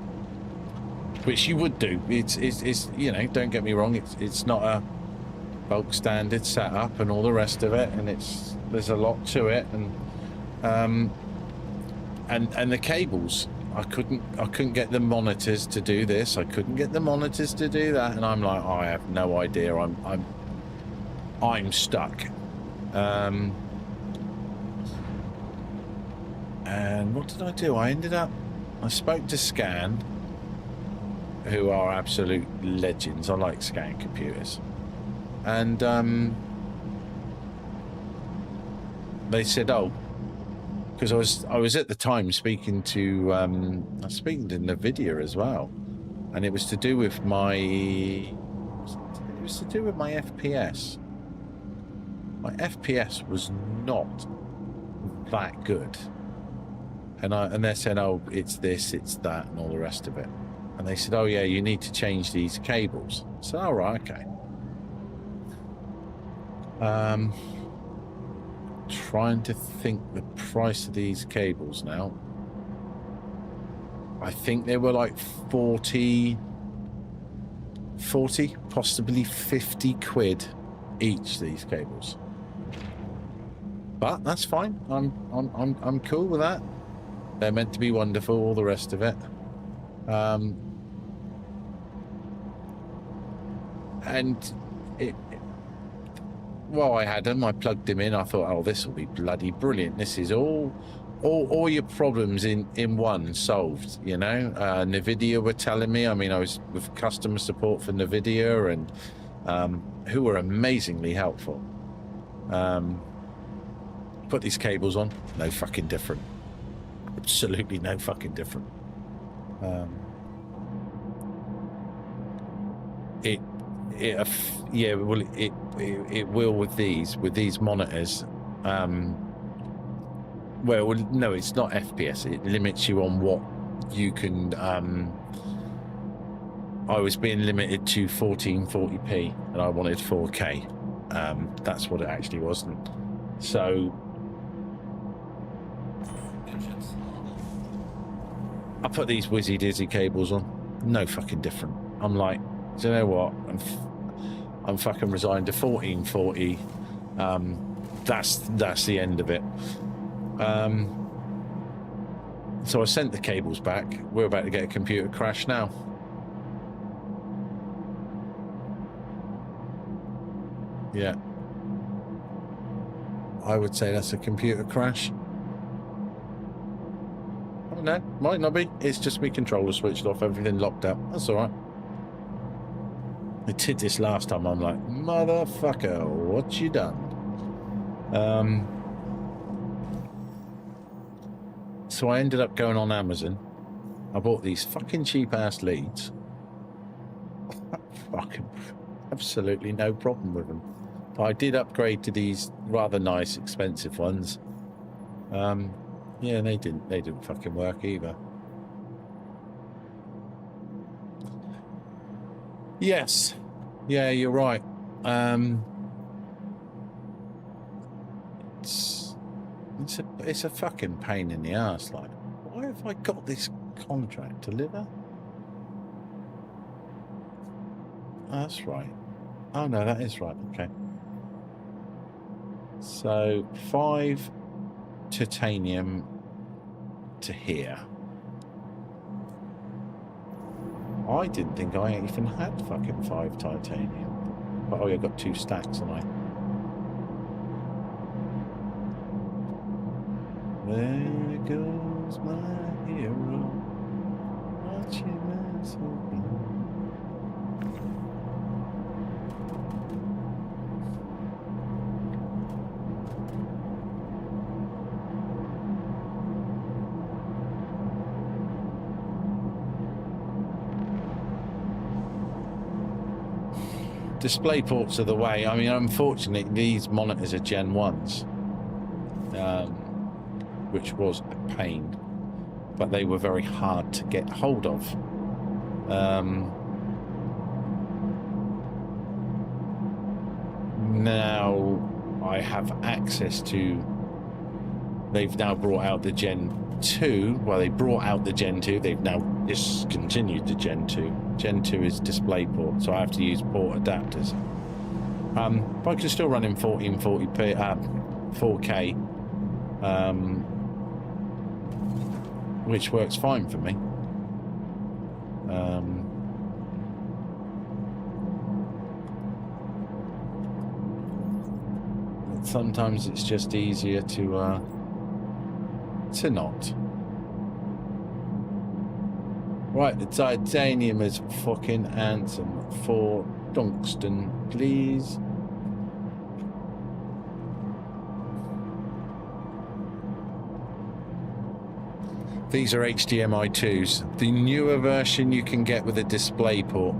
which you would do. It's you know, don't get me wrong. It's not a bulk standard setup and all the rest of it, and there's a lot to it, and the cables. I couldn't get the monitors to do this. I couldn't get the monitors to do that, and I'm like, oh, I have no idea. I'm stuck. And what did I do? I spoke to Scan, who are absolute legends. I like scanning computers. And they said, oh, because I was at the time speaking to Nvidia as well, and it was to do with my FPS. My FPS was not that good, and they said, oh, it's this, it's that, and all the rest of it. And they said, oh yeah, you need to change these cables. So all right, okay. Trying to think the price of these cables now. I think they were like 40, possibly 50 quid each, these cables. But that's fine. I'm cool with that. They're meant to be wonderful, all the rest of it. And while I had them, I plugged them in. I thought, oh, this will be bloody brilliant. This is all your problems in one solved, you know. Nvidia were telling me, I mean, I was with customer support for Nvidia, and who were amazingly helpful. Put these cables on, no fucking different. Absolutely no fucking different. Yeah, well, it will with these monitors. Well, no, it's not FPS. It limits you on what you can. I was being limited to 1440p, and I wanted 4K. That's what it actually wasn't. So I put these Whizzy Dizzy cables on. No fucking different. I'm like, do you know what? I'm fucking resigned to 1440. That's the end of it. So I sent the cables back. We're about to get a computer crash now. Yeah. I would say that's a computer crash. I don't know. Might not be. It's just my controller switched off. Everything locked up. That's all right. I did this last time. I'm like, motherfucker, what you done? So I ended up going on Amazon. I bought these fucking cheap ass leads. Fucking absolutely no problem with them. But I did upgrade to these rather nice, expensive ones. Yeah, they didn't fucking work either. Yes. Yeah, you're right. It's a fucking pain in the ass. Like, why have I got this contract to deliver? Oh, that's right. Oh no, that is right. Okay. So 5 titanium to here. I didn't think I even had fucking 5 titanium. But oh yeah, I got 2 stacks, and there goes my hero, watching us open. Display ports are the way. I mean, unfortunately, these monitors are Gen 1s, which was a pain, but they were very hard to get hold of. Now I have access to. They've now brought out the Gen 2. Well, they brought out the Gen 2. They've now discontinued the Gen 2. Gen 2 is DisplayPort, so I have to use port adapters. But I can still run in 1440p, 4K, which works fine for me. Sometimes it's just easier to not. Right, the titanium is fucking handsome. For tungsten, please. These are HDMI 2s. The newer version you can get with a display port.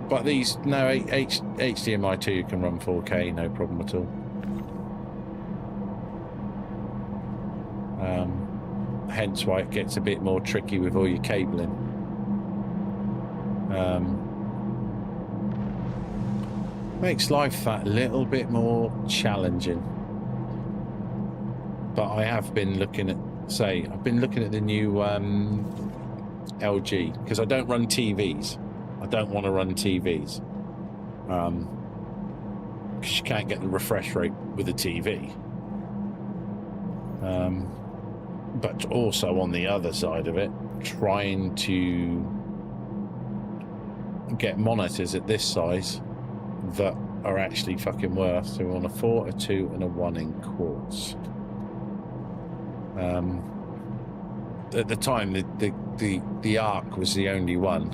But these, no, HDMI 2 can run 4K, no problem at all. Hence why it gets a bit more tricky with all your cabling. Makes life that little bit more challenging. But I have been looking at, I've been looking at the new LG, because I don't run TVs. I don't want to run TVs. Because you can't get the refresh rate with a TV. But also on the other side of it, trying to get monitors at this size that are actually fucking worth. So we want a 4, a 2, and a 1 in quartz. At the time, the Arc was the only one.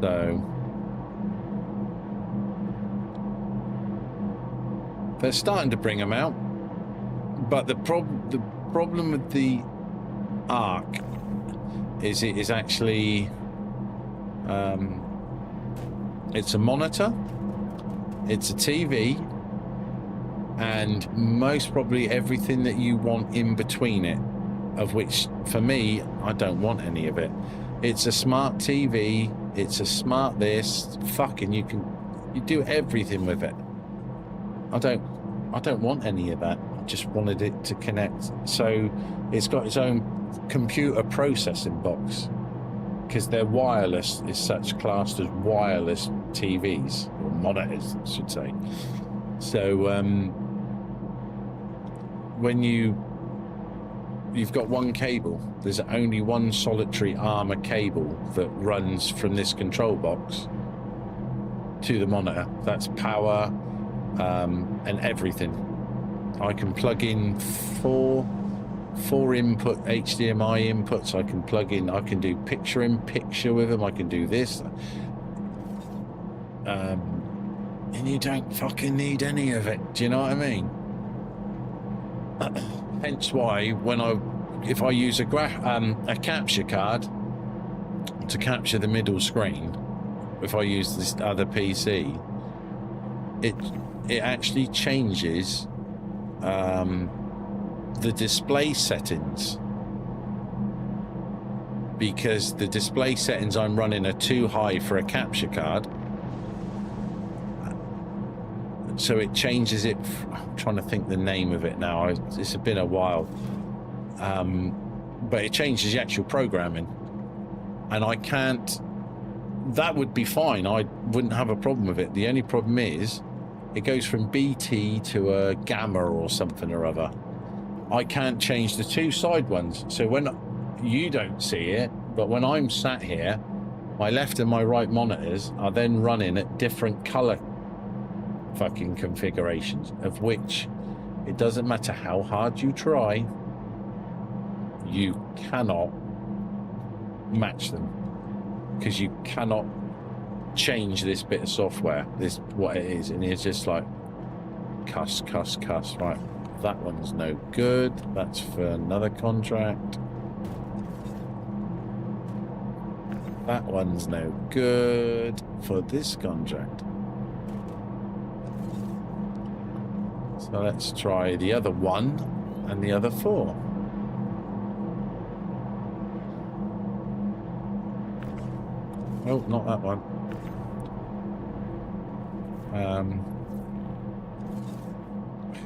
So they're starting to bring them out. But the problem with the Arc is it is actually it's a monitor, it's a TV, and most probably everything that you want in between it, of which for me I don't want any of it. It's a smart TV, it's a smart this, fucking you do everything with it. I don't want any of that. Just wanted it to connect. So it's got its own computer processing box, because they're wireless, is such classed as wireless TVs, or monitors I should say. So when you've got one cable, there's only one solitary arm of cable that runs from this control box to the monitor. That's power and everything. I can plug in four input HDMI inputs. I can plug in, I can do picture in picture with them. I can do this. And you don't fucking need any of it. Do you know what I mean? Hence why if I use a capture card to capture the middle screen, if I use this other PC, it actually changes the display settings, because the display settings I'm running are too high for a capture card, so it changes it. I'm trying to think the name of it now, it's been a while, but it changes the actual programming, and I can't. That would be fine, I wouldn't have a problem with it. The only problem is it goes from BT to a Gamma or something or other. I can't change the two side ones. So when you don't see it, but when I'm sat here, my left and my right monitors are then running at different color fucking configurations, of which it doesn't matter how hard you try, you cannot match them, because you cannot change this bit of software, this what it is, and it's just like cuss. Right, that one's no good, that's for another contract. That one's no good for this contract. So let's try the other one and the other 4. Oh, not that one.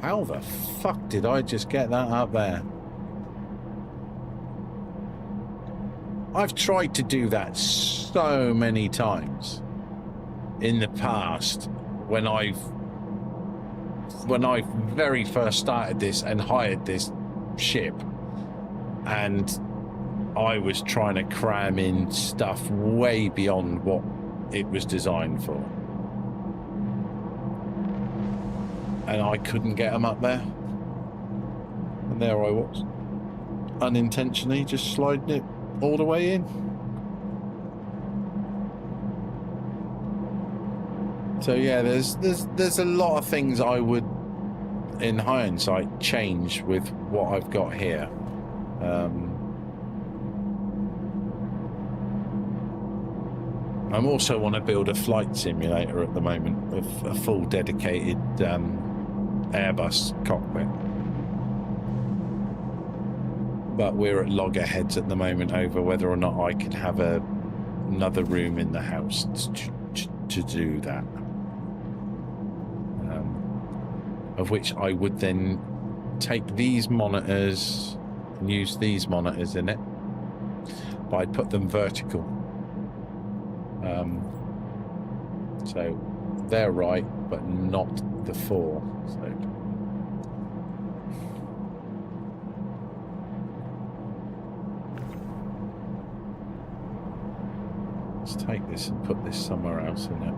How the fuck did I just get that up there? I've tried to do that so many times in the past when I very first started this and hired this ship, and I was trying to cram in stuff way beyond what it was designed for, and I couldn't get them up there. And there I was, unintentionally just sliding it all the way in. So yeah, there's a lot of things I would, in hindsight, change with what I've got here. I also want to build a flight simulator at the moment with a full dedicated Airbus cockpit. But we're at loggerheads at the moment over whether or not I can have another room in the house to do that. Of which I would then take these monitors and use these monitors in it, but I'd put them vertical. So they're right, but not the 4. So let's take this and put this somewhere else in it.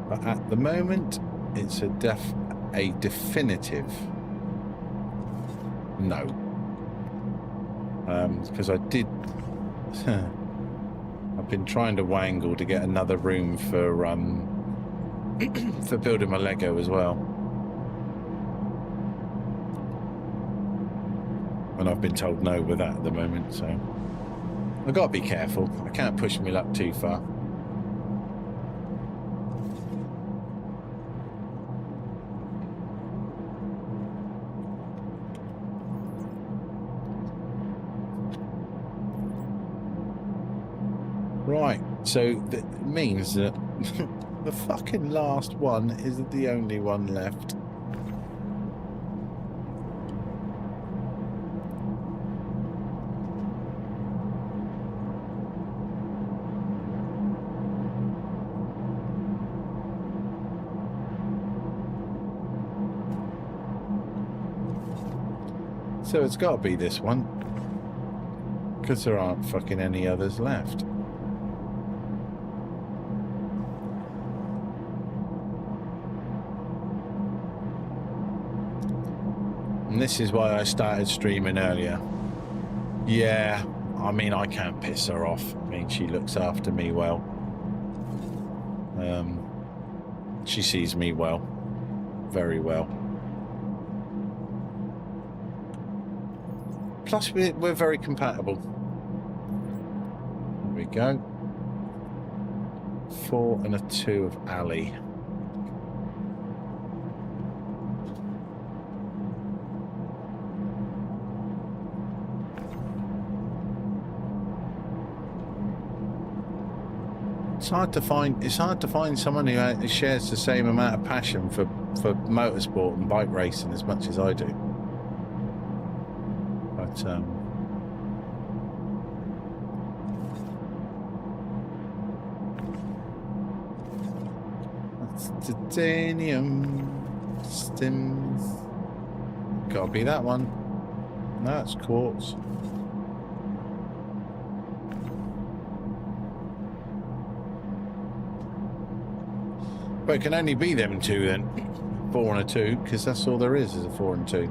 But at the moment, it's a definitive no. Because I did. I've been trying to wangle to get another room for for building my Lego as well, and I've been told no with that at the moment. So I've got to be careful. I can't push my luck too far. Right, so that means that the fucking last one isn't the only one left. So it's got to be this one, because there aren't fucking any others left. And this is why I started streaming earlier. Yeah, I mean, I can't piss her off. I mean, she looks after me well. She sees me well. Very well. Plus, we're very compatible. There we go. 4 and a 2 of Ali. It's hard to find someone who shares the same amount of passion for motorsport and bike racing as much as I do. But that's titanium stims. Gotta be that one. No, it's quartz. But it can only be them 2 then. 4 and a 2, because that's all there is a 4 and 2.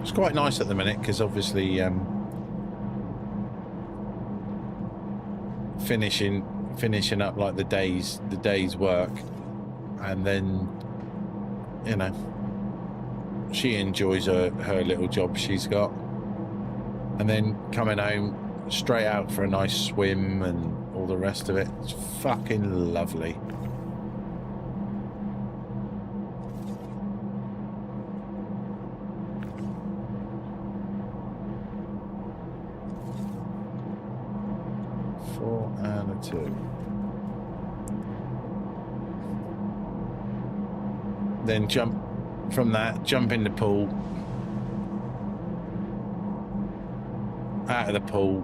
It's quite nice at the minute, because obviously finishing up like the day's work, and then, you know, she enjoys her little job she's got, and then coming home straight out for a nice swim and all the rest of it. It's fucking lovely. Four and a 2. Then jump in the pool, out of the pool,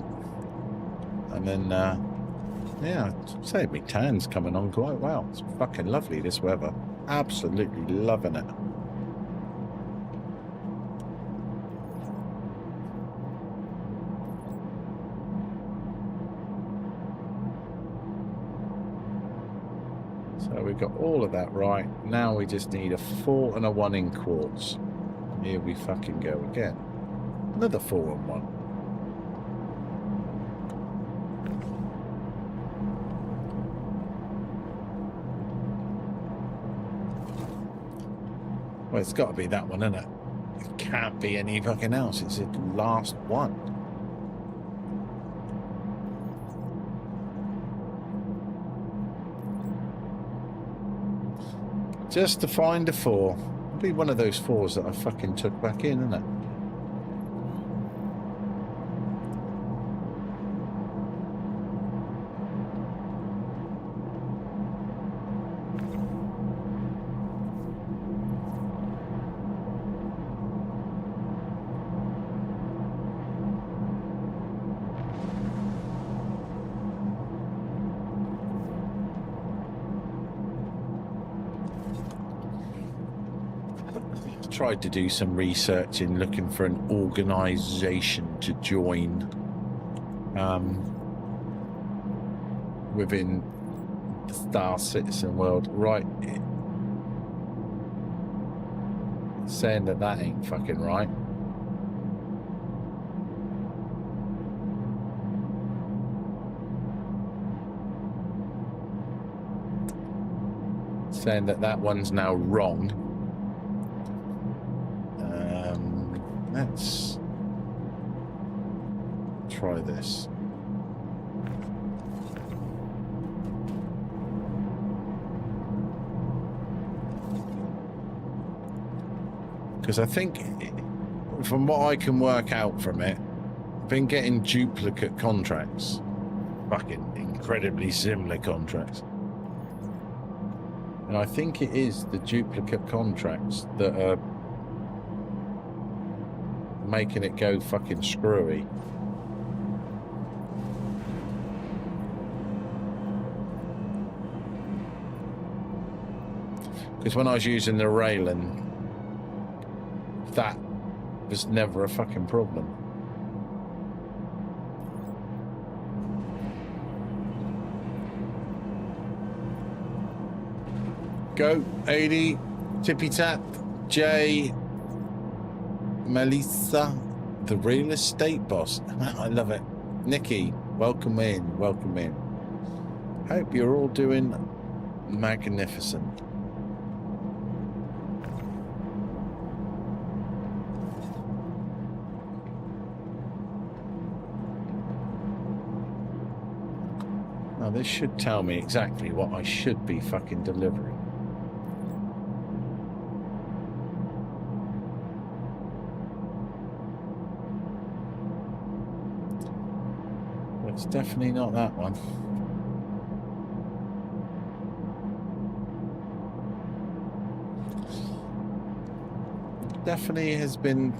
and then yeah, I'd say my tan's coming on quite well. It's fucking lovely, this weather. Absolutely loving it. we've got all of that right. Now we just need a 4 and a 1 in quartz. Here we fucking go again. Another 4 and 1. Well, it's got to be that one, isn't it? It can't be any fucking else. It's the last one. Just to find a 4. It'll be one of those 4s that I fucking took back in, isn't it? Tried to do some research in looking for an organization to join within the Star Citizen world. Right, saying that ain't fucking right. Saying that one's now wrong. Let's try this. Because I think, from what I can work out from it, I've been getting duplicate contracts. Fucking incredibly similar contracts. And I think it is the duplicate contracts that are making it go fucking screwy. Because when I was using the railing, that was never a fucking problem. Go 80 Tippy Tap J Melissa, the real estate boss. I love it. Nikki, welcome in, welcome in. Hope you're all doing magnificent. Now this should tell me exactly what I should be fucking delivering. It's definitely not that one. Definitely has been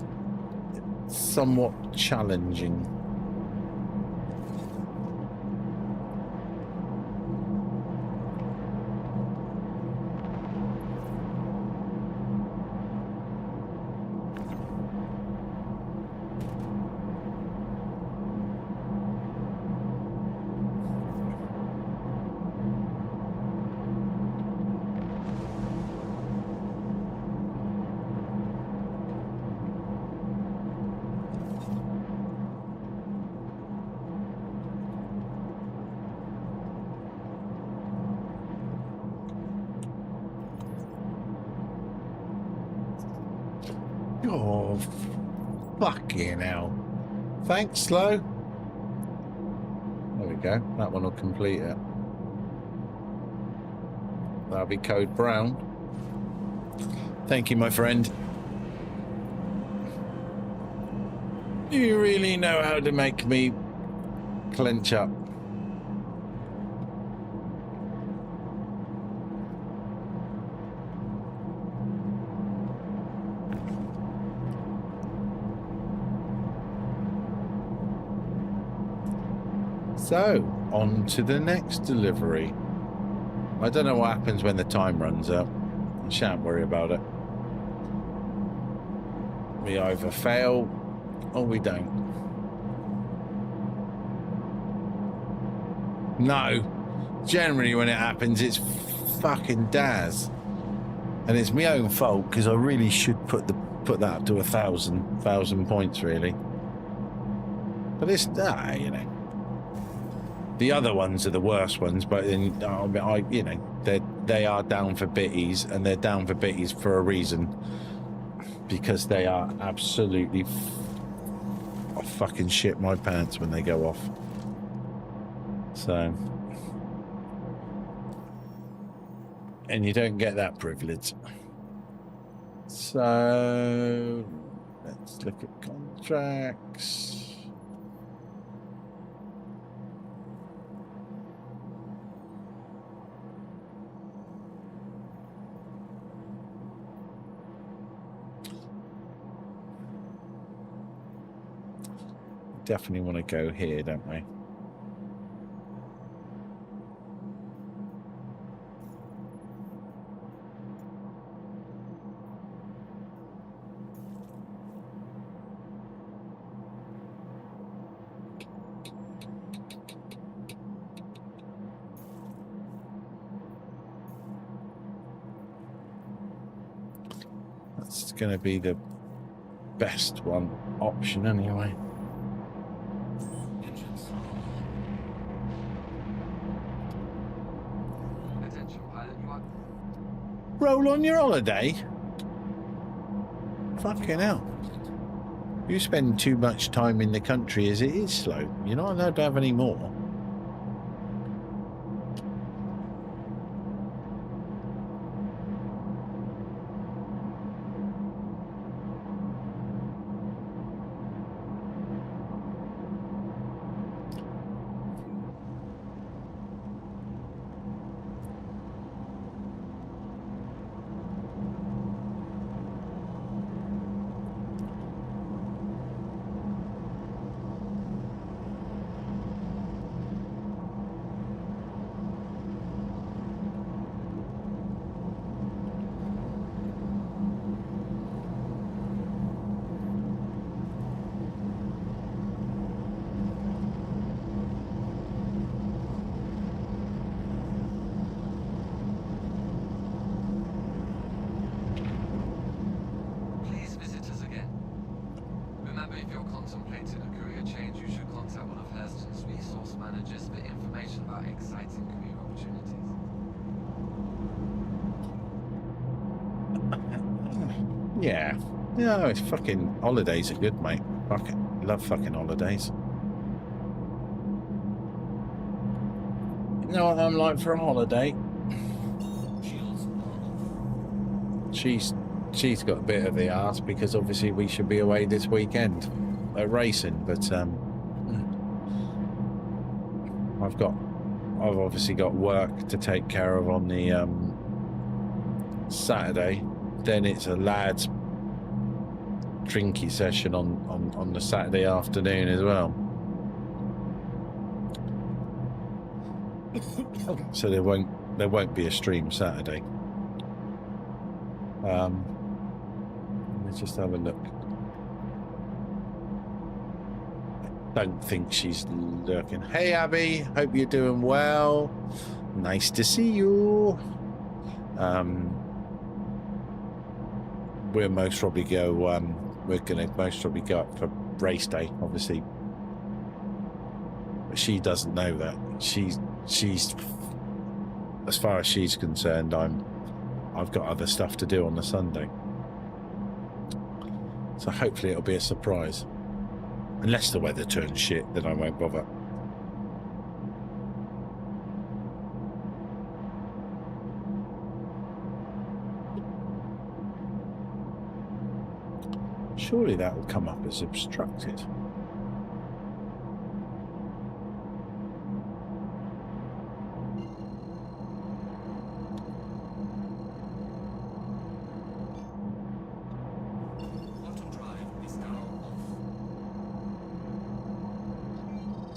somewhat challenging. Oh, fucking hell. Thanks, Slow. There we go. That one will complete it. That'll be code brown. Thank you, my friend. You really know how to make me clench up. So, on to the next delivery. I don't know what happens when the time runs out. I shan't worry about it. We either fail or we don't. No. Generally when it happens, it's fucking Daz. And it's my own fault because I really should put that up to 1,000 points really. But it's you know, the other ones are the worst ones. But then you know, they are down for bitties, and they're down for bitties for a reason, because they are absolutely I fucking shit my pants when they go off. So, and you don't get that privilege. So let's look at contracts. Definitely want to go here, don't we? That's going to be the best one option anyway. Attention, pilot, you are... Roll on your holiday? Fucking hell. You spend too much time in the country as it is slow. You're not allowed to have any more. Please visit us again. Remember, if you're contemplating a career change, you should contact one of Hurston's resource managers for information about exciting career opportunities. Yeah. Yeah, no, it's fucking holidays are good, mate. Fucking love fucking holidays. You know what I'm like for a holiday? She's got a bit of the arse because obviously we should be away this weekend at racing, but I've obviously got work to take care of on the Saturday. Then it's a lads drinky session on the Saturday afternoon as well. So there won't be a stream Saturday. Let's just have a look. I don't think she's lurking. Hey Abby, hope you're doing well. Nice to see you. We'll most probably go. We're gonna most probably go up for race day, obviously. But she doesn't know that. She's as far as she's concerned, I've got other stuff to do on the Sunday. So hopefully it'll be a surprise. Unless the weather turns shit, then I won't bother. Surely that will come up as obstructed.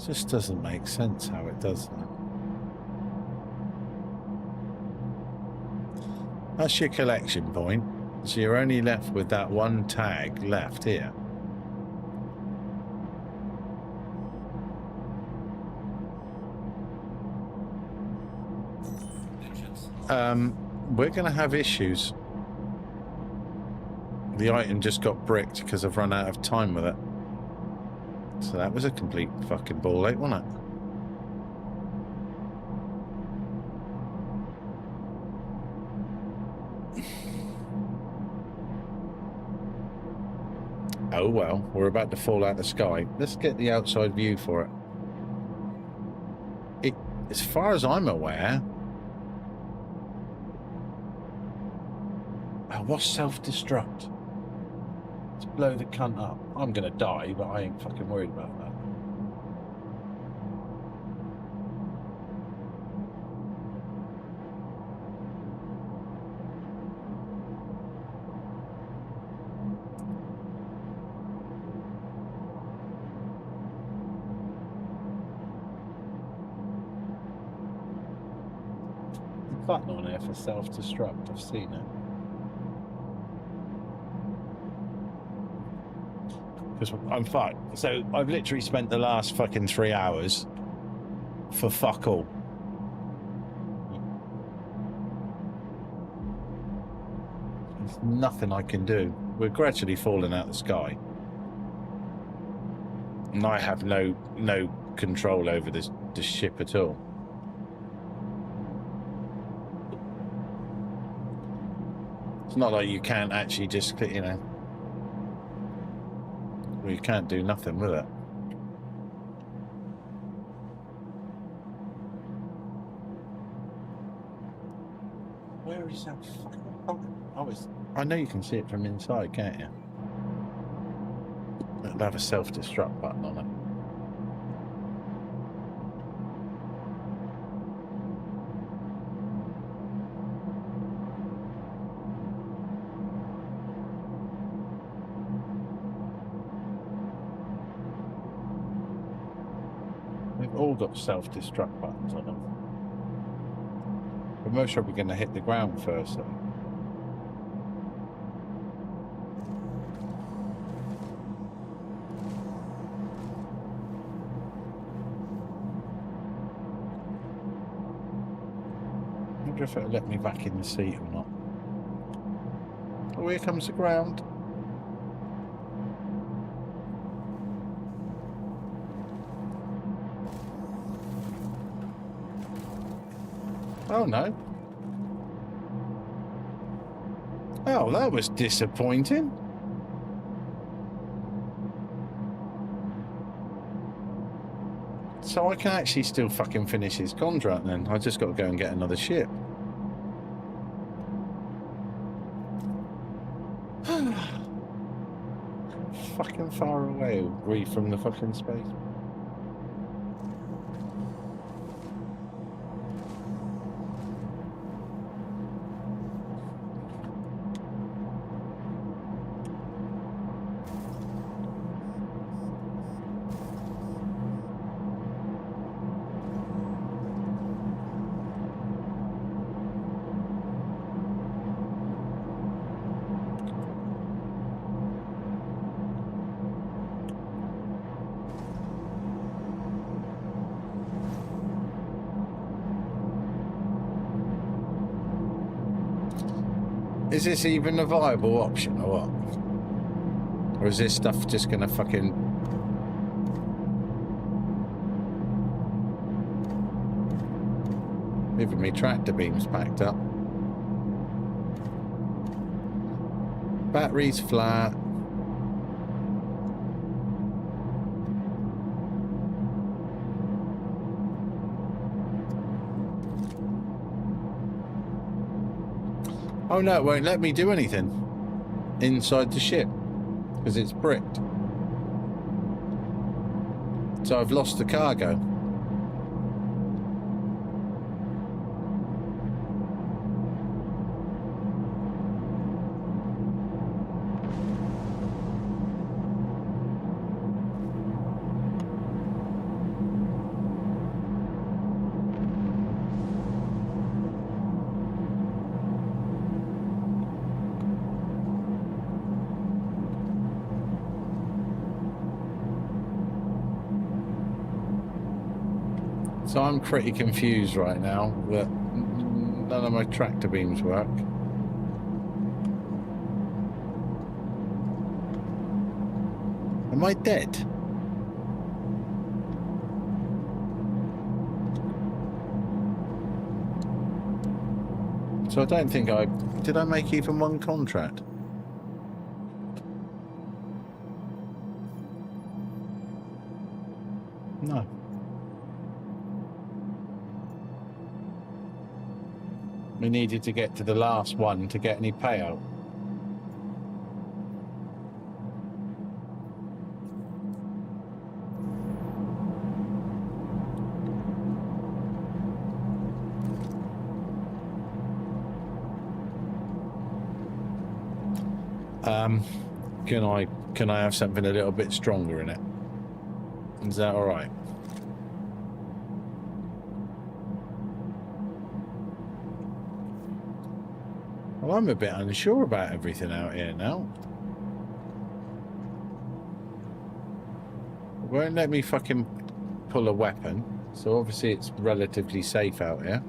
Just doesn't make sense how it does that. That's your collection point. So you're only left with that one tag left here. We're going to have issues. The item just got bricked because I've run out of time with it. So that was a complete fucking ball ache, wasn't it? Oh well, we're about to fall out of the sky. Let's get the outside view for it. As far as I'm aware... Oh, what's self-destruct? Let's blow the cunt up. I'm gonna die, but I ain't fucking worried about that. Button on here for self-destruct. I've seen it. Because I'm fucked. So I've literally spent the last fucking 3 hours for fuck all. There's nothing I can do. We're gradually falling out of the sky. And I have no control over this ship at all. It's not like you can't actually just, you know, well, you can't do nothing with it. Where is that fucking... I know you can see it from inside, can't you? It'll have a self-destruct button on it. They've all got self-destruct buttons on them. We're most probably going to hit the ground first, though. I wonder if it'll let me back in the seat or not. Oh, here comes the ground. Oh no. Oh, that was disappointing. So I can actually still fucking finish his contract then. I just got to go and get another ship. Fucking far away are we from the fucking space? Is this even a viable option or what? Or is this stuff just gonna fucking... Even me tractor beam's packed up. Battery's flat. Oh no, it won't let me do anything inside the ship because it's bricked. So I've lost the cargo. So I'm pretty confused right now that none none of my tractor beams work. Am I dead? So I don't think I... Did I make even one contract? No. We needed to get to the last one to get any payout. Can I have something a little bit stronger in it? Is that all right? Well, I'm a bit unsure about everything out here now. It won't let me fucking pull a weapon, so obviously it's relatively safe out here.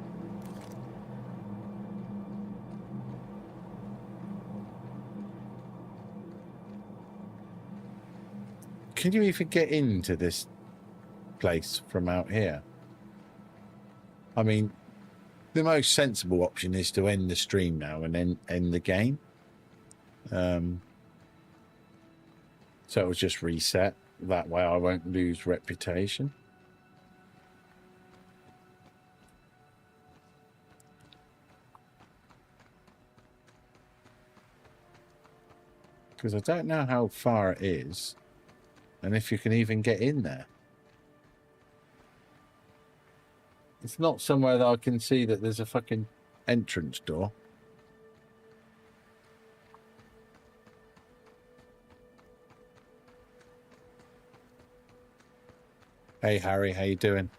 Can you even get into this place from out here? I mean, the most sensible option is to end the stream now and then end the game. So it'll just reset. That way I won't lose reputation. Because I don't know how far it is. And if you can even get in there. It's not somewhere that I can see that there's a fucking entrance door. Hey Harry, how you doing?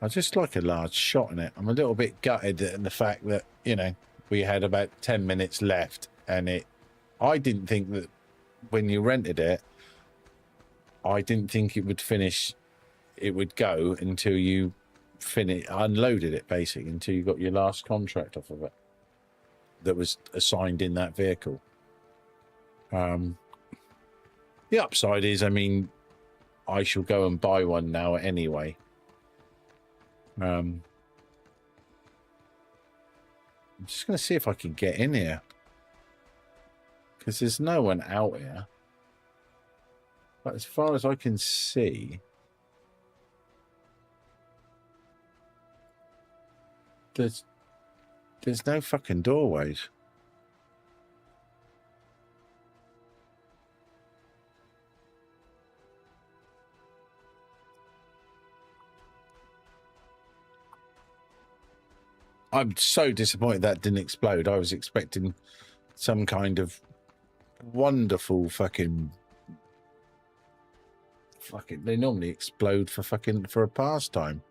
I just like a large shot in it. I'm a little bit gutted at the fact that, you know, we had about 10 minutes left, and I didn't think that when you rented it, I didn't think it would finish, it would go until you unloaded it, basically, until you got your last contract off of it that was assigned in that vehicle. The upside is, I mean, I shall go and buy one now anyway. I'm just going to see if I can get in here. Because there's no one out here. But as far as I can see, there's no fucking doorways. I'm so disappointed that didn't explode. I was expecting some kind of wonderful fucking they normally explode for a pastime.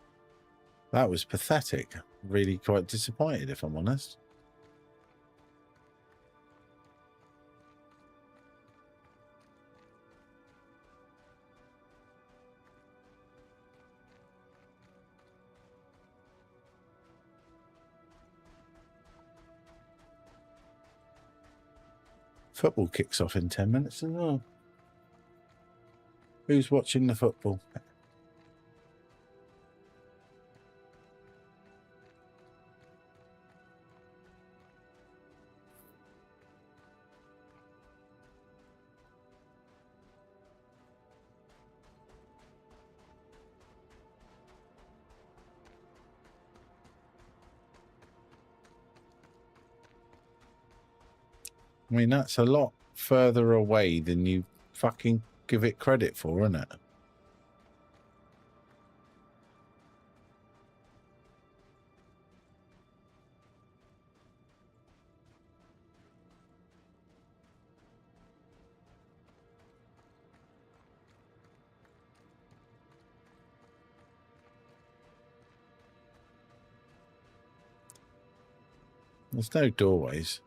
That was pathetic. Really quite disappointed, if I'm honest. Football kicks off in 10 minutes as well. Who's watching the football? I mean, that's a lot further away than you fucking give it credit for, isn't it? There's no doorways.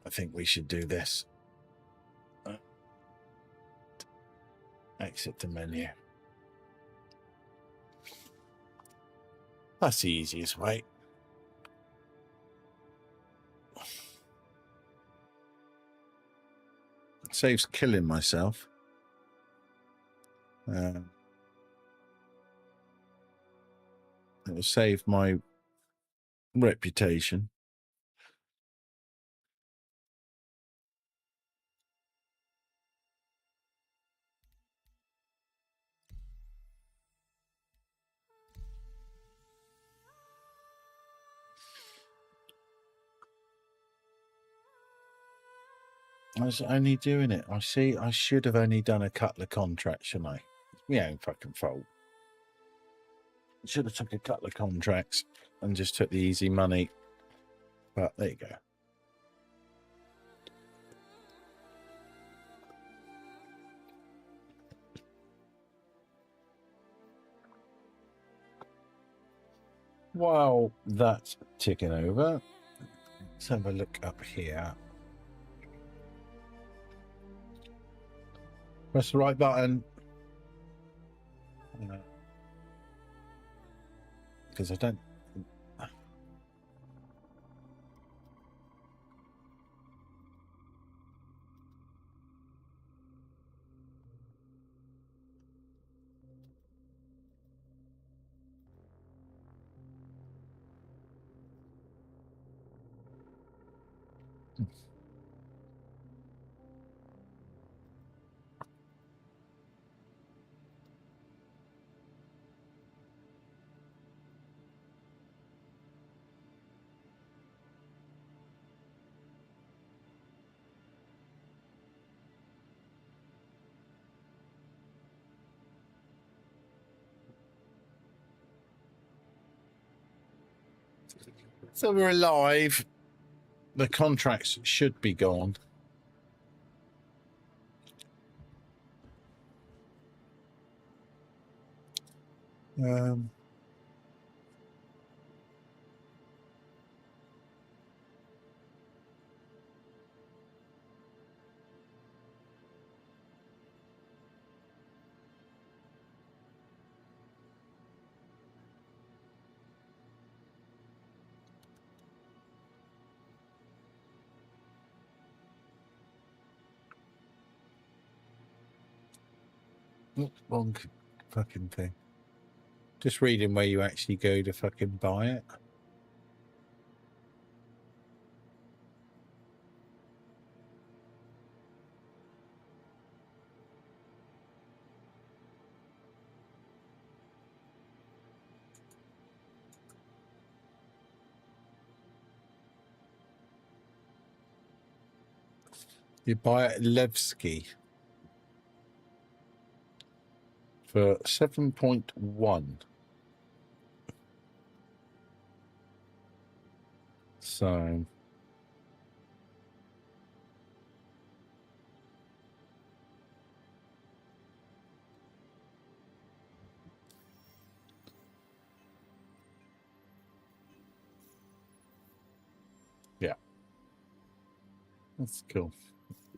I think we should do this. Exit the menu. That's the easiest way. Saves killing myself. It will save my reputation. I was only doing it. I see. I should have only done a couple of contracts, shouldn't I? It's my own fucking fault. I should have took a couple of contracts and just took the easy money. But there you go. While that's ticking over, let's have a look up here. Press the right button. Because I don't. So we're alive. The contracts should be gone. Wrong fucking thing. Just reading where you actually go to fucking buy it. You buy it at Levski for 7.1. So yeah, that's cool.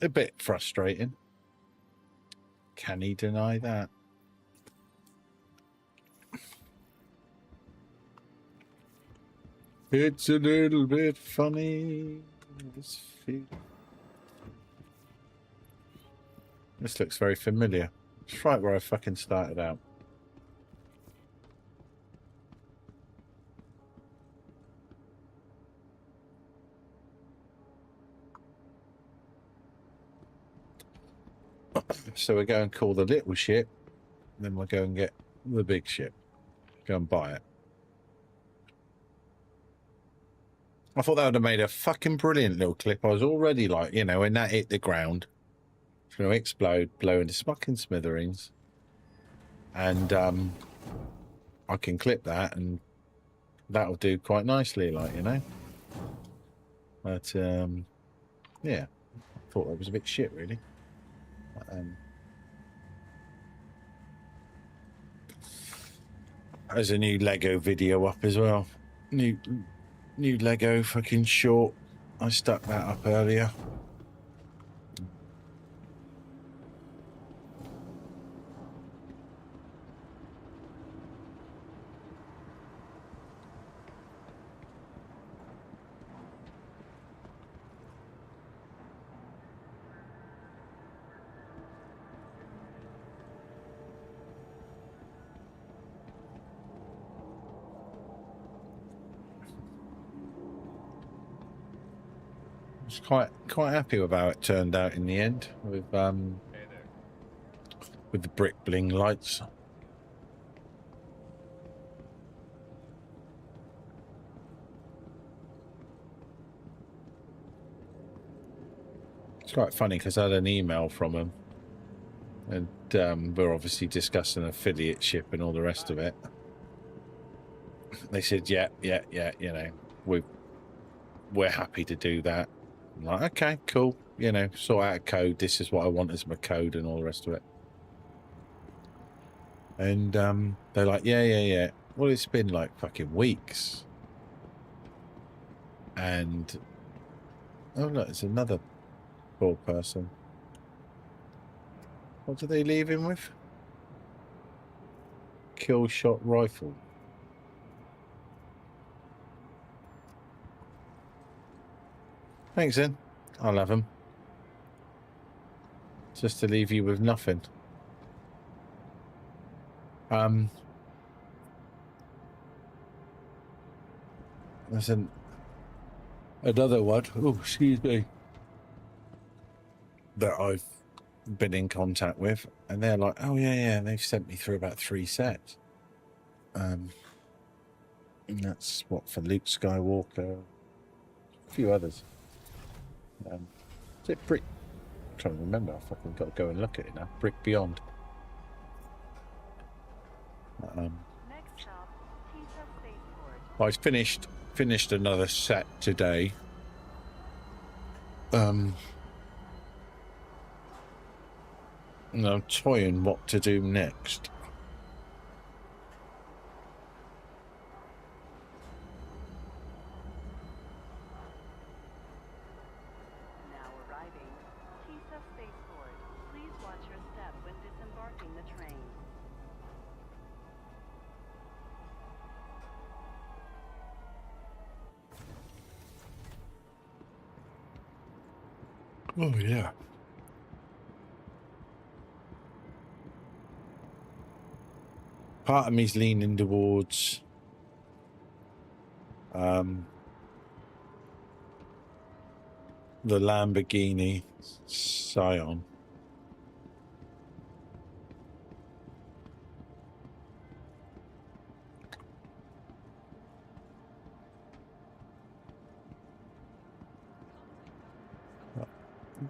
A bit frustrating. Can he deny that? It's a little bit funny. This looks very familiar. It's right where I fucking started out. So we go and call the little ship, then we'll go and get the big ship. Go and buy it. I thought that would have made a fucking brilliant little clip. I was already like, you know, when that hit the ground, it's going to explode, blow into fucking smithereens. And I can clip that and that'll do quite nicely, like, you know. But, yeah, I thought that was a bit shit, really. But, there's a new Lego video up as well. New Lego fucking short I stuck that up earlier. I was quite happy with how it turned out in the end with the brick bling lights. It's quite funny because I had an email from them, and we're obviously discussing affiliateship and all the rest of it. They said, yeah, you know, we're happy to do that. I'm like, okay, cool. You know, sort out a code. This is what I want as my code and all the rest of it. And they're like, yeah. Well, it's been like fucking weeks. And oh look, it's another poor person. What do they leave him with? Kill shot rifle. Thanks, then. I'll have them. Just to leave you with nothing. There's another one. Oh, excuse me. That I've been in contact with, and they're like, oh yeah, they've sent me through about 3 sets. And that's what for Luke Skywalker, a few others. Is it Brick? I'm trying to remember. I fucking got to go and look at it now. Brick Beyond. Next stop, Tisa Spaceport. I finished another set today. And I'm toying what to do next. Now arriving, Tisa Spaceport. Please watch your step when disembarking the train. Oh yeah. Part of me's leaning towards the Lamborghini Scion.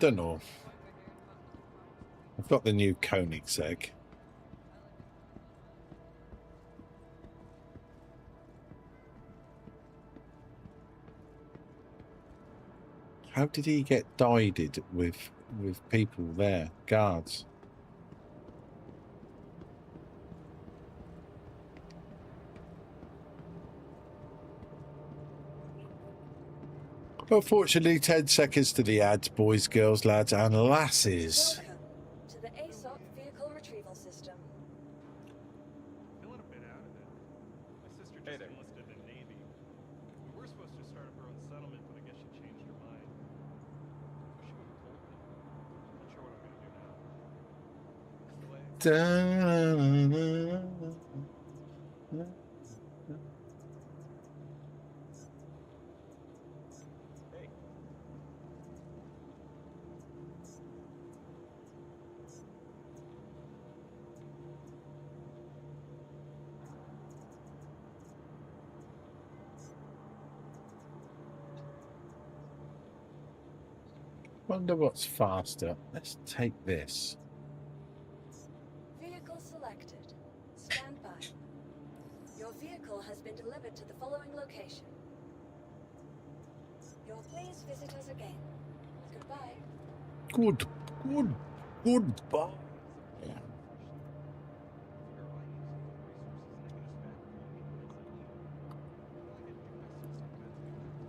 Don't know. I've got the new Koenigsegg. How did he get dyed with people there, guards? Unfortunately, 10 seconds to the ads, boys, girls, lads, and lasses. Welcome to the ASOC vehicle retrieval system. Feeling a bit out of it. My sister just enlisted in the Navy. We were supposed to start up our own settlement, but I guess she changed her mind. Wish she would have told me. Not sure what I'm gonna do now. Hey. Wonder what's faster. Let's take this. Vehicle selected. Stand by. Your vehicle has been delivered to the following location. You'll please visit us again. Goodbye. Goodbye.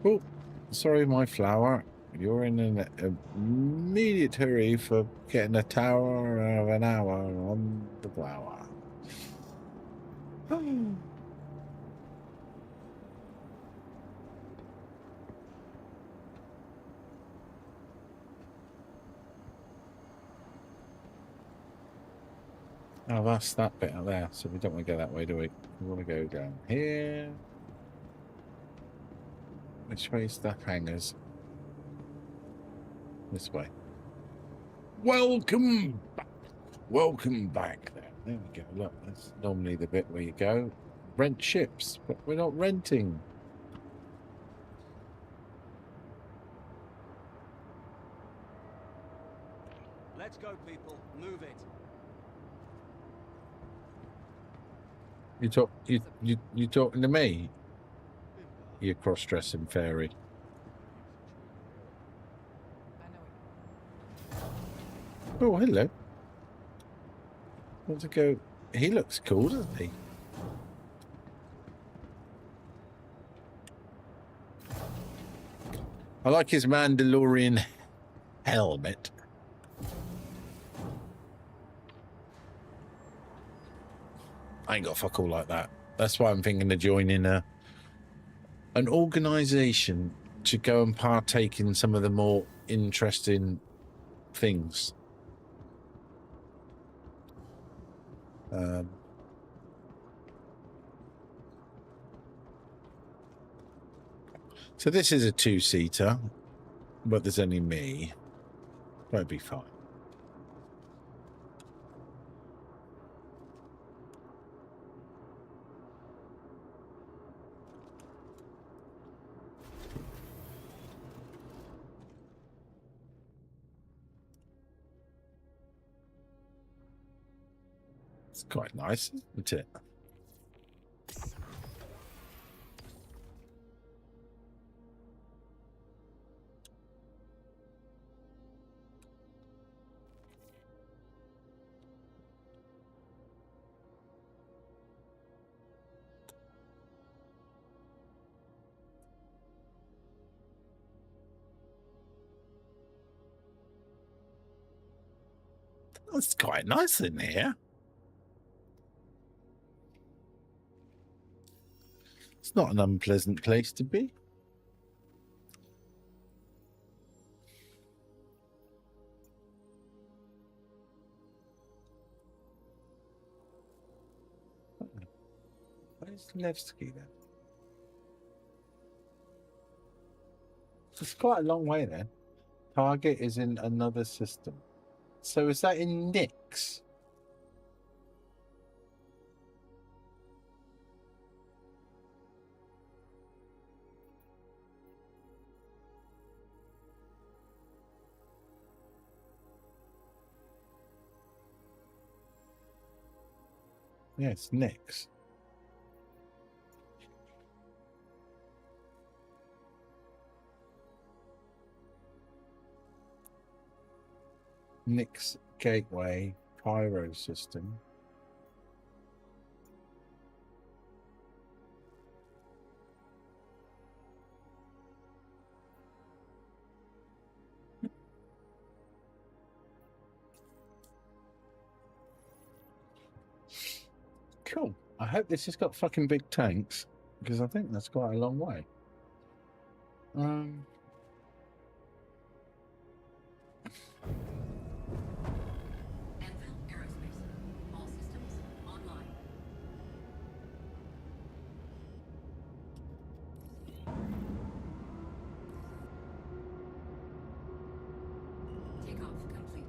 Oh, Sorry, my flower. You're in an immediate hurry for getting a tower of an hour on the flower. Oh, that's that bit out there. So we don't want to go that way, do we? We want to go down here. Which way is the hangars? This way. Welcome back. Welcome back there. There we go. Look, that's normally the bit where you go. Rent ships, but we're not renting. Let's go, people. Move it. You talking to me? You cross-dressing fairy. Oh, hello. Want to go? He looks cool, doesn't he? I like his Mandalorian helmet. I ain't got fuck all like that. That's why I'm thinking of joining an organisation to go and partake in some of the more interesting things. So this is a two-seater, but there's only me. That'd be fine. It's quite nice, isn't it? It's quite nice in here. It's not an unpleasant place to be. Where's Nevsky then? It's quite a long way then. Target is in another system. So is that in Nyx? Yeah, it's Nyx. Nyx Gateway Pyro System. Cool. I hope this has got fucking big tanks, because I think that's quite a long way. Anvil Aerospace. All systems online. Takeoff complete.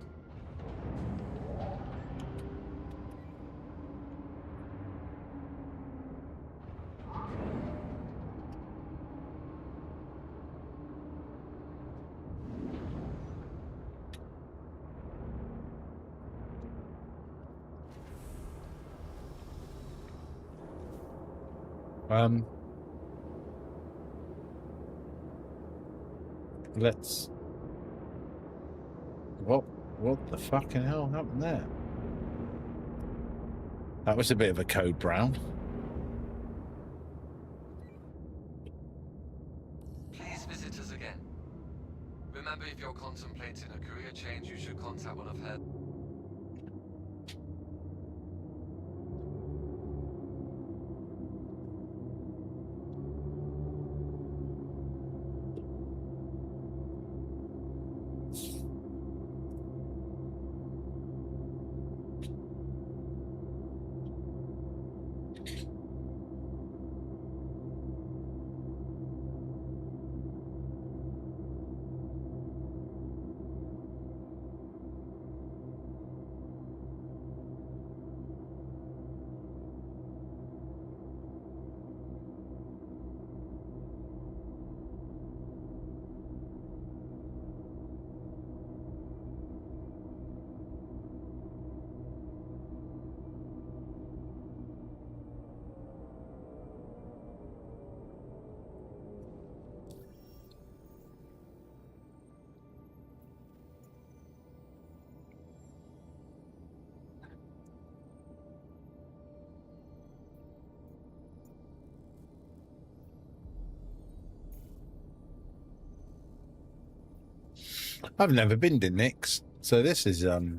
Let's. What the fucking hell happened there? That was a bit of a code brown. Please visit us contemplating a career change, you should contact one of her. I've never been to Nick's, so this will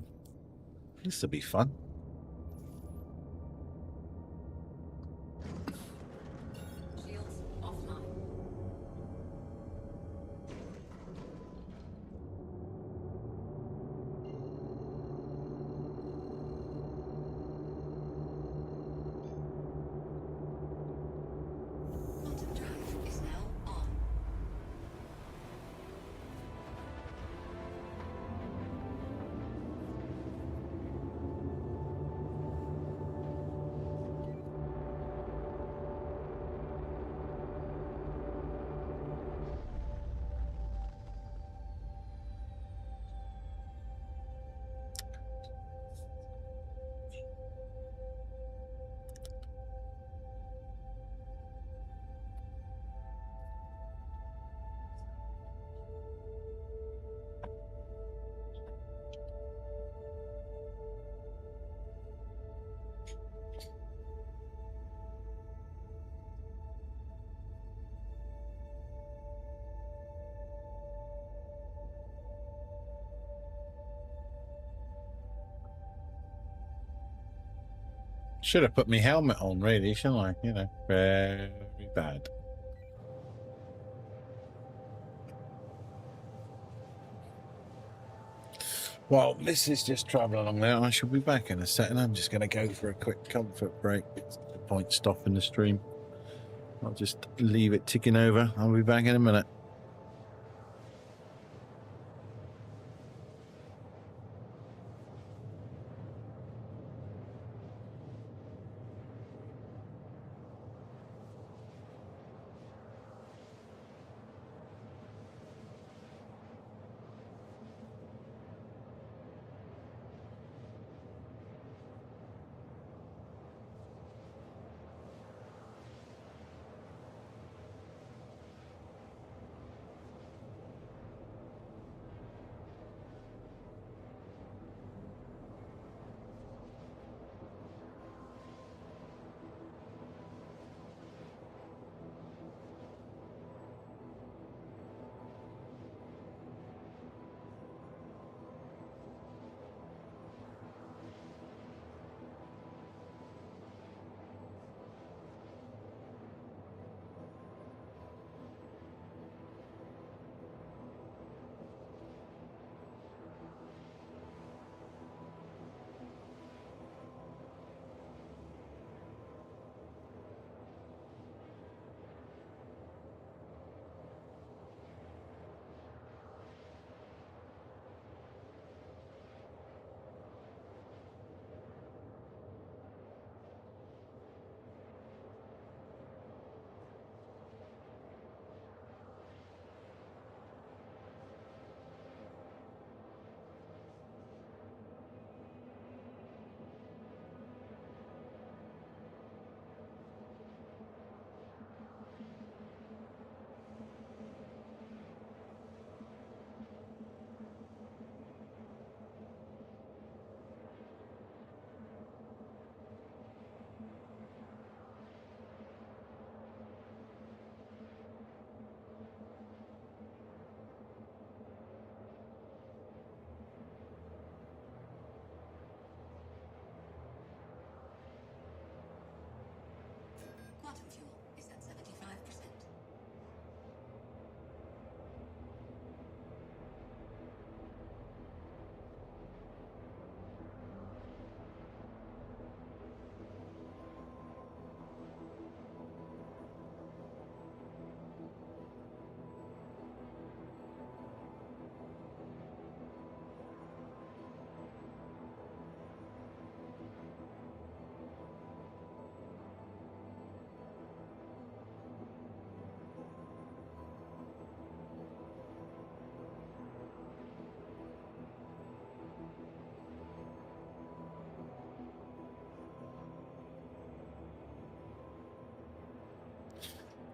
be fun. Shields offline. Quantum drive is now on. Should have put my helmet on, really, shouldn't I? You know, very bad. Well, this is just travelling along there. I shall be back in a second. I'm just going to go for a quick comfort break. It's no point stopping the stream. I'll just leave it ticking over. I'll be back in a minute.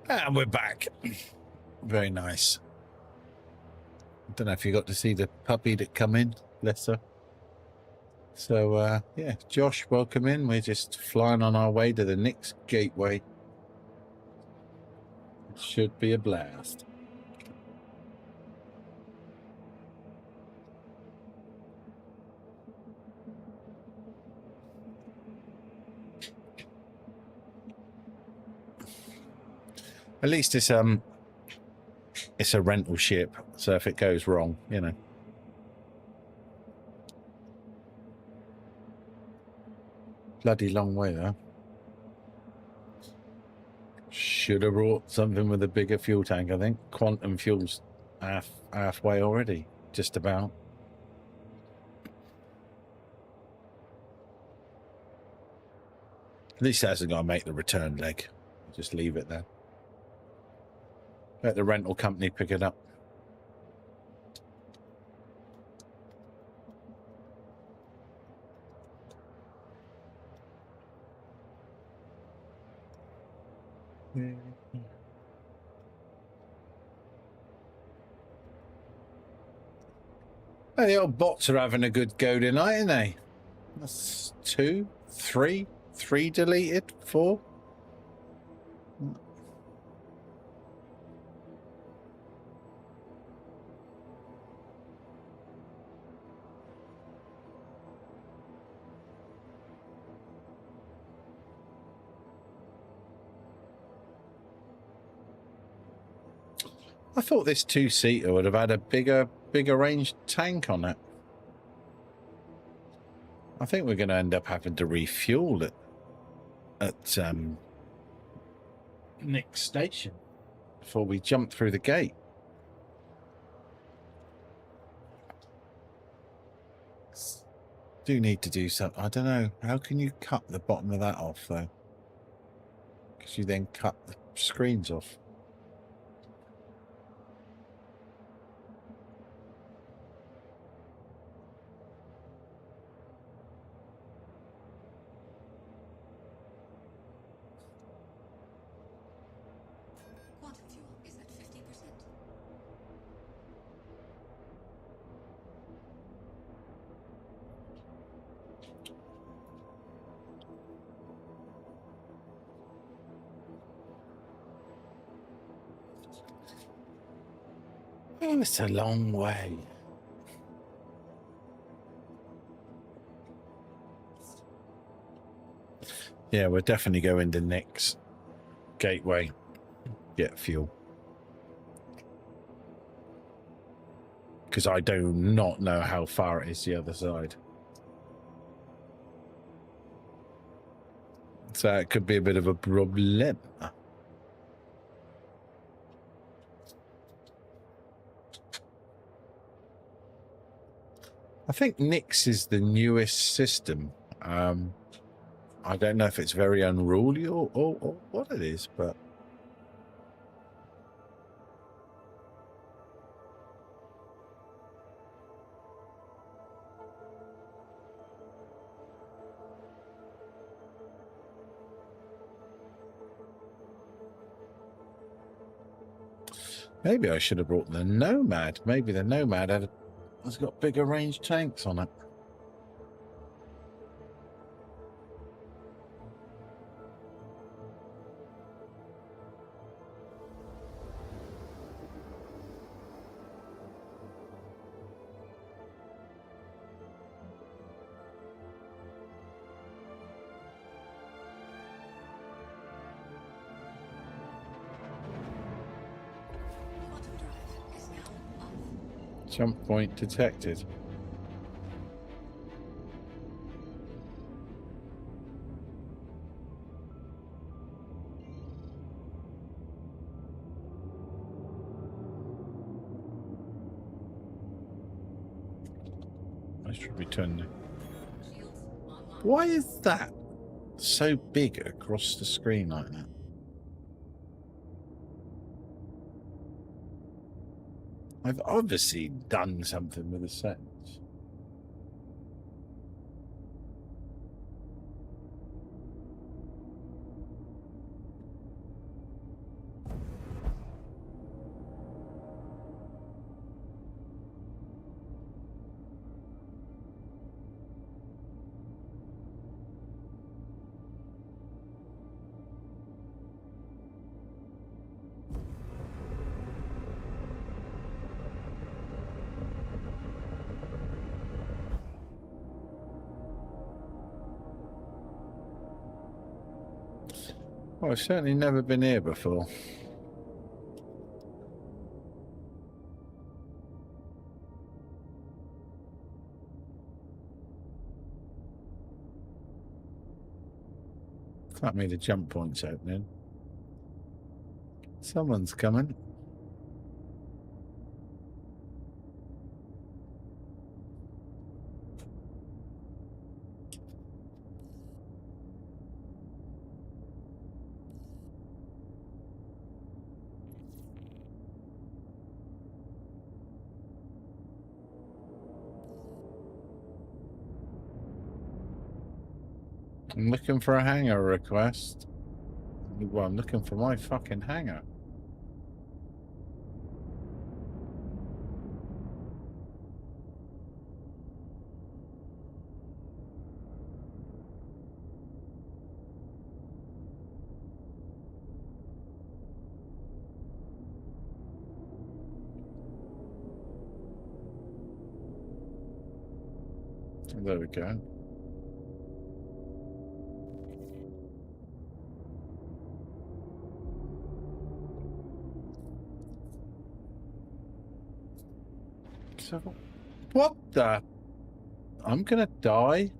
And we're back. Very nice. I don't know if you got to see the puppy that come in. Bless her. So, yeah, Josh, welcome in. We're just flying on our way to the Nix Gateway. It should be a blast. At least it's a rental ship, so if it goes wrong, you know. Bloody long way though. Should have brought something with a bigger fuel tank, I think. Quantum fuel's halfway already, just about. At least it hasn't got to make the return leg. Just leave it there. Let the rental company pick it up. Well, the old bots are having a good go tonight, aren't they? That's three deleted, 4. I thought this 2-seater would have had a bigger range tank on it. I think we're going to end up having to refuel it at Nix Station before we jump through the gate. Do need to do something. I don't know. How can you cut the bottom of that off though? Because you then cut the screens off. Quantum fuel is at 50%. Oh, it's a long way. Yeah, we're definitely going to Nix Gateway. Get fuel. Because I do not know how far it is the other side. So it could be a bit of a problem. I think Nix is the newest system. I don't know if it's very unruly or what it is, but maybe I should have brought the Nomad. Maybe the Nomad has got bigger range tanks on it. Quantum drive is now off. Jump point detected. I should return. Shields online. Why is that so big across the screen like that? I've obviously done something with the settings. Well, I've certainly never been here before. Fuck me, the jump point's opening. Someone's coming. I'm looking for a hangar request. Well, I'm looking for my fucking hangar. There we go. So, what the? I'm gonna die.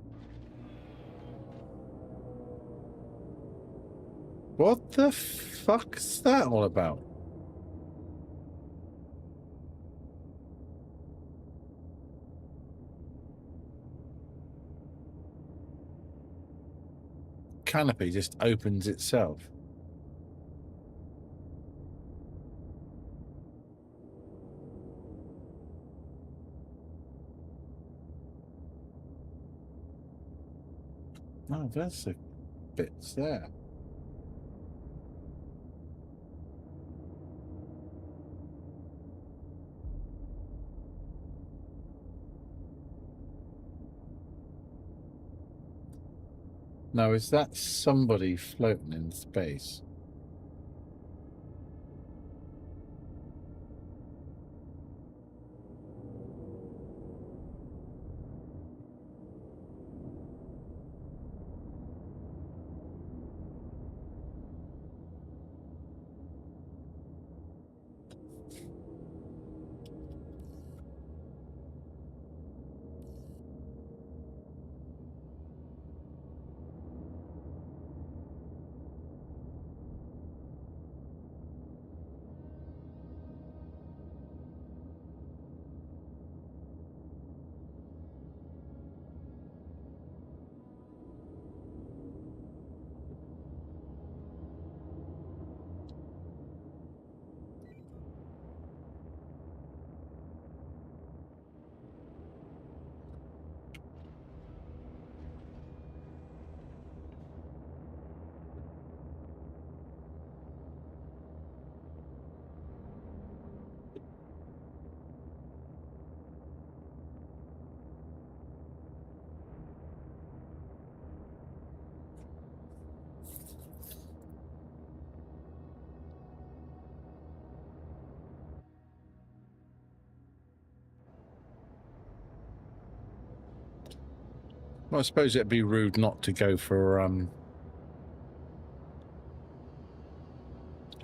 What the fuck's that all about? Canopy just opens itself. Oh, there's the bits there. Now, is that somebody floating in space? Well, I suppose it'd be rude not to go for a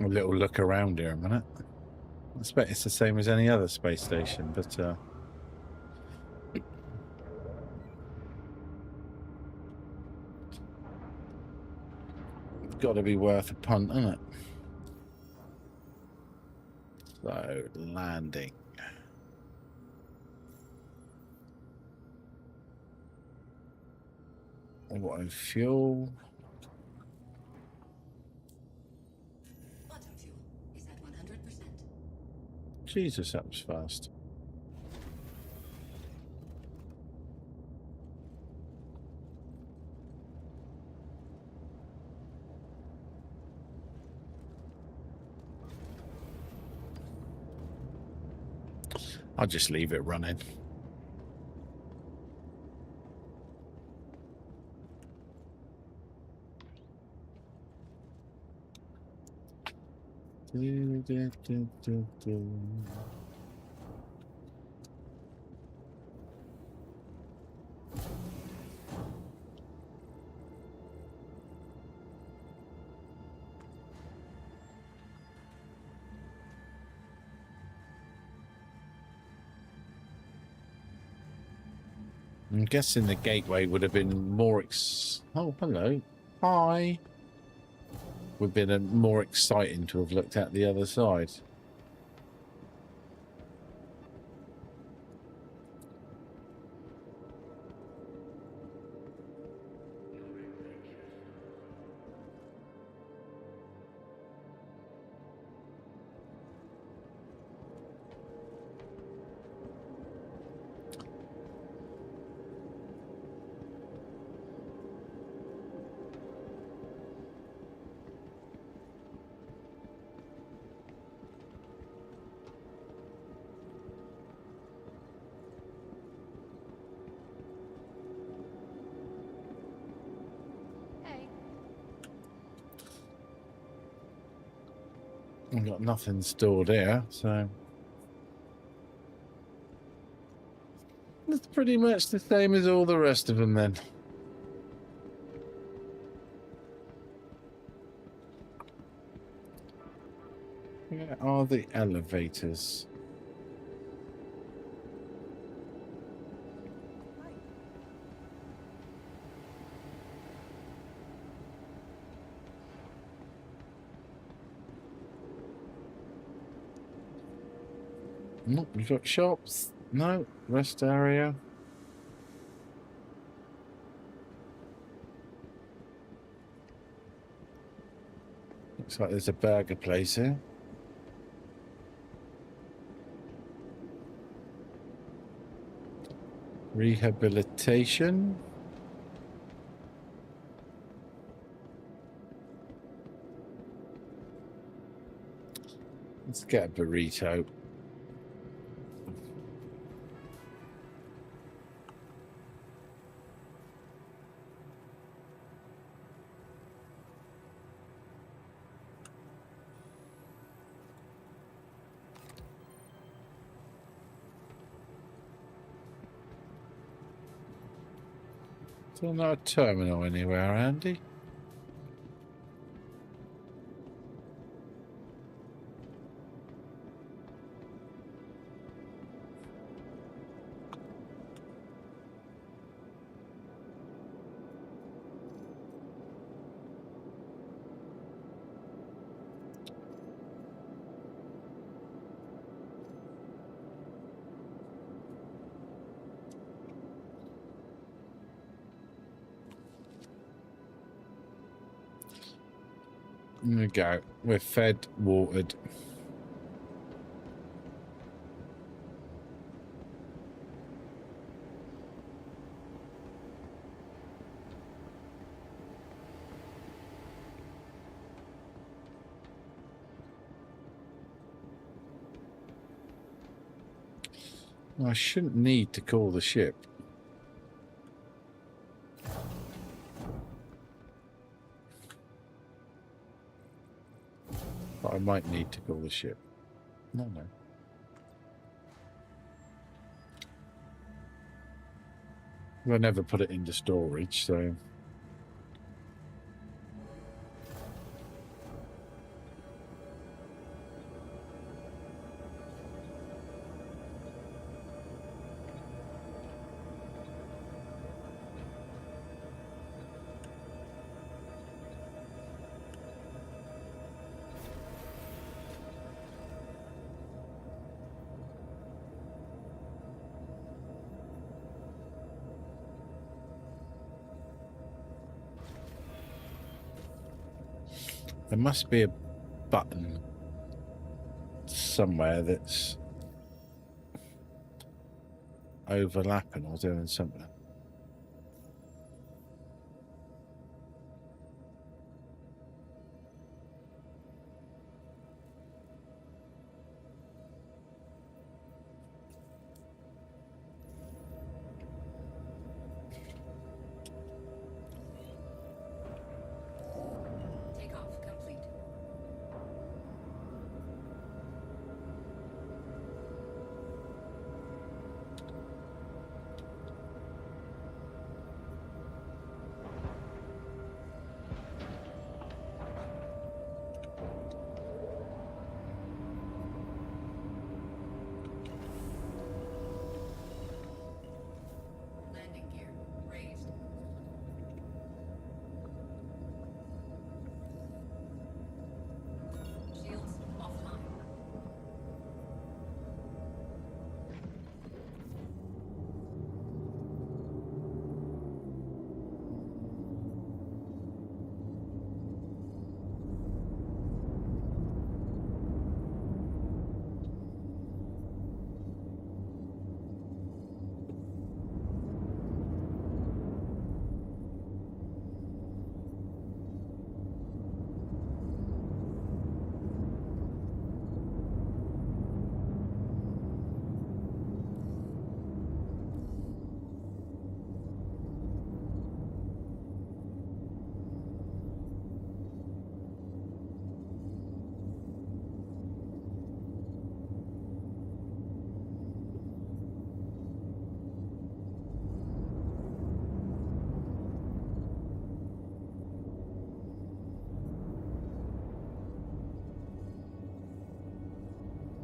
little look around here a minute. I expect it's the same as any other space station, but it's got to be worth a punt, isn't it? So, landing. Auto fuel. Auto fuel is at 100%. Jesus, that was fast. I'll just leave it running. I'm guessing the gateway would have been more oh, hello. Hi. Would have been more exciting to have looked at the other side. Hey. I've got nothing stored here, so it's pretty much the same as all the rest of them then. Where are the elevators? Nope, we've got shops. No, rest area. Looks like there's a burger place here. Rehabilitation. Let's get a burrito. Still not a terminal anywhere, Andy. There we go. We're fed, watered. I shouldn't need to call the ship. But I might need to call the ship. No. I never put it into storage, so... There must be a button somewhere that's overlapping or doing something. Takeoff complete.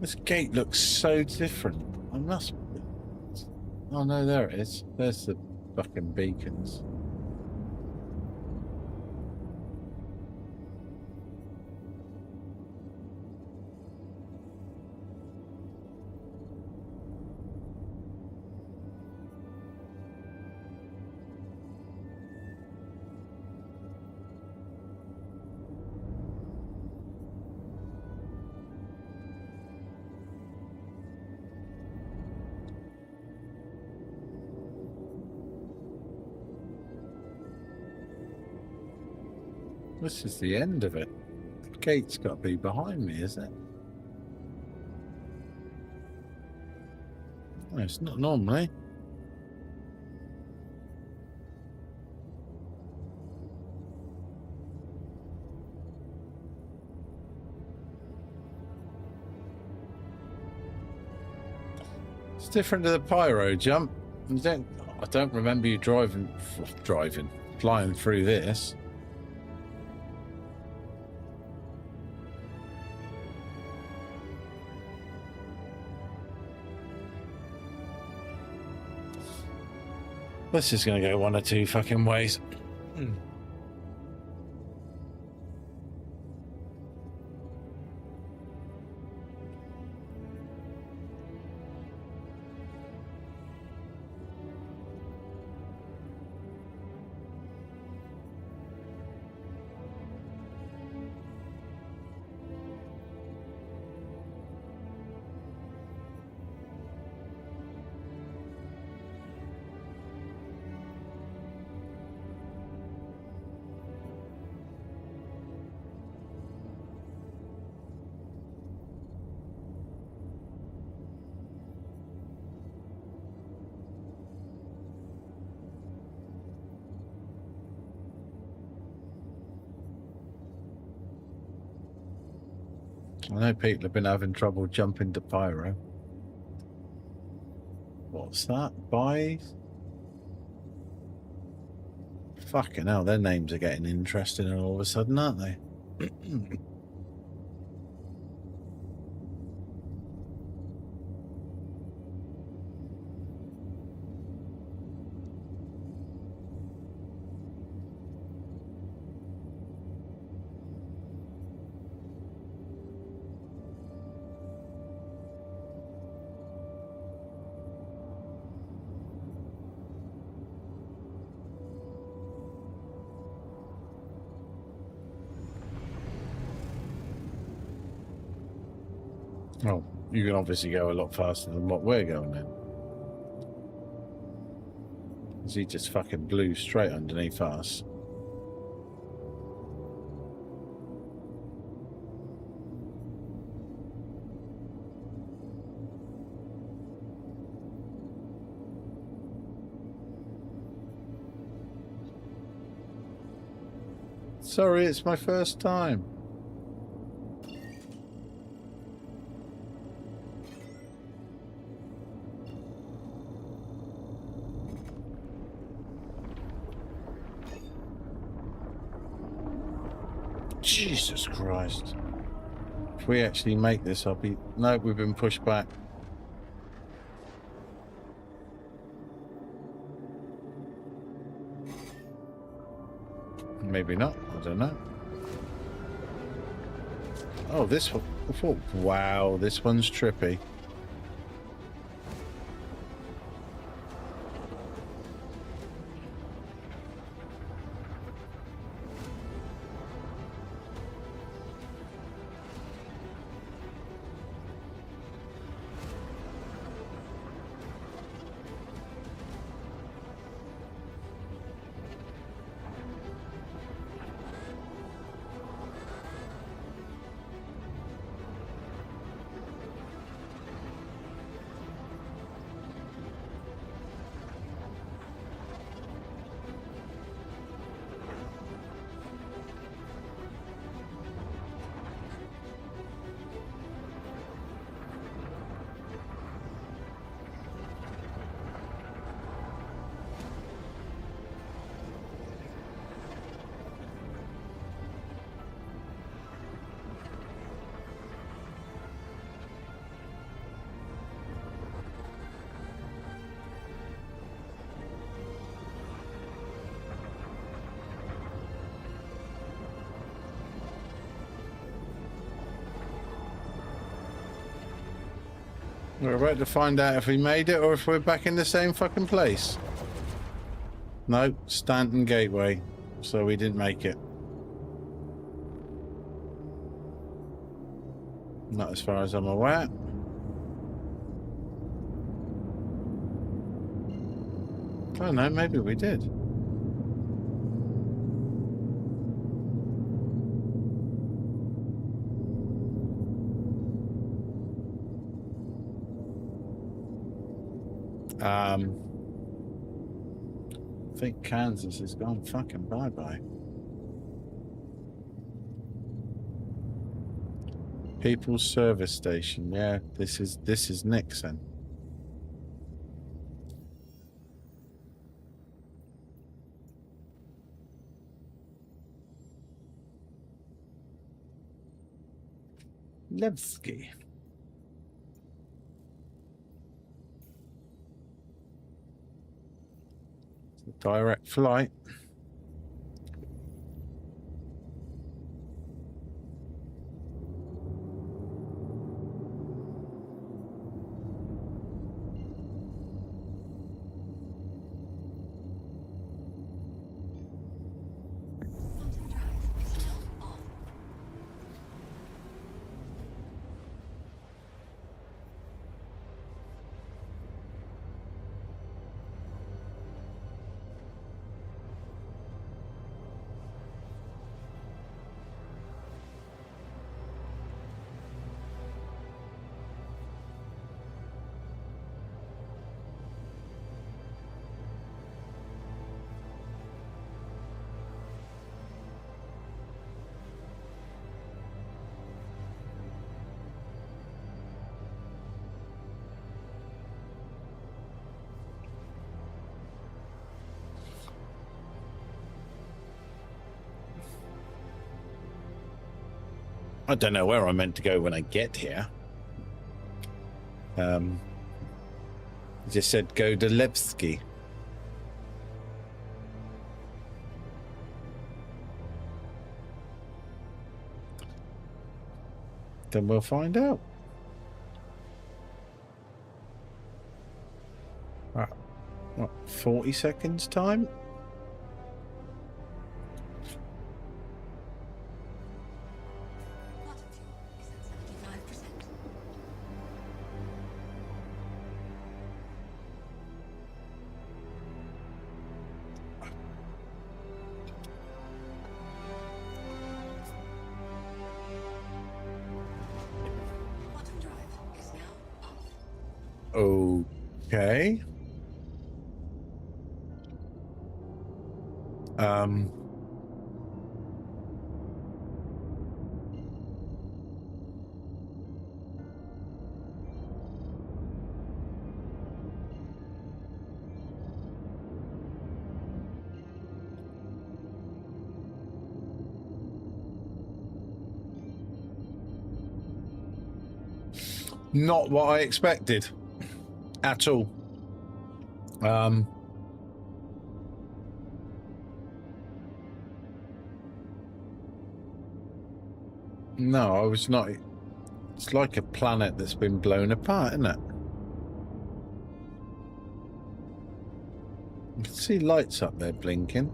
This gate looks so different. I must. Oh no, there it is. There's the fucking beacons. This is the end of it. The gate's got to be behind me, isn't it? No, it's not normally. It's different to the pyro jump. I don't remember you flying through this. This is going to go one or two fucking ways. I know people have been having trouble jumping to pyro. What's that? Buy? Fucking hell, their names are getting interesting all of a sudden, aren't they? Oh, you can obviously go a lot faster than what we're going then. Because he just fucking blew straight underneath us. Sorry, it's my first time. Jesus Christ. If we actually make this, I'll be... No, we've been pushed back. Maybe not. I don't know. Oh, this one. Oh, wow, this one's trippy. We're about to find out if we made it or if we're back in the same fucking place. No, Stanton Gateway. So we didn't make it. Not as far as I'm aware. I don't know, maybe we did. I think Kansas has gone fucking bye-bye. People's Service Station. Yeah, this is Nixon. Levski. It's a direct flight. Quantum drive is now off. I don't know where I'm meant to go when I get here. It just said go to Levski. Then we'll find out. What, 40 seconds time? Quantum fuel is at 75%. Quantum drive is now off. Okay. Not what I expected at all. No, I was not. It's like a planet that's been blown apart, isn't it? You can see lights up there blinking.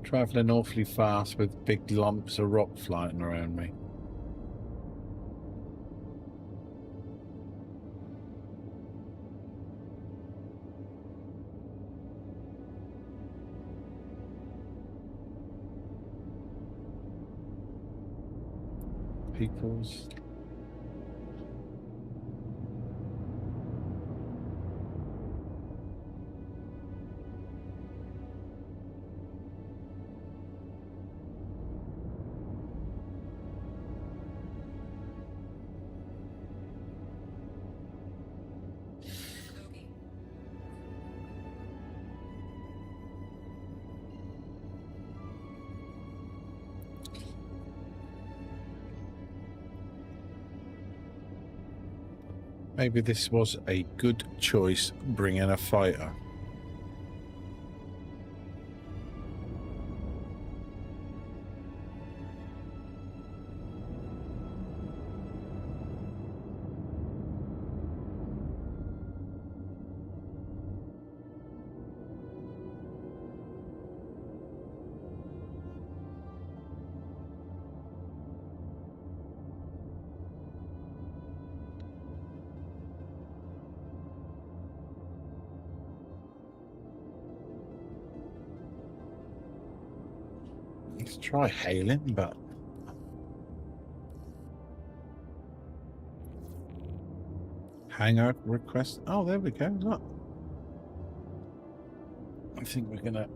Traveling awfully fast with big lumps of rock flying around me. People's Maybe this was a good choice bringing a fighter. Let's try hailing, but hangout request. Oh, there we go. Look, I think we're gonna.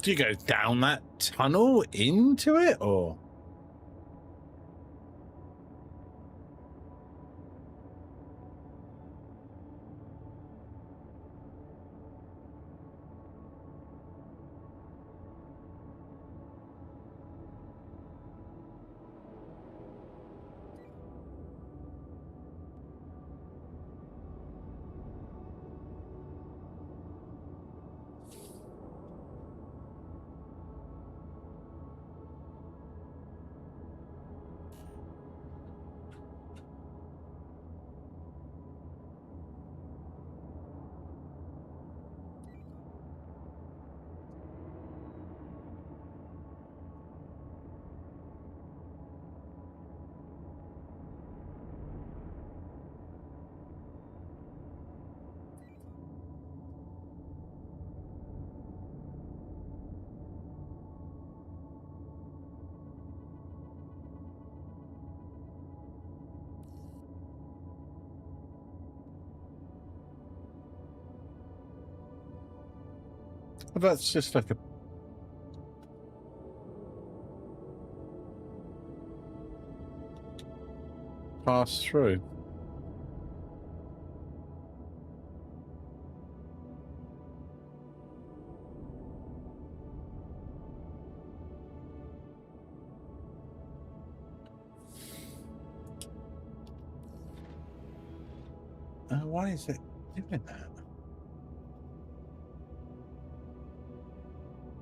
Do you go down that tunnel into it, or? Well, that's just like a pass through. Why is it doing that?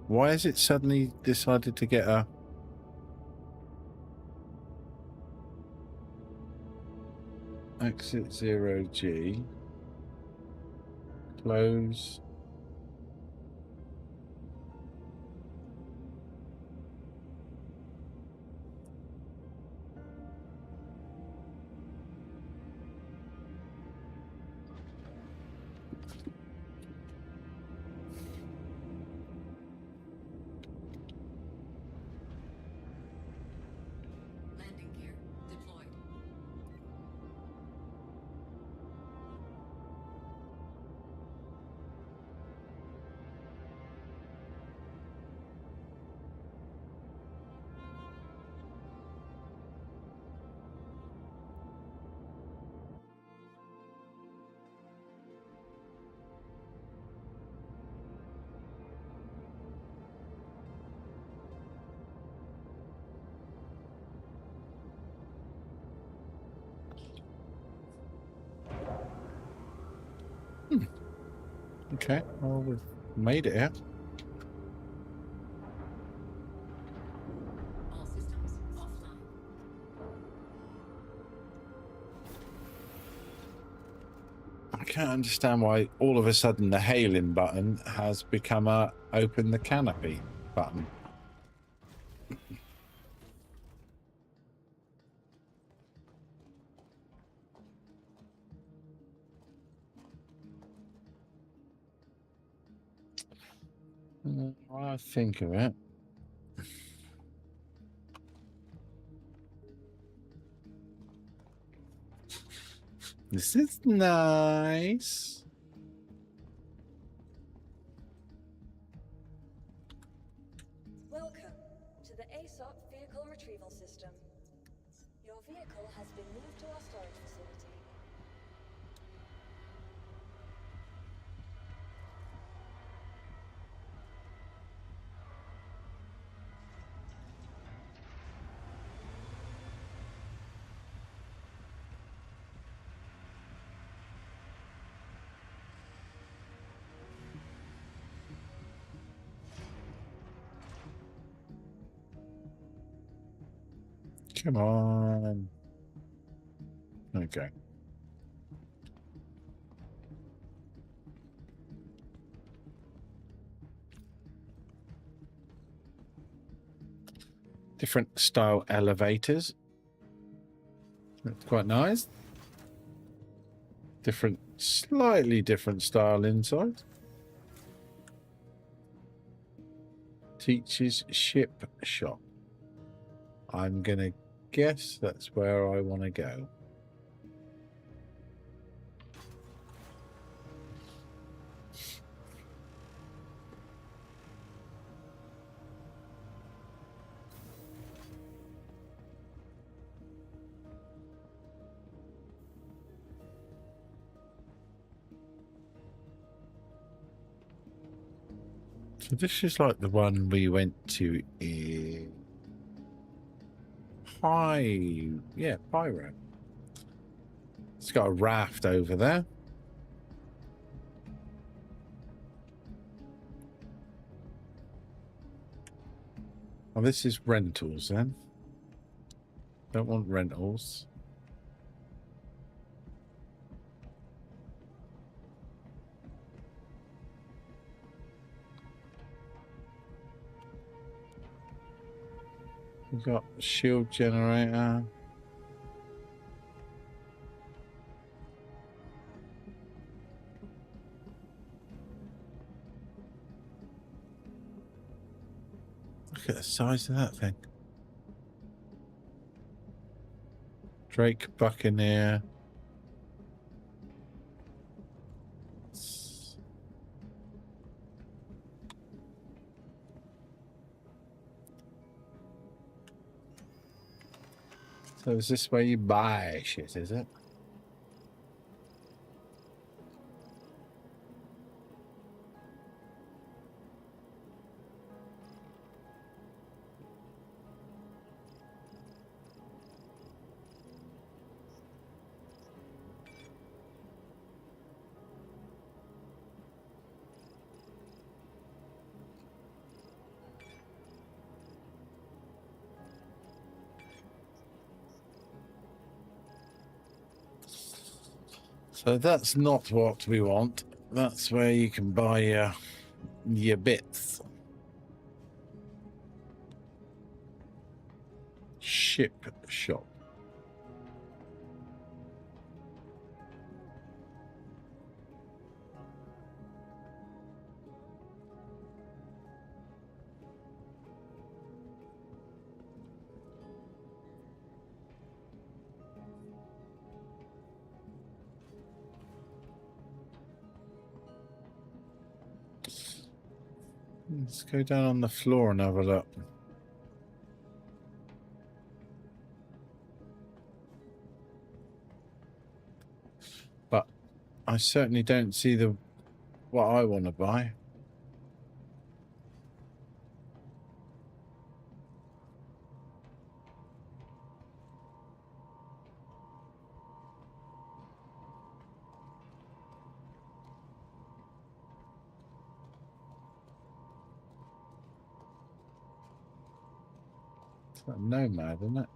Why has it suddenly decided to get a exit 0G, close? Landing gear deployed. Okay, well, we've made it here. All systems offline. I can't understand why all of a sudden the hailing button has become a open the canopy button. I think of it. This is nice. Come on. Okay. Different style elevators. That's quite nice. Different, slightly different style inside. Teacher's ship shop. I'm gonna guess that's where I want to go. So this is like the one we went to in Pyro. It's got a raft over there. Oh, this is rentals then. Don't want rentals. We've got shield generator. Look at the size of that thing. Drake Buccaneer. So is this where you buy shit, is it? So that's not what we want. That's where you can buy your bits. Ship shop. Let's go down on the floor and have a look. But I certainly don't see what I want to buy. It's like Nomad, isn't it?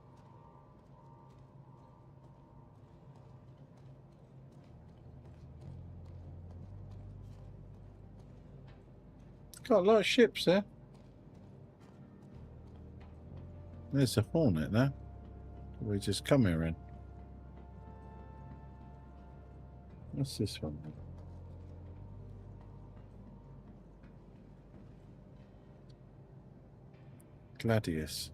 Got a lot of ships there. There's a Hornet there. We just come here in. What's this one? Gladius.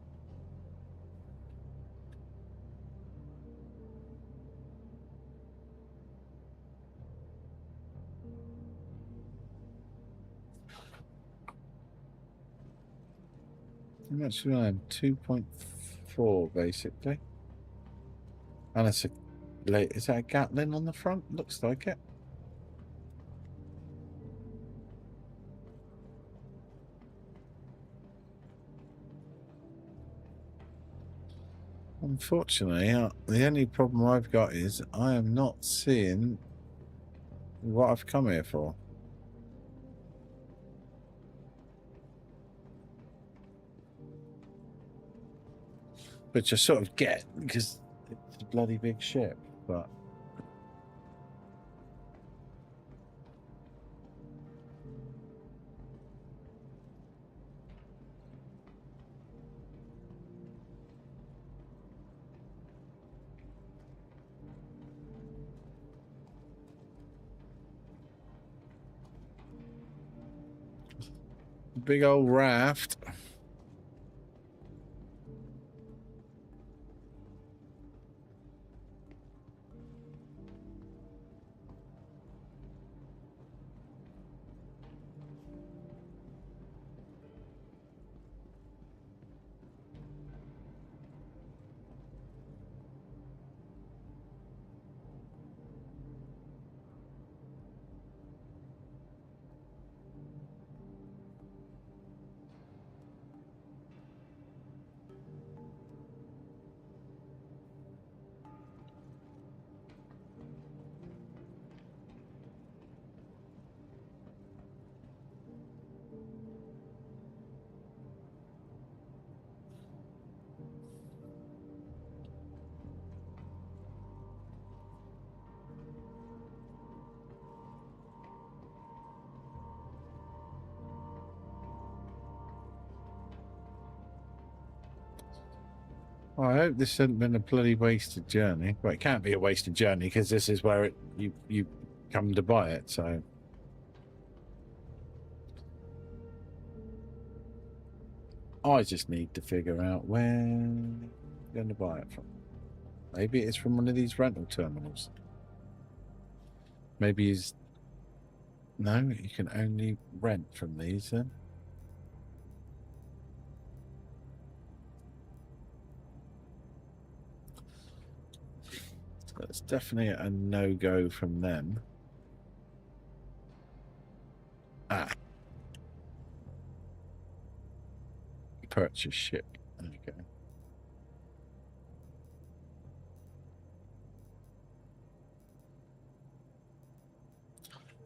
How much do I have? 2.4 basically. And it's is that a Gatling on the front? Looks like it. Unfortunately, the only problem I've got is I am not seeing what I've come here for. which I sort of get because it's a bloody big ship, but. Big old raft. I hope this hasn't been a bloody wasted journey. Well, it can't be a wasted journey because this is where you come to buy it. So I just need to figure out where I'm going to buy it from. Maybe it's from one of these rental terminals. Maybe he's... No, you can only rent from these then. So it's definitely a no-go from them. Ah. Purchase ship. Okay.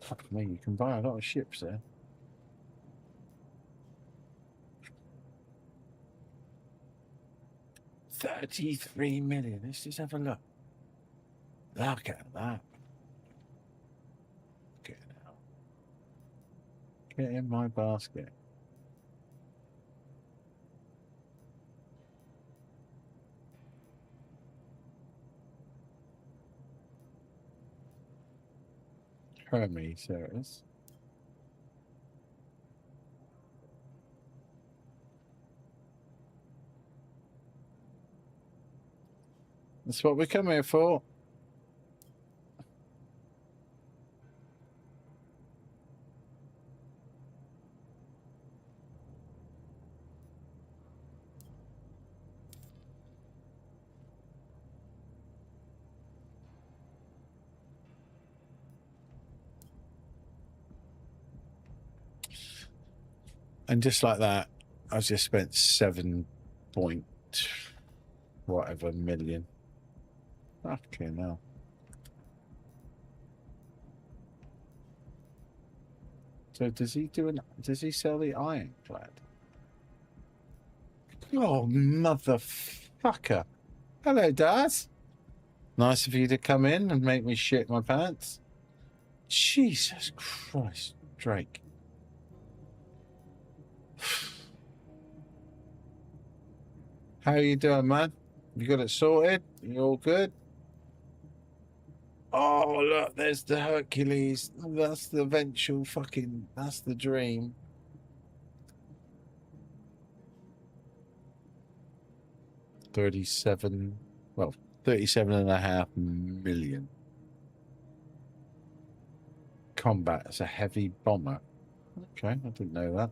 Fuck me, you can buy a lot of ships there. $33 million. Let's just have a look. Look at that. Get out. Get in my basket. Hermes, there it is. That's what we come here for. And just like that, I just spent 7 point whatever million. Fucking hell. So does he sell the ironclad? Oh, motherfucker. Hello, Dad. Nice of you to come in and make me shit my pants. Jesus Christ, Drake. How you doing, man? You got it sorted? You all good? Oh, look, there's the Hercules. That's the eventual fucking... That's the dream. $37 and a half million. Combat. It's a heavy bomber. Okay, I didn't know that.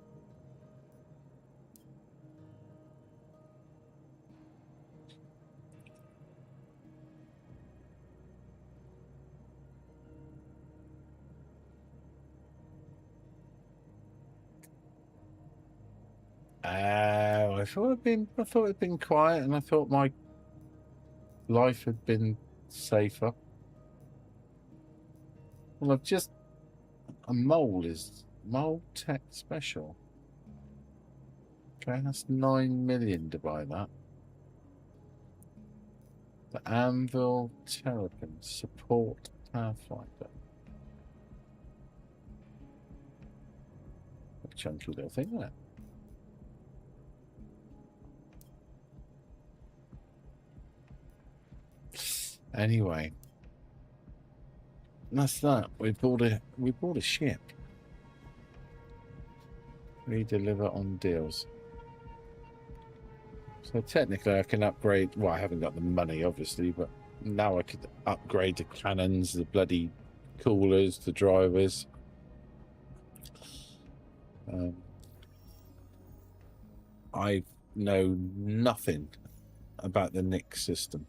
I thought it'd been quiet, and I thought my life had been safer. Well, I've just a mole tech special. Okay, that's 9 million to buy that. The Anvil Terrapin support Pathfinder. A chunky little thing, isn't it? Anyway, that's that. We bought a ship. Redeliver on deals. So technically I can upgrade, well, I haven't got the money obviously, but now I could upgrade the cannons, the bloody coolers, the drivers. I know nothing about the Nix system.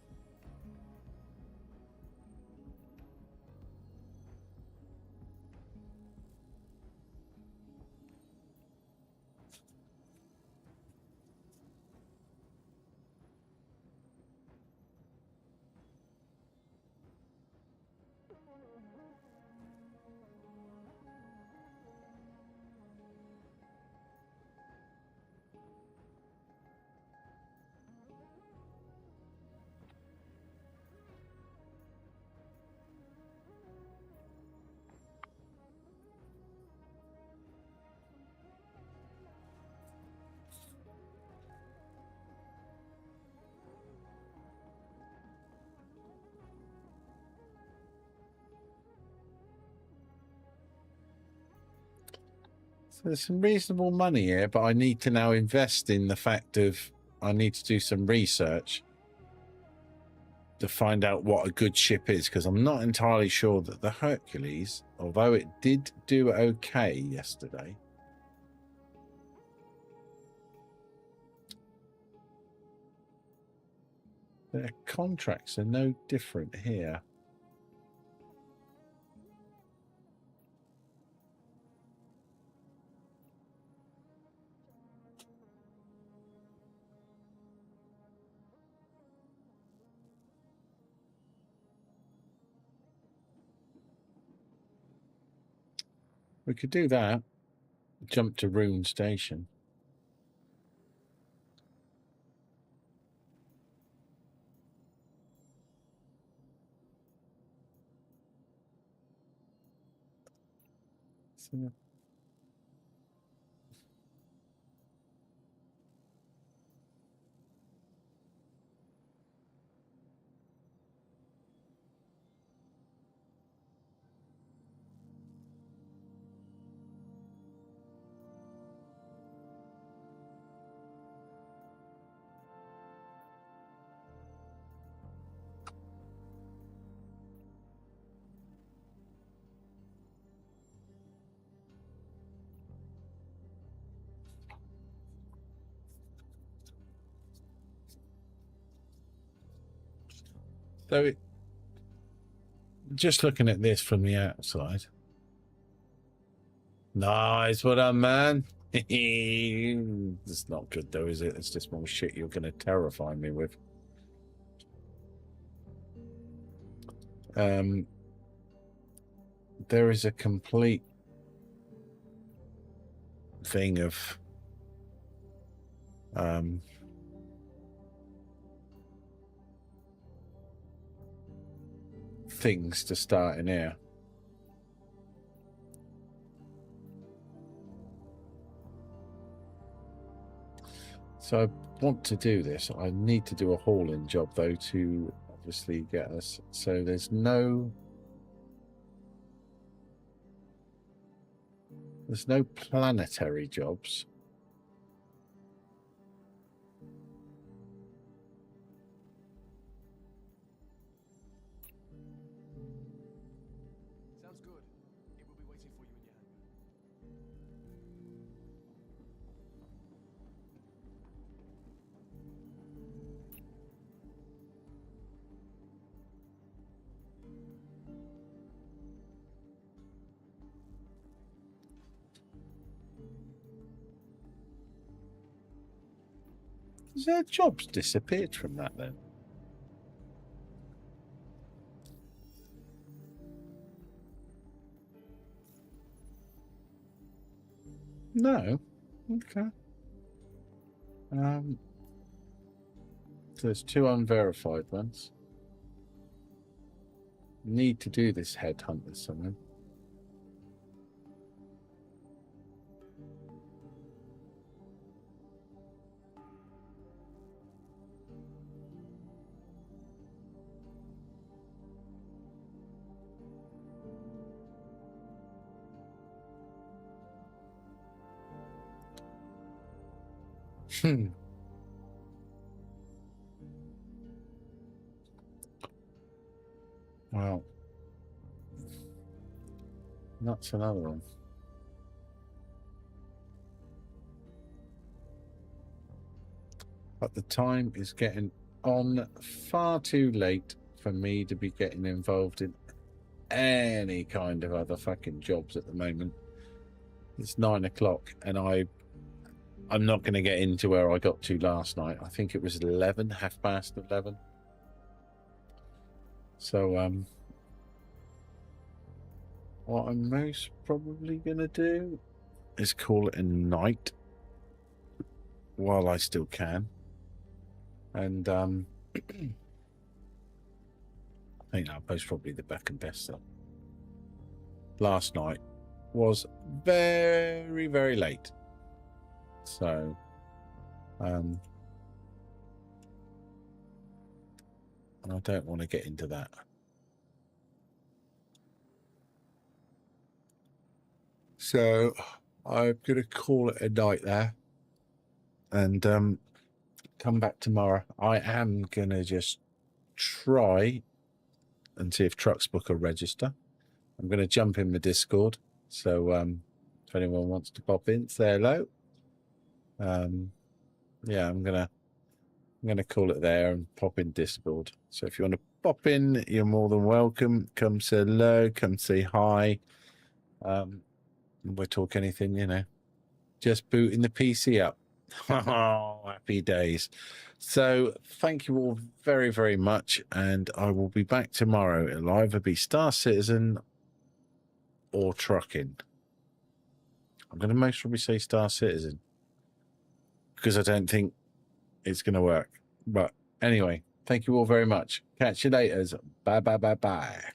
So there's some reasonable money here, but I need to now invest in the fact of I need to do some research to find out what a good ship is, because I'm not entirely sure that the Hercules, although it did do okay yesterday, their contracts are no different here. We could do that. Jump to Rune Station. So, just looking at this from the outside. Nice, well done, man. It's not good though, is it? It's just more shit you're going to terrify me with. There is a complete thing of things to start in here. So I want to do this. I need to do a hauling job though to obviously get us. So there's no planetary jobs. Sounds good. It will be waiting for you in your hangar. Has their jobs disappeared from that then? No. Okay. So there's 2 unverified ones. need to do this headhunt this summer. Well, that's another one. But the time is getting on far too late for me to be getting involved in any kind of other fucking jobs at the moment. It's 9 o'clock and I'm not going to get into where I got to last night. I think it was 11, 11:30. So, what I'm most probably going to do is call it a night while I still can. And, I think that was probably the back and best stuff. Last night was very, very late. So, and I don't want to get into that. So, I'm going to call it a night there and come back tomorrow. I am going to just try and see if Trucksbook will register. I'm going to jump in the Discord. So, if anyone wants to pop in, say hello. Yeah, I'm gonna call it there and pop in Discord. So if you want to pop in, you're more than welcome. Come say hello, come say hi. We'll talk anything, you know. Just booting the PC up. Oh, happy days. So thank you all very, very much, and I will be back tomorrow. It'll either be Star Citizen or trucking. I'm gonna most probably say Star Citizen, because I don't think it's going to work. But anyway, thank you all very much. Catch you later. Bye, bye, bye, bye.